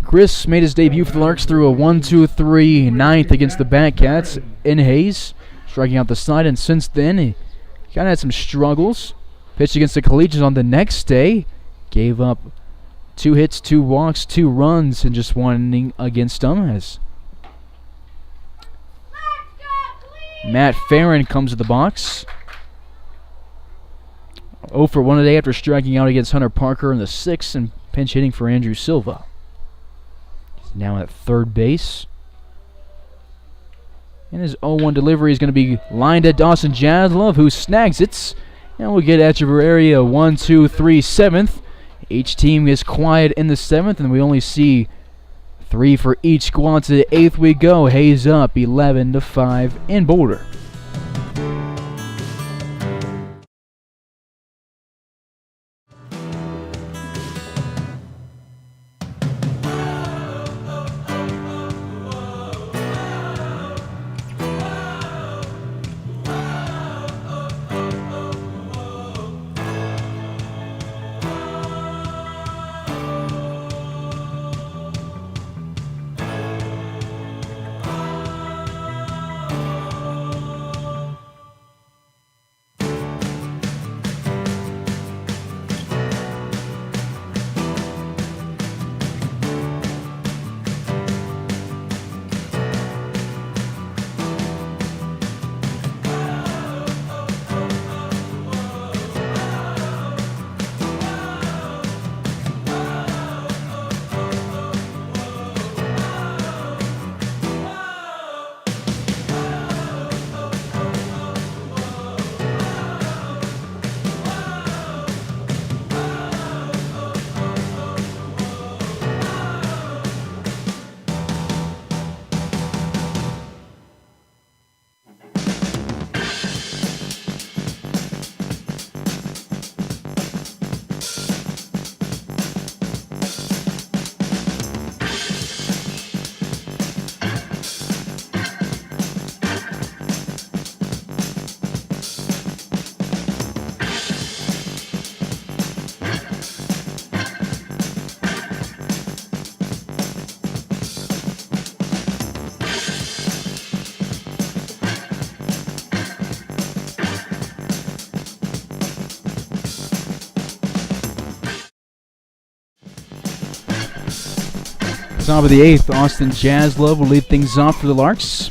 Chris made his debut for the Larks through a 1-2-3 ninth against the Batcats in Hayes, striking out the side, and since then he kind of had some struggles. Pitched against the Collegians on the next day, gave up 2 hits, 2 walks, 2 runs in just 1 inning against them, as Matt Farron comes to the box. 0 for 1 today after striking out against Hunter Parker in the 6th and pinch hitting for Andrew Silva. Now at third base. And his 0-1 delivery is going to be lined at Dawson Jaslov, who snags it. And we'll get Echeverria 1-2-3 7th. Each team is quiet in the 7th, and we only see 3 for each squad. To the 8th we go. Hayes up 11-5 in Boulder. Top of the 8th, Austin Jaslov will lead things off for the Larks.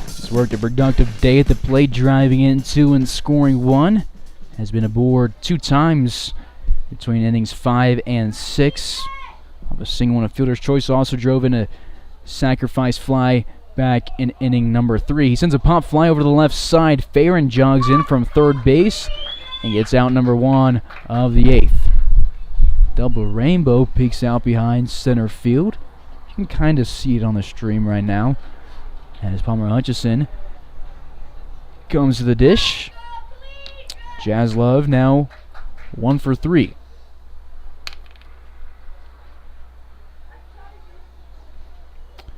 He's worked a productive day at the plate, driving in 2 and scoring 1. Has been aboard 2 times between innings 5 and 6. Of a single and a fielder's choice, also drove in a sacrifice fly back in inning number 3. He sends a pop fly over to the left side. Farron jogs in from third base and gets out number 1 of the 8th. Double Rainbow peeks out behind center field. You can kind of see it on the stream right now. As Palmer Hutchison comes to the dish. Jaslov now 1 for 3.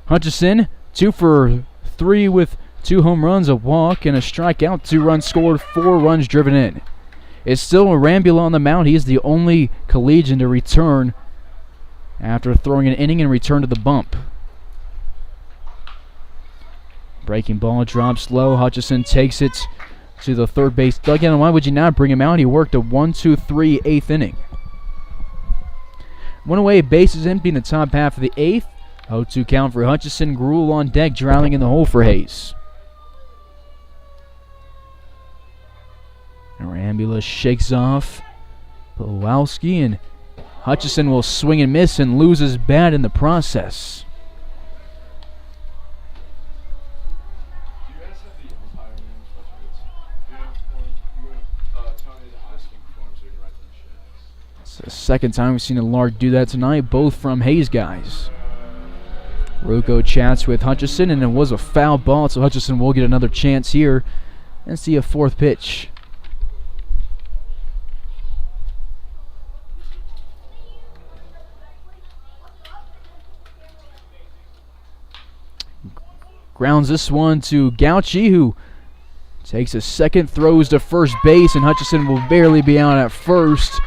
Hutchison 2 for 3 with 2 home runs, a walk, and a strikeout. 2 runs scored, 4 runs driven in. It's still Arambula on the mound. He is the only Collegian to return after throwing an inning and return to the bump. Breaking ball drops low. Hutchison takes it to the third base dugout. And why would you not bring him out? He worked a 1-2-3 8th inning. 1 away, bases empty in the top half of the 8th. 0-2 count for Hutchison. Gruel on deck, drowning in the hole for Hayes. Arambula shakes off Pawlowski, and Hutchison will swing and miss and lose his bat in the process. Do you guys have the umpire names by chance? Tony asking for them so we can write them checks. It's the second time we've seen a Lark do that tonight, both from Hayes guys. Ruocco chats with Hutchison, and it was a foul ball, so Hutchison will get another chance here and see a fourth pitch. Grounds this one to Gauchi, who takes a second, throws to first base, and Hutchison will barely be out at first.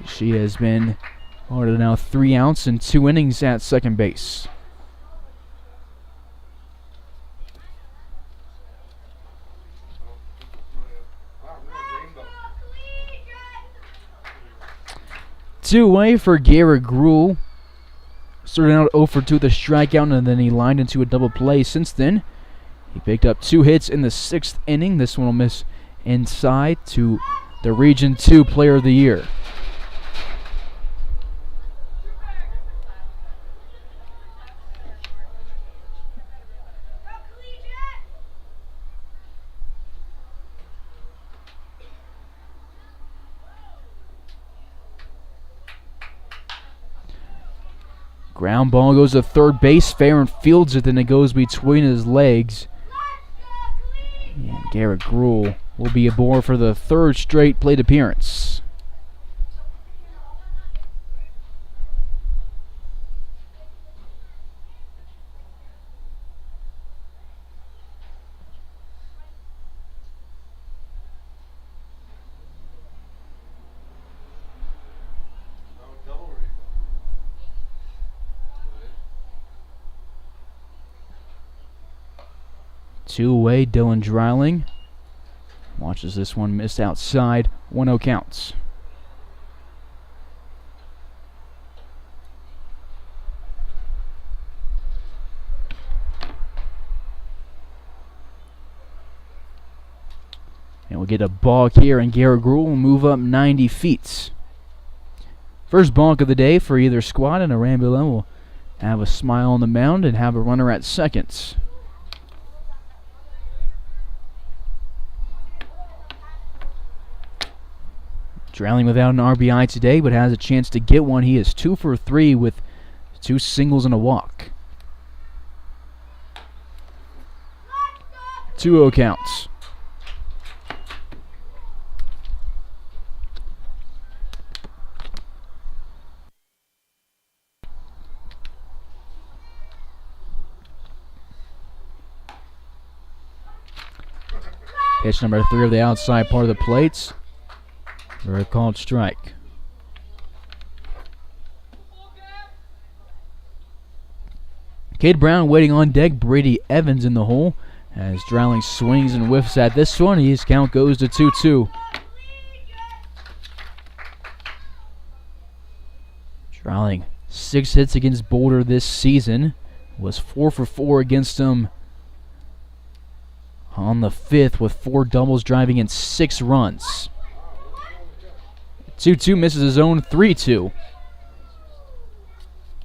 She has been ordered now 3 outs and 2 innings at second base. Two away for Garrett Gruel. Started out 0 for 2 with a strikeout, and then he lined into a double play. Since then, he picked up 2 hits in the 6th inning. This one will miss inside to the Region 2 Player of the Year. Ground ball goes to third base. Farron fields it, then it goes between his legs. And Garrett Gruel will be aboard for the 3rd straight plate appearance. Two away, Dylan Dreiling watches this one miss outside. 1-0 counts. And we'll get a balk here, and Garrett Gruel will move up 90 feet. First balk of the day for either squad, and Arambula will have a smile on the mound and have a runner at second. Dreiling without an RBI today, but has a chance to get one. He is 2 for 3 with 2 singles and a walk. 2-0 counts. Pitch number 3 of the outside part of the plates. For a called strike. Cade Brown waiting on deck. Brady Evans in the hole as Dreiling swings and whiffs at this one. His count goes to 2-2. Dreiling 6 hits against Boulder this season. Was 4 for 4 against them on the 5th with 4 doubles, driving in 6 runs. 2-2 misses his own 3-2.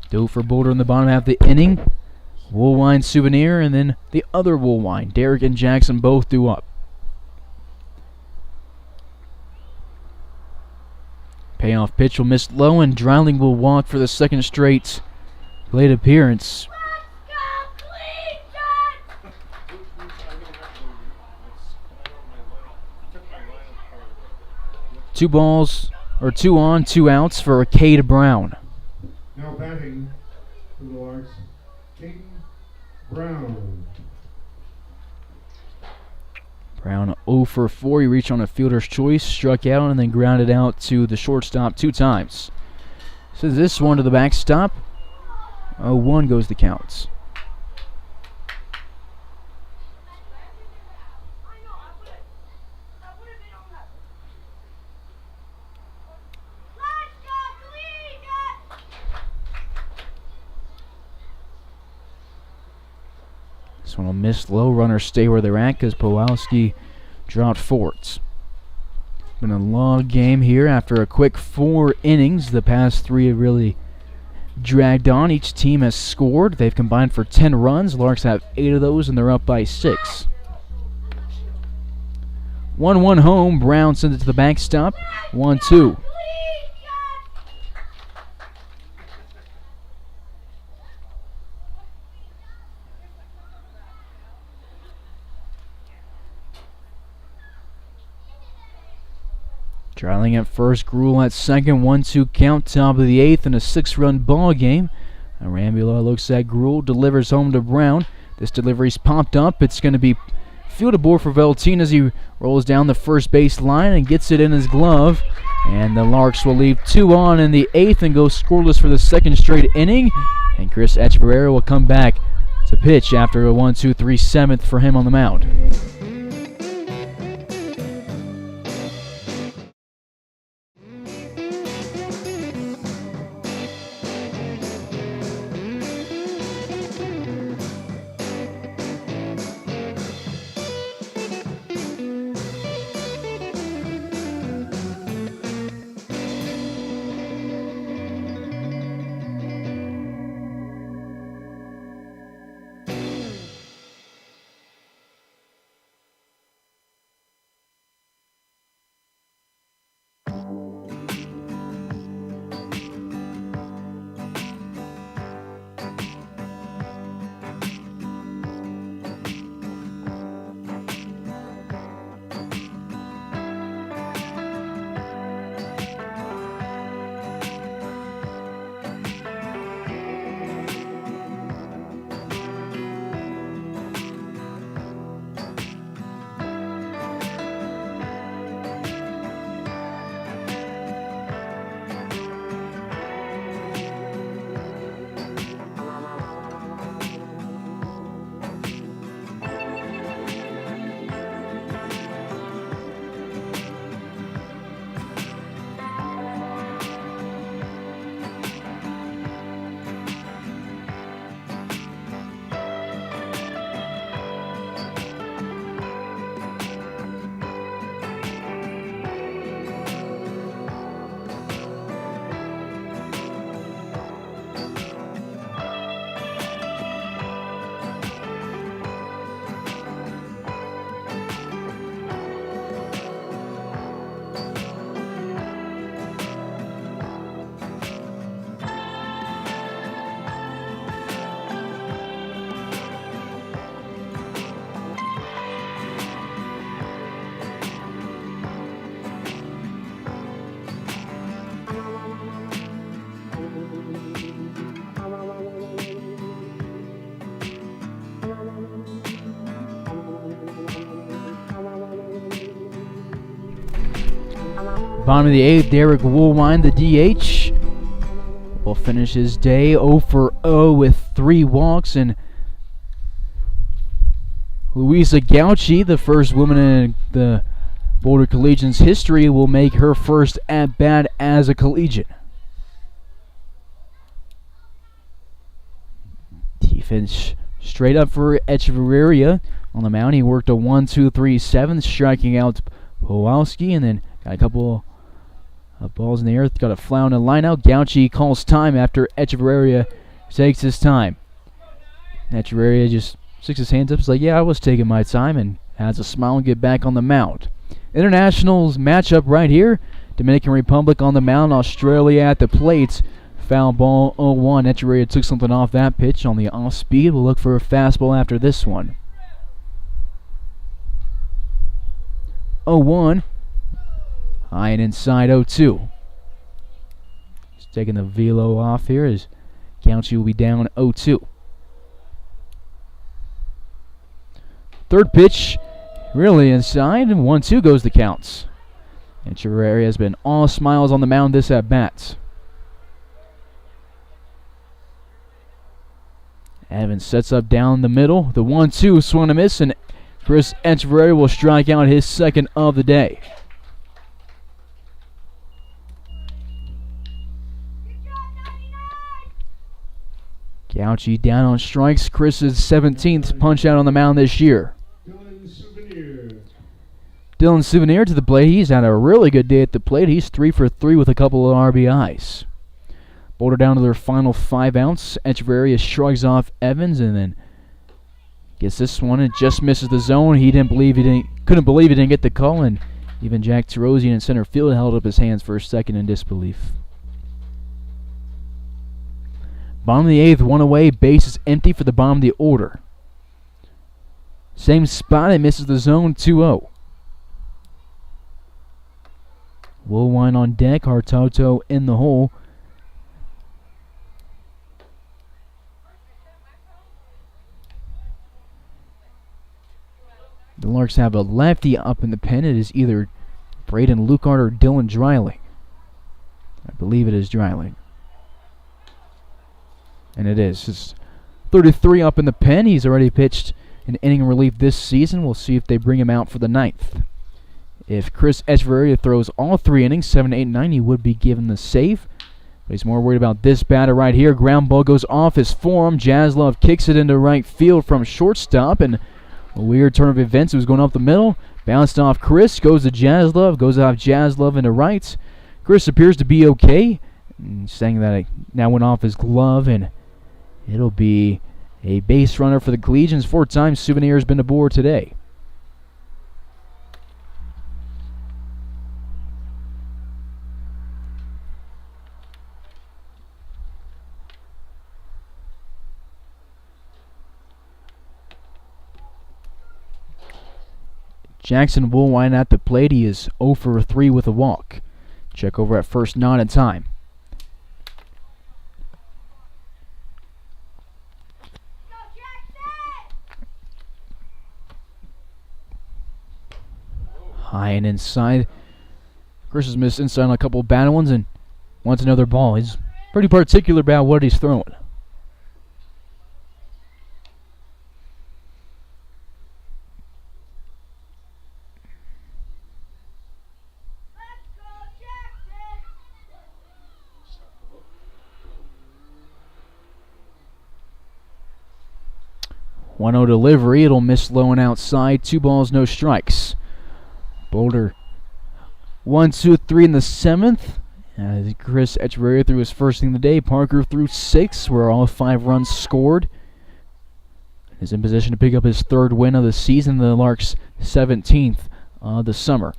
Do for Boulder in the bottom half of the inning. Woolwine Souvenir, and then the other Woolwine. Derek and Jackson both due up. Payoff pitch will miss low, and Dreiling will walk for the 2nd straight plate appearance. 2 balls, or 2 on, 2 outs for Cade Brown. Now batting for the Larks, Caden Brown. Brown 0 for 4. He reached on a fielder's choice, struck out, and then grounded out to the shortstop 2 times. So this one to the backstop. 0-1 goes the counts. This one will miss low. Runners stay where they're at because Pawlowski dropped forwards. Been a long game here after a quick 4 innings. The past 3 have really dragged on. Each team has scored. They've combined for 10 runs. Larks have 8 of those, and they're up by 6. 1-1 home. Brown sends it to the backstop. 1-2. Trailing at first, Gruel at second, 1-2 count, top of the 8th in a 6-run ball game. Arambula looks at Gruel, delivers home to Brown. This delivery's popped up. It's going to be fieldable for Velteen as he rolls down the first base line and gets it in his glove. And the Larks will leave 2 on in the 8th and go scoreless for the second straight inning. And Chris Echeverria will come back to pitch after a 1-2-3 7th for him on the mound. Bottom of the 8th, Derek Woolwine, the DH, will finish his day 0 for 0 with 3 walks. And Louisa Gauchi, the first woman in the Boulder Collegians history, will make her first at-bat as a collegian. Defense straight up for Echeverria on the mound. He worked a 1-2-3 7, striking out Powalski, and then got a couple of balls in the air. Got a fly on the line out. Gauchi calls time after Echeverria takes his time. Echeverria just sticks his hands up. He's like, yeah, I was taking my time, and has a smile and get back on the mound. Internationals matchup right here. Dominican Republic on the mound. Australia at the plate. Foul ball 0-1. Echeverria took something off that pitch on the off speed. We'll look for a fastball after this one. 0-1. High and inside 0-2. He's taking the velo off here as Gauchi will be down 0-2. Third pitch, really inside, and 1-2 goes the counts. Echeverria has been all smiles on the mound this at bat. Evans sets up down the middle. The 1-2 swung and a miss, and Chris Echeverria will strike out his second of the day. Gauchi down on strikes. Chris's 17th punch out on the mound this year. Dylan Souvenir to the plate. He's had a really good day at the plate. He's 3 for 3 with a couple of RBIs. Boulder down to their final 5 outs. Echeverria shrugs off Evans and then gets this one. It just misses the zone. Couldn't believe he didn't get the call, and even Jack Terosian in center field held up his hands for a second in disbelief. Bottom of the 8th, 1 away. Base is empty for the bottom of the order. Same spot. It misses the zone. 2-0. Woolwine on deck. Hartoto in the hole. The Larks have a lefty up in the pen. It is either Braden Lucart or Dylan Dreiling. I believe it is Dreiling. And it is. It's 33 up in the pen. He's already pitched an inning relief this season. We'll see if they bring him out for the 9th. If Chris Echeverria throws all 3 innings, 7, 8, 9, he would be given the save. But he's more worried about this batter right here. Ground ball goes off his form. Jaslov kicks it into right field from shortstop, and a weird turn of events. It was going up the middle. Bounced off Chris. Goes to Jaslov. Goes off Jaslov into right. Chris appears to be okay. Saying that it now went off his glove, and it'll be a base runner for the Collegians. 4-time Souvenir has been aboard today. Jackson Woolwine at the plate. He is 0 for 3 with a walk. Check over at first, not in time. High and inside. Chris has missed inside on a couple of bad ones and wants another ball. He's pretty particular about what he's throwing. One 1-0 delivery. It'll miss low and outside. 2 balls, no strikes. Boulder 1, 2, 3 in the 7th. Chris Echeverria threw his first inning of the day. Parker threw 6, where all 5 runs scored. He's in position to pick up his 3rd win of the season. The Larks 17th of the summer.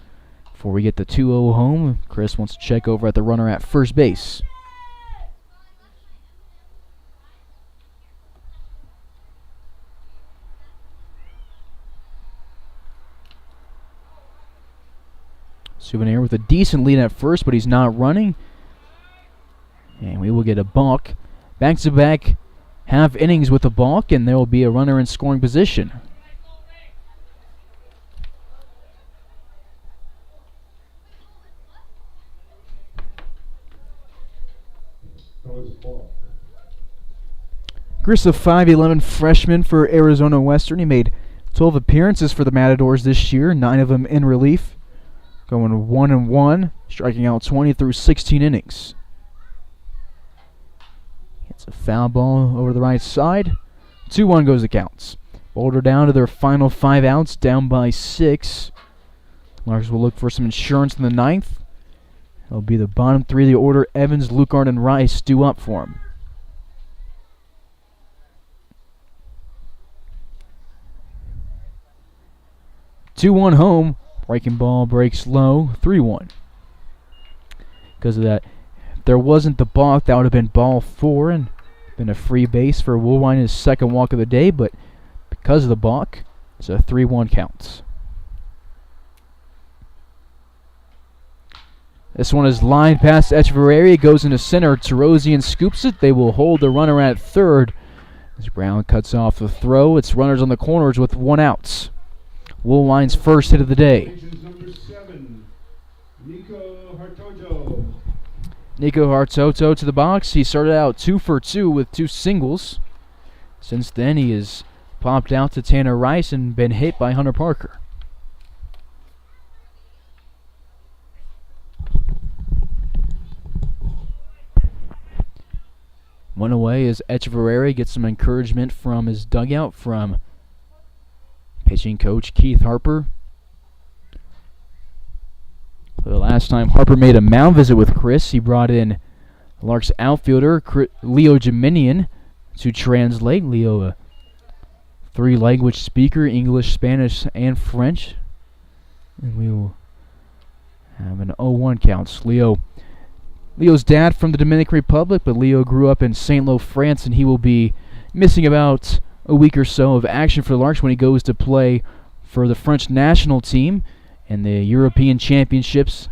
Before we get the 2-0 home, Chris wants to check over at the runner at first base. Souvenir with a decent lead at first, but he's not running. And we will get a balk. Back-to-back half innings with a balk, and there will be a runner in scoring position. Chris, a 5'11" freshman for Arizona Western. He made 12 appearances for the Matadors this year, 9 of them in relief. Going 1-1, striking out 20 through 16 innings. Hits a foul ball over the right side. 2-1 goes the counts. Boulder down to their final 5 outs, down by 6. Larks will look for some insurance in the 9th. It'll be the bottom 3 of the order. Evans, Lucart, and Rice due up for him. Two-1 home. Breaking ball breaks low, 3-1. Because of that, if there wasn't the balk, that would have been ball 4 and been a free base for Woolwine, his 2nd walk of the day. But because of the balk, it's a 3-1 count. This one is lined past Echeverria, goes into center. Tarosian scoops it. They will hold the runner at 3rd. As Brown cuts off the throw, it's runners on the corners with 1 out. Woolwine's first hit of the day. Number 7, Nico Hartoto. Nico Hartoto to the box. He started out 2 for 2 with 2 singles. Since then, he has popped out to Tanner Rice and been hit by Hunter Parker. One away as Echeverria gets some encouragement from his dugout from pitching coach Keith Harper. The last time Harper made a mound visit with Chris, he brought in Larks outfielder Leo Geminian to translate. Leo, a 3-language speaker, English, Spanish, and French. And we will have an 0-1 count. Leo's dad from the Dominican Republic, but Leo grew up in St. Lo, France, and he will be missing about a week or so of action for the Larks when he goes to play for the French national team in the European Championships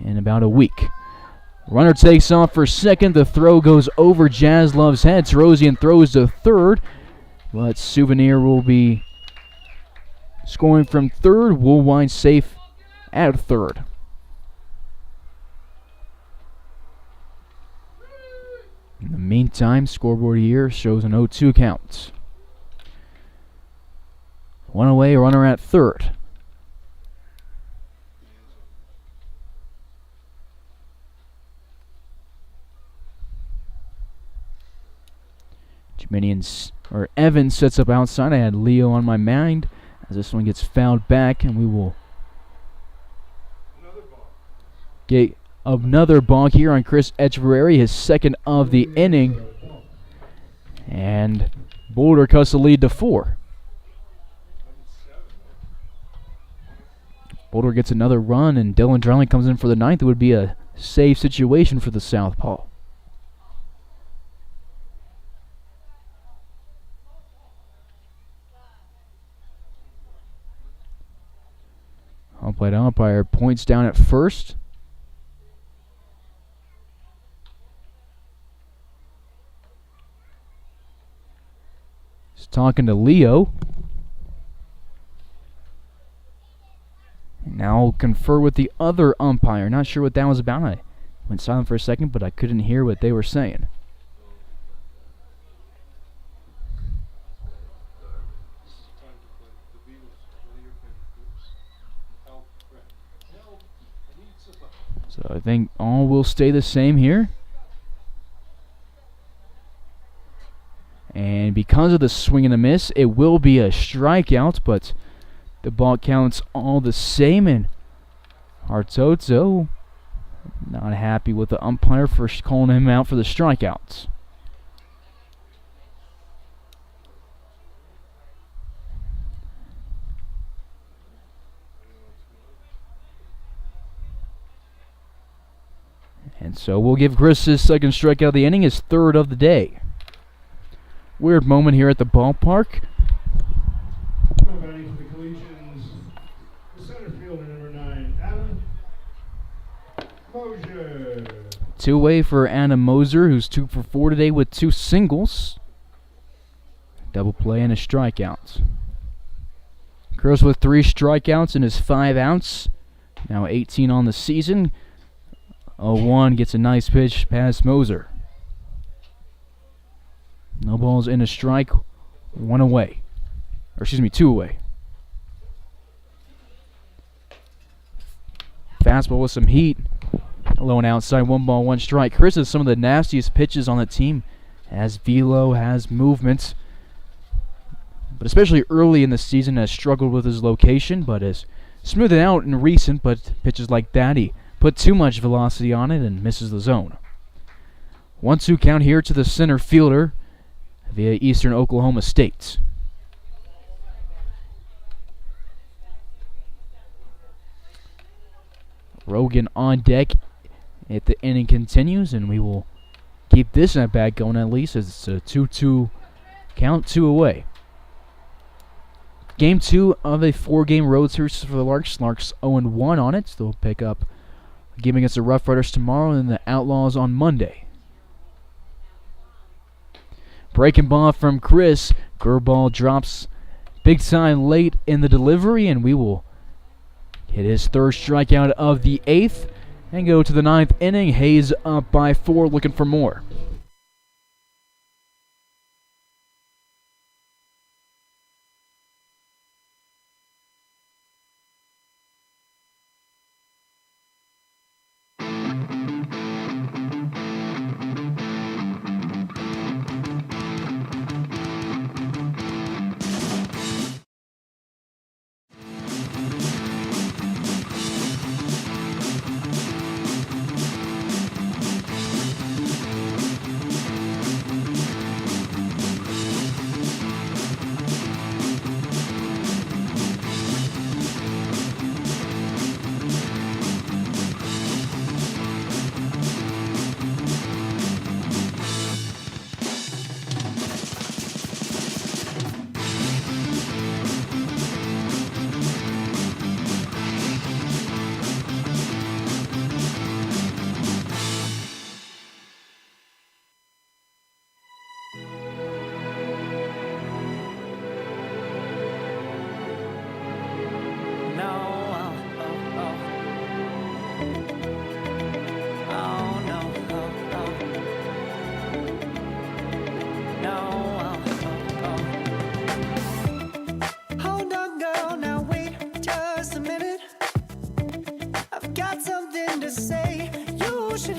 in about a week. Runner takes off for second. The throw goes over Jaslov's head. Tarosian throws to third, but Souvenir will be scoring from third. Will wind safe at third. In the meantime, scoreboard here shows an 0-2 count. One away, runner at third. Evans sets up outside. I had Leo on my mind as this one gets fouled back, and we will get another ball here on Chris Echeverry, his second of the inning. And Boulder cuts the lead to 4. Boulder gets another run, and Dylan Dryling comes in for the 9th. It would be a safe situation for the Southpaw. Umpire points down at first. He's talking to Leo. Now I'll confer with the other umpire. Not sure what that was about. I went silent for a second, but I couldn't hear what they were saying. So I think all will stay the same here. And because of the swing and a miss, it will be a strikeout, but the ball counts all the same. And Hartoto not happy with the umpire for calling him out for the strikeouts. And so we'll give Chris his second strikeout of the inning, his third of the day. Weird moment here at the ballpark. Batting for the Collegians, the center fielder, number 9, Adam Mosier. Two-way for Adam Moser, who's 2 for 4 today with 2 singles. Double play and a strikeout. Chris with 3 strikeouts in his 5 outs. Now 18 on the season. 0-1 gets a nice pitch past Moser. No balls in a strike. 1 away. Or excuse me, 2 away. Fastball with some heat. Low and outside, 1 ball, 1 strike. Chris has some of the nastiest pitches on the team. Has velo, has movement. But especially early in the season has struggled with his location, but has smoothed it out in recent, but pitches like that, he put too much velocity on it and misses the zone. 1-2 count here to the center fielder via Eastern Oklahoma State. Rogan on deck if the inning continues, and we will keep this at bat going at least as it's a 2-2 count, 2 away. Game 2 of a 4-game road series for the Larks. Larks 0-1 on it. They'll pick up a game against the Rough Riders tomorrow and the Outlaws on Monday. Breaking ball from Chris. Curveball drops big time late in the delivery, and we will hit his 3rd strikeout of the 8th and go to the 9th inning. Hayes up by 4, looking for more.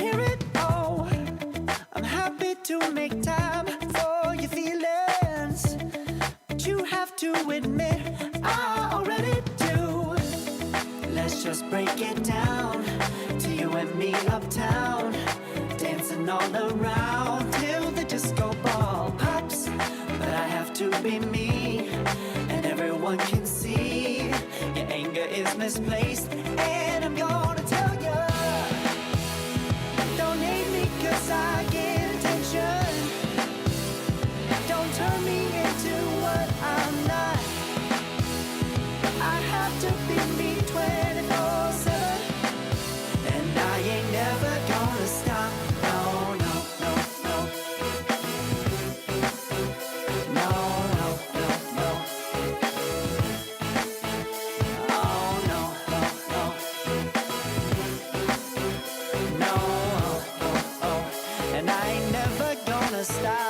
hear it all. I'm happy to make time for your feelings, but you have to admit I already do. Let's just break it down to you and me uptown, dancing all around till the disco ball pops. But I have to be me, and everyone can see your anger is misplaced, and I'm gonna tell you, don't hate me 'cause I get attention. Don't turn me into what I'm not. I have to be me 24/7, and I ain't never gonna stop. No, no, no, no. No, no, no, no. Oh, no, no, no. No, oh, oh, and I ain't never gonna stop.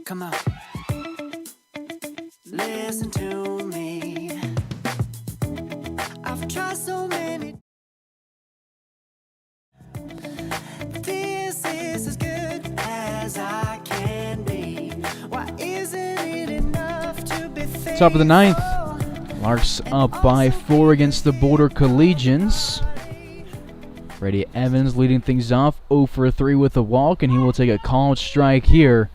Come on. Listen to me. I've tried so many. This is as good as I can be. Why isn't it enough to be faithful? Top of the ninth. Larks up by 4 against the Boulder Collegians. Brady Evans leading things off, 0 for 3 with a walk, and he will take a called strike here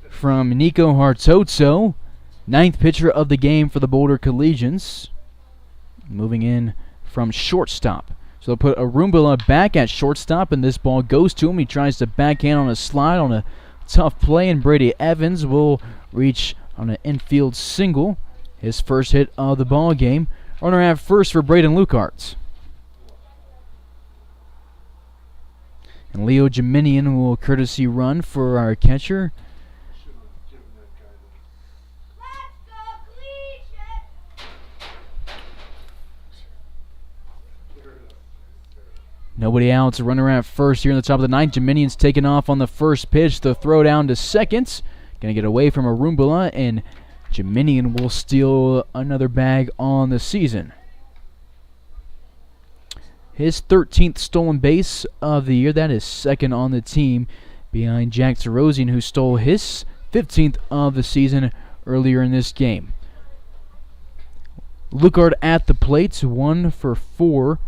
from Nico Hartozzo, ninth pitcher of the game for the Boulder Collegians. Moving in from shortstop. So they'll put Arumbala back at shortstop, and this ball goes to him. He tries to backhand on a slide on a tough play, and Brady Evans will reach on an infield single, his first hit of the ball game. Runner at first for Braden Lukart. And Leo Geminian will courtesy run for our catcher. Nobody out. It's a runner at first here in the top of the ninth. Geminian's taken off on the first pitch. The throw down to second. Going to get away from Arumbala, and Geminian will steal another bag on the season. His 13th stolen base of the year. That is second on the team behind Jack Tarosian, who stole his 15th of the season earlier in this game. Lukard at the plate, 1 for 4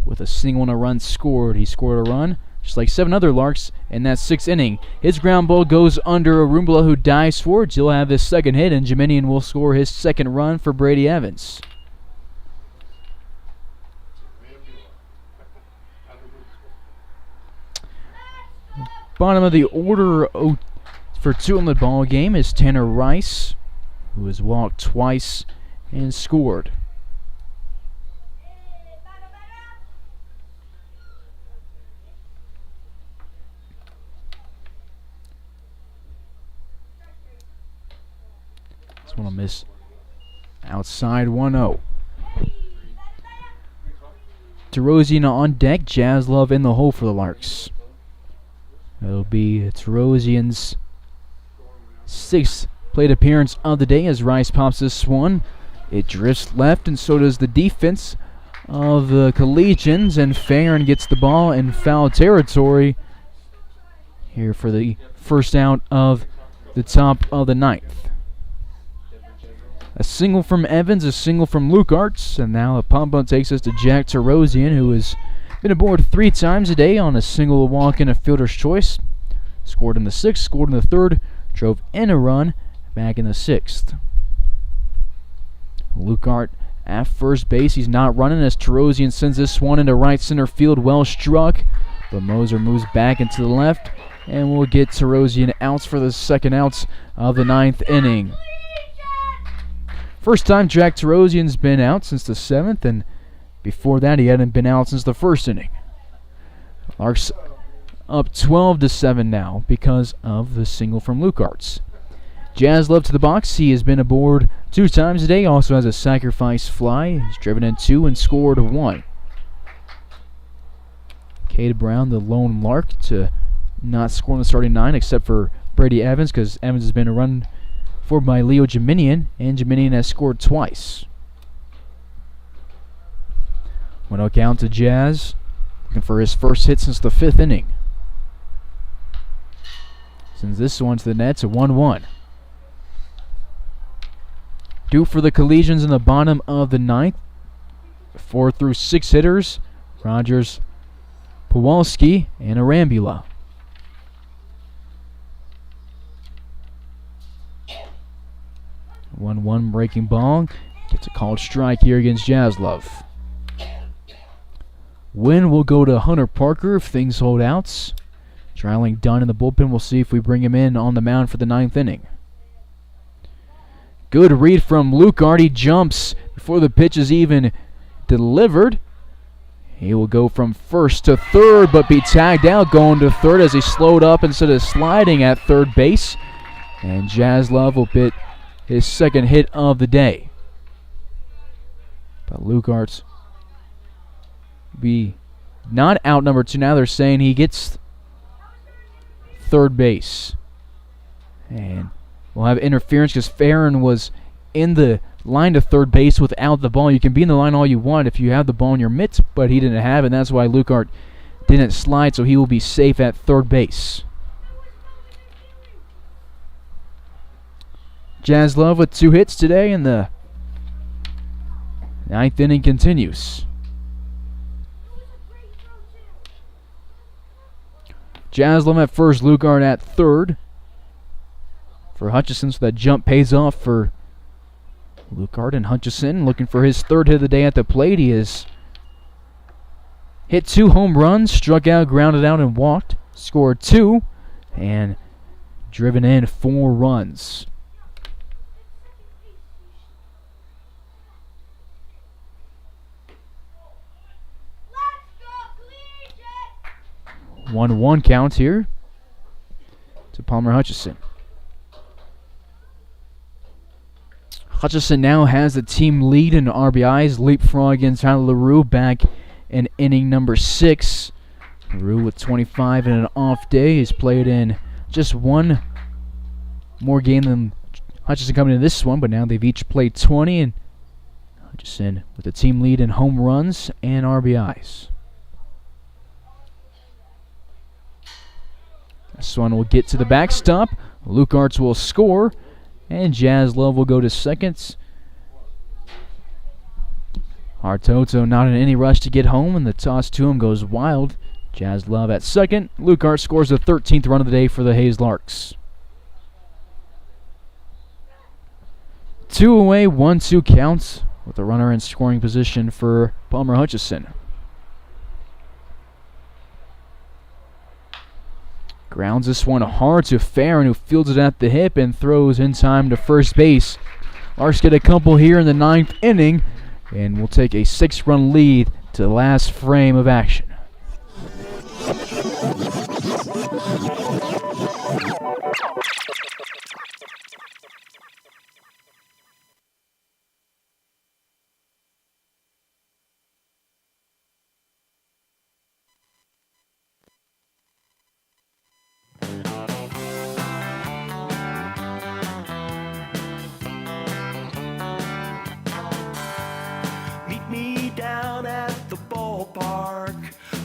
with a single and a run scored. He scored a run, just like 7 other Larks in that 6th inning. His ground ball goes under Arumbala, who dives forward. He'll have his second hit, and Geminian will score his second run for Brady Evans. Bottom of the order for 2 in the ball game is Tanner Rice, who has walked twice and scored. This one will miss outside 1-0. Tarosian on deck. Jaslov in the hole for the Larks. It'll be Tarosian's 6th plate appearance of the day as Rice pops this one. It drifts left, and so does the defense of the Collegians, and Farron gets the ball in foul territory here for the first out of the top of the ninth. A single from Evans, a single from Lukarts, and now a pump up takes us to Jack Tarosian, who has been aboard 3 times a day on a single, a walk, and a fielder's choice. Scored in the 6th, scored in the 3rd, drove in a run back in the 6th. Lukart at first base. He's not running as Tarosian sends this one into right center field. Well struck, but Moser moves back into the left, and we'll get Tarosian outs for the second outs of the 9th inning. First time Jack Tarosian's been out since the 7th, and before that he hadn't been out since the 1st inning. Larks up 12-7 now because of the single from Lukarts. Jaslov to the box. He has been aboard 2 times a day. Also has a sacrifice fly. He's driven in 2 and scored 1. Cade Brown, the lone Lark, to not score in the starting 9 except for Brady Evans, because Evans has been a run for by Leo Geminian, and Geminian has scored twice. 1-0 count to Jazz, looking for his first hit since the 5th inning. Sends this one to the Nets, a 1-1. Due for the Collegians in the bottom of the 9th. 4 through 6 hitters, Rogers, Pawalski, and Arambula. One breaking ball. Gets a called strike here against Jaslov. Win will go to Hunter Parker if things hold out. Dreiling done in the bullpen. We'll see if we bring him in on the mound for the 9th inning. Good read from Lukart. He jumps before the pitch is even delivered. He will go from first to third, but be tagged out going to third as he slowed up instead of sliding at third base. And Jaslov will hit his second hit of the day. But Lukart's be not out number 2 now. They're saying he gets third base. And we'll have interference because Farron was in the line to third base without the ball. You can be in the line all you want if you have the ball in your mitts, but he didn't have it, and that's why Lukart didn't slide, so he will be safe at third base. Jaslov with 2 hits today, and the 9th inning continues. Jaslov at first, Lukart at third. For Hutchison, so that jump pays off for Lukart, and Hutchison looking for his 3rd hit of the day at the plate. He has hit 2 home runs, struck out, grounded out, and walked. Scored 2, and driven in 4 runs. Let's go, 1-1 count here to Palmer Hutchison. Hutchison now has the team lead in RBIs, leapfrogging Tyler LaRue back in inning number 6. LaRue with 25 and an off day. He's played in just 1 more game than Hutchison coming into this one, but now they've each played 20, and Hutchison with the team lead in home runs and RBIs. This one will get to the backstop. Lukarts will score. And Jaslov will go to second. Hartoto not in any rush to get home, and the toss to him goes wild. Jaslov at second. Lukart scores the 13th run of the day for the Hayes Larks. 2 away, 1-2 counts with a runner in scoring position for Palmer Hutchison. Grounds this one hard to Farron, who fields it at the hip and throws in time to first base. Larks get a couple here in the 9th inning, and will take a 6-run lead to the last frame of action.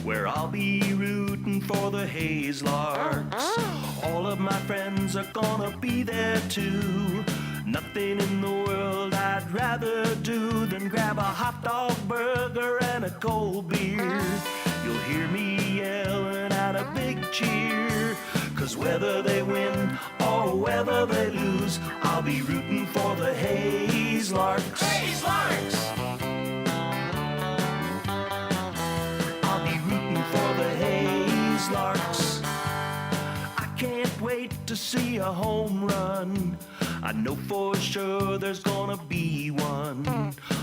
Where I'll be rooting for the Hayes Larks. All of my friends are gonna be there too. Nothing in the world I'd rather do than grab a hot dog burger and a cold beer. You'll hear me yelling out a big cheer, 'cause whether they win or whether they lose, I'll be rooting for the Hayes Larks. Hayes Larks! Larks. I can't wait to see a home run. I know for sure there's gonna be one.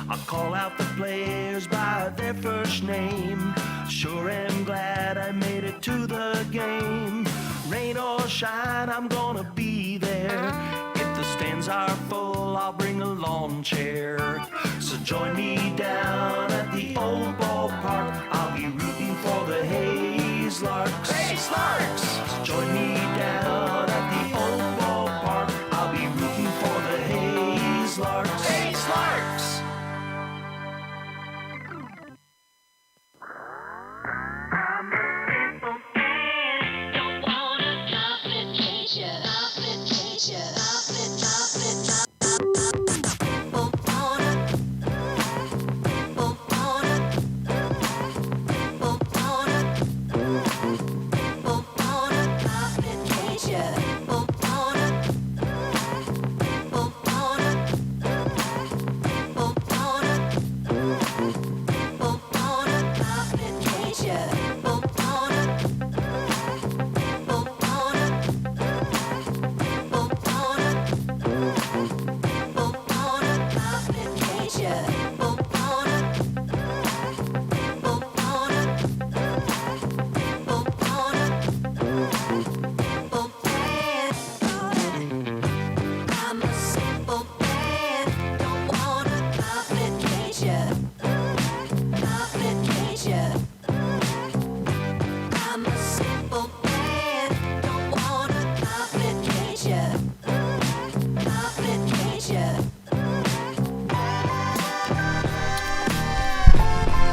I'll call out the players by their first name. Sure am glad I made it to the game. Rain or shine, I'm gonna be there. If the stands are full, I'll bring a lawn chair. So join me down at the old ballpark. I'll be rooting for the Hayes Larks. Hayes Larks! So join me down at the old ballpark. I'll be rooting for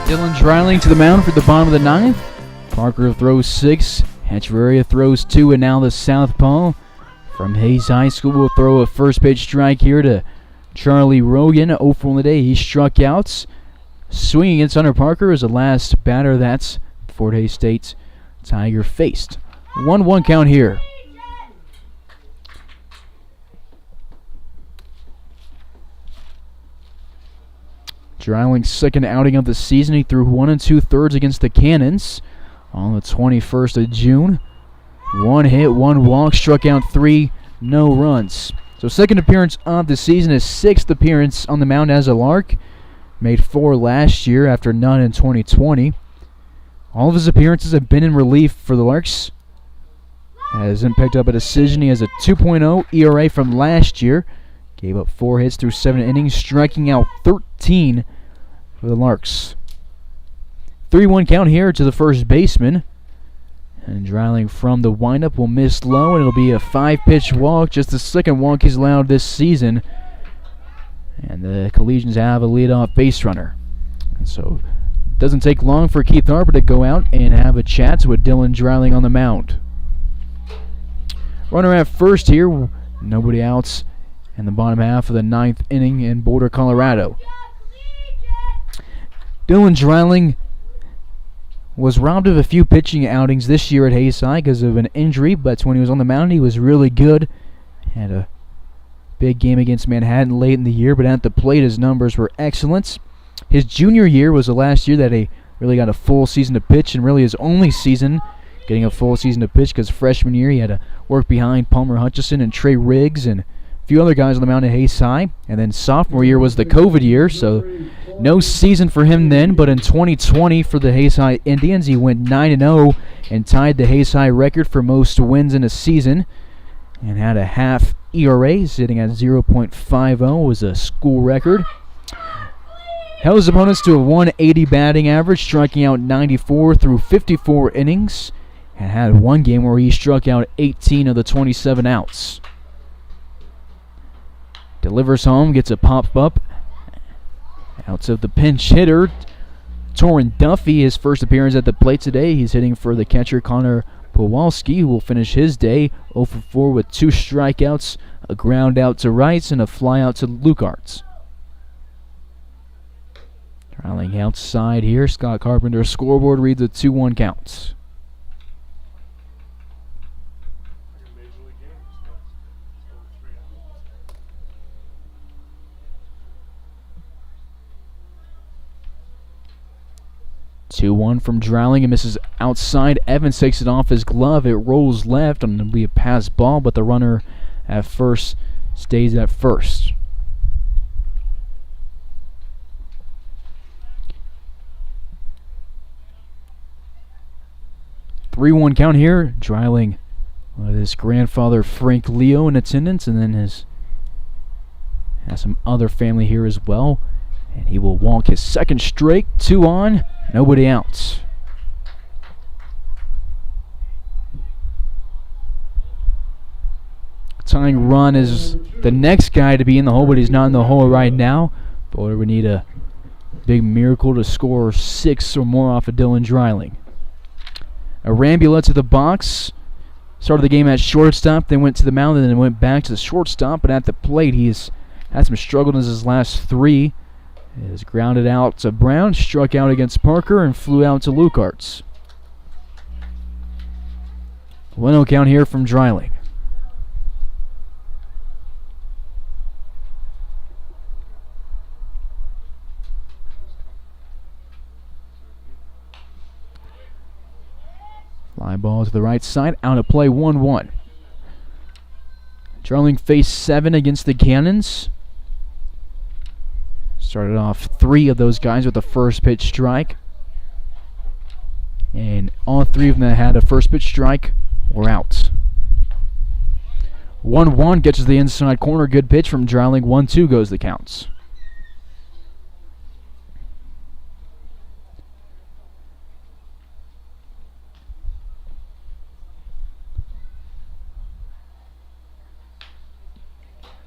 Dylan Dreiling to the mound for the bottom of the ninth. Parker throws 6. Echeverria throws 2, and now the southpaw from Hayes High School will throw a first pitch strike here to Charlie Rogan. 0 for on the day. He struck out. Swinging against Hunter Parker is the last batter that's Fort Hays State's Tiger faced. 1-1 count here. Dreiling's second outing of the season. He threw 1 2/3 against the Cannons on the 21st of June. 1 hit, 1 walk, struck out 3, no runs. So second appearance of the season, his 6th appearance on the mound as a Lark. Made 4 last year after none in 2020. All of his appearances have been in relief for the Larks. Hasn't picked up a decision. He has a 2.0 ERA from last year. Gave up 4 hits through 7 innings, striking out 13 for the Larks. 3-1 count here to the first baseman. And Dreiling from the windup will miss low, and it'll be a 5-pitch walk, just the second walk he's allowed this season. And the Collegians have a leadoff base runner. And so it doesn't take long for Keith Harper to go out and have a chat with Dylan Dreiling on the mound. Runner at first here, nobody outs in the bottom half of the 9th inning in Boulder, Colorado. Dylan Dreiling was robbed of a few pitching outings this year at Hayes High because of an injury, but when he was on the mound, he was really good. Had a big game against Manhattan late in the year, but at the plate, his numbers were excellent. His junior year was the last year that he really got a full season to pitch, and really his only season getting a full season to pitch, because freshman year he had to work behind Palmer Hutchison and Trey Riggs and a few other guys on the mound at Hayes High. And then sophomore year was the COVID year, so no season for him then. But in 2020 for the Hayes High Indians, he went 9-0 and tied the Hayes High record for most wins in a season, and had a half ERA sitting at 0.50, was a school record. Held his opponents to a 180 batting average, striking out 94 through 54 innings, and had one game where he struck out 18 of the 27 outs. Delivers home, gets a pop-up. Outs of the pinch hitter, Torrin Duffy, his first appearance at the plate today. He's hitting for the catcher Connor Powalski, who will finish his day 0 for 4 with 2 strikeouts, a ground out to Rice, and a fly out to Lucarts. Trailing outside here, Scott Carpenter's scoreboard reads a 2-1 count. Two-one from Dreiling, and misses outside. Evans takes it off his glove. It rolls left, and it'll be a pass ball, but the runner at first stays at first. Three-one count here. Dreiling with his grandfather Frank Leo in attendance, and then has some other family here as well. And he will walk his second straight. 2 on, nobody out. Tying run is the next guy to be in the hole, but he's not in the hole right now. Boy, we need a big miracle to score 6 or more off of Dylan Dreiling. Arambula to the box. Started the game at shortstop, then went to the mound, and then went back to the shortstop. But at the plate, he's had some struggles in his last 3. Is grounded out to Brown, struck out against Parker, and flew out to Lucarts. 1-0 count here from Dreiling. Fly ball to the right side, out of play, 1-1. Dreiling faced 7 against the Cannons. Started off 3 of those guys with a first pitch strike. And all 3 of them that had a first pitch strike were out. 1-1 gets to the inside corner. Good pitch from Dreiling. 1-2 goes the counts.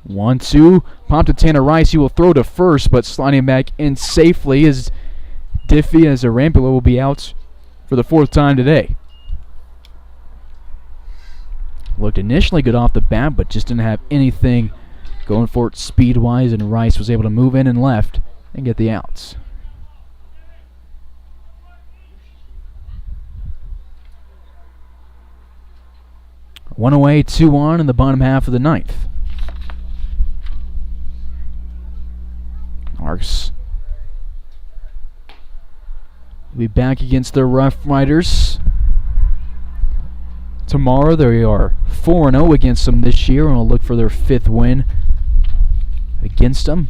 One, two, popped to Tanner Rice. He will throw to first, but sliding back in safely is Diffie as Arampula will be out for the 4th time today. Looked initially good off the bat, but just didn't have anything going for it speed-wise, and Rice was able to move in and left and get the outs. One away, 2 on in the bottom half of the 9th. Larks will be back against the Rough Riders tomorrow. They are 4-0 against them this year, and will look for their 5th win against them.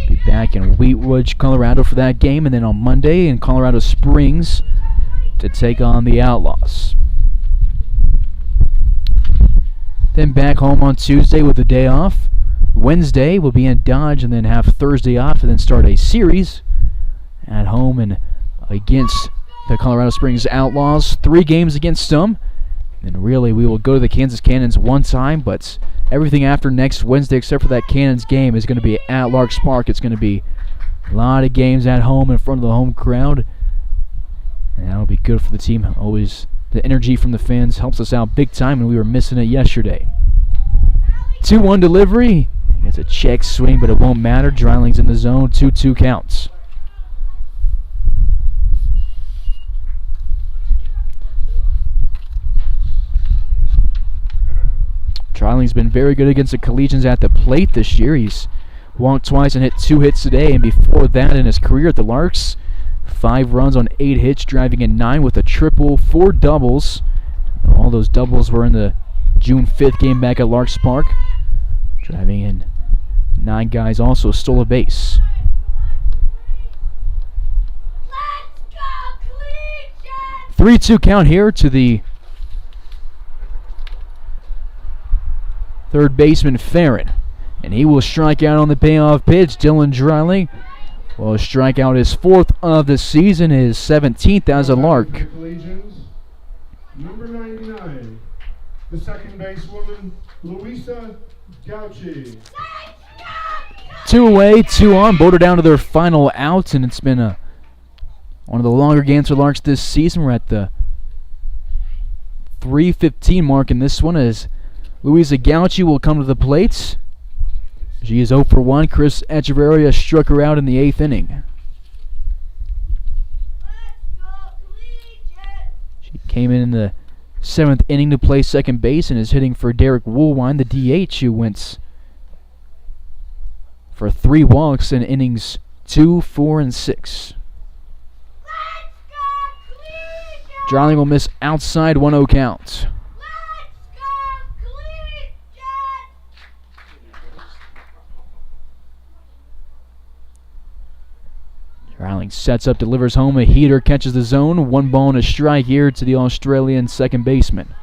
Be back in Wheat Ridge, Colorado for that game, and then on Monday in Colorado Springs to take on the Outlaws. Then back home on Tuesday with a day off. Wednesday will be in Dodge, and then have Thursday off, and then start a series at home and against the Colorado Springs Outlaws. 3 games against them. And really, we will go to the Kansas Cannons one time, but everything after next Wednesday, except for that Cannons game, is going to be at Larks Park. It's going to be a lot of games at home in front of the home crowd, and that'll be good for the team. Always the energy from the fans helps us out big time, and we were missing it yesterday. 2-1 delivery. It's a check swing, but it won't matter. Dryling's in the zone. 2-2 counts. Dryling's been very good against the Collegians at the plate this year. He's walked twice and hit 2 hits today, and before that in his career at the Larks, 5 runs on 8 hits, driving in 9 with a triple, 4 doubles. All those doubles were in the June 5th game back at Larks Park. Driving in 9 guys, also stole a base. Let's go, Collegians! 3-2 count here to the third baseman, Farron. And he will strike out on the payoff pitch. Dylan Dryling will strike out his 4th of the season, his 17th as a Lark. Collegians, number 99, the second basewoman, Luisa Gauchi. 2 away, 2 on. Boulder down to their final out, and it's been one of the longer games for Larks this season. We're at the 3:15 mark in this one as Luisa Gauchi will come to the plate. She is 0 for 1. Chris Echeverria struck her out in the 8th inning. She came in the 7th inning to play second base and is hitting for Derek Woolwine, the DH, who went for 3 walks in innings 2, 4, and 6. Dryling will miss outside, 1-0 count. Dryling sets up, delivers home, a heater, catches the zone. 1 ball and a strike here to the Australian second baseman.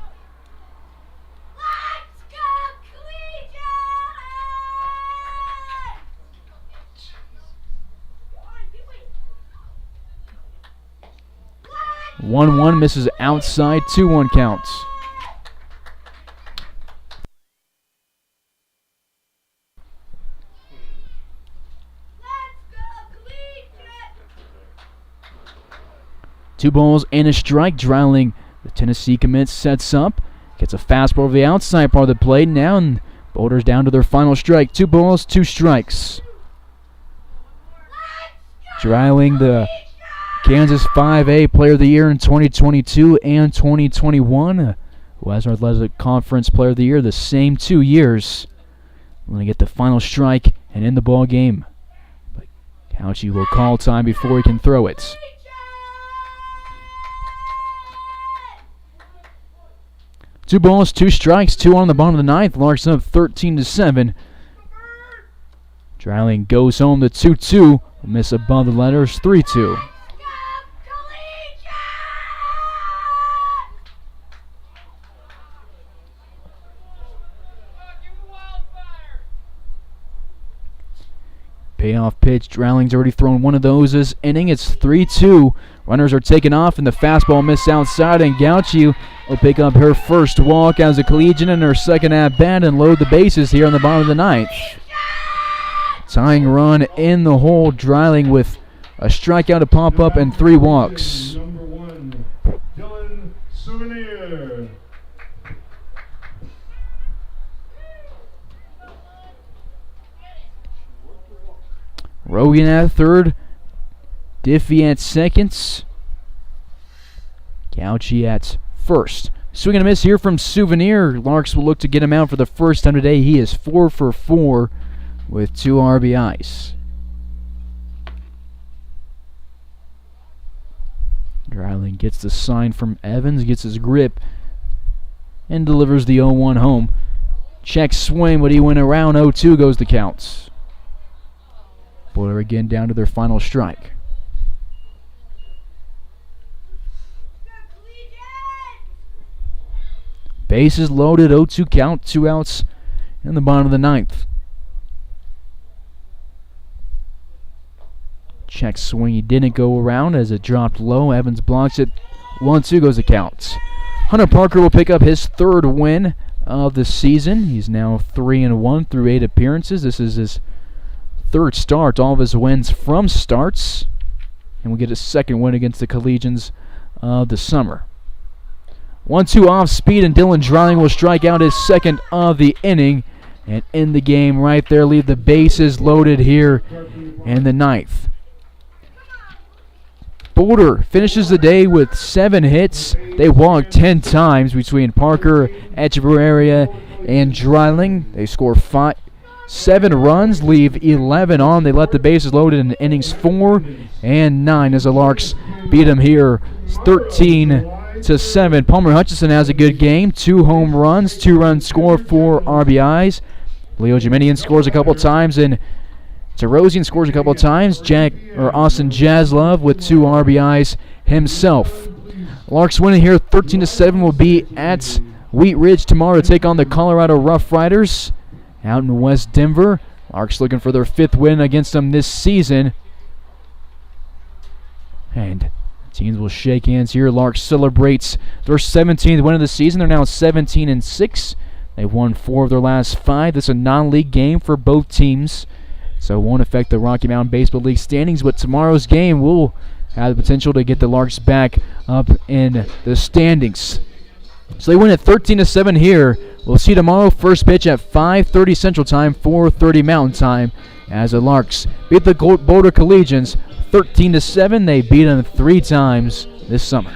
Let's go, Collegians! 1-1 misses outside, 2-1 counts. Two balls and a strike. Dryling, the Tennessee commit, sets up. Gets a fastball over the outside part of the plate now, and Boulder's down to their final strike. 2 balls, 2 strikes. Dryling, the Kansas 5A Player of the Year in 2022 and 2021. Western Athletic Conference Player of the Year the same 2 years. Going to get the final strike and end the ball game. But Gauchi will call time before he can throw it. Two balls, 2 strikes, 2 on the bottom of the 9th. Larks up 13-7. Dryling goes home to 2-2. Miss above the letters, 3-2. Payoff pitch. Dryling's already thrown one of those this inning. It's 3-2. Runners are taken off, and the fastball missed outside, and Gauchi will pick up her first walk as a Collegian in her second at-bat and load the bases here on the bottom of the ninth. Tying run in the hole, Dreiling with a strikeout to pop up and 3 walks. Number 1, Dylan Souvenir. Rogan at third, Diffie at second, Gauchi at first. Swing and a miss here from Souvenir. Larks will look to get him out for the first time today. He is 4 for 4 with 2 RBIs. Dreiling gets the sign from Evans, gets his grip, and delivers the 0-1 home. Check swing, but he went around. 0-2 goes the count. Boulder again down to their final strike. Bases loaded, 0-2 count, 2 outs in the bottom of the ninth. Check swing, he didn't go around as it dropped low. Evans blocks it. 1-2 goes the count. Hunter Parker will pick up his 3rd win of the season. He's now 3-1 through 8 appearances. This is his 3rd start. All of his wins from starts. And we'll get his 2nd win against the Collegians of the summer. 1-2 off speed, and Dylan Dreiling will strike out his 2nd of the inning and end the game right there. Leave the bases loaded here in the ninth. Boulder finishes the day with 7 hits. They walked 10 times between Parker, Echeverria, and Dreiling. They score 7 runs, leave 11 on. They let the bases loaded in innings 4 and 9 as the Larks beat them here 13-7. Palmer Hutchison has a good game. 2 home runs, 2-run score, 4 RBIs. Leo Jiminian scores a couple times, and Terosian scores a couple times. Austin Jaslove with 2 RBIs himself. Larks winning here 13-7 will be at Wheat Ridge tomorrow to take on the Colorado Rough Riders out in West Denver. Larks looking for their 5th win against them this season. And teams will shake hands here. Larks celebrates their 17th win of the season. They're now 17-6. They've won 4 of their last 5. This is a non-league game for both teams, so it won't affect the Rocky Mountain Baseball League standings, but tomorrow's game will have the potential to get the Larks back up in the standings. So they win at 13-7 here. We'll see tomorrow, first pitch at 5:30 Central Time, 4:30 Mountain Time, as the Larks beat the Boulder Collegians 13-7. They beat them 3 times this summer.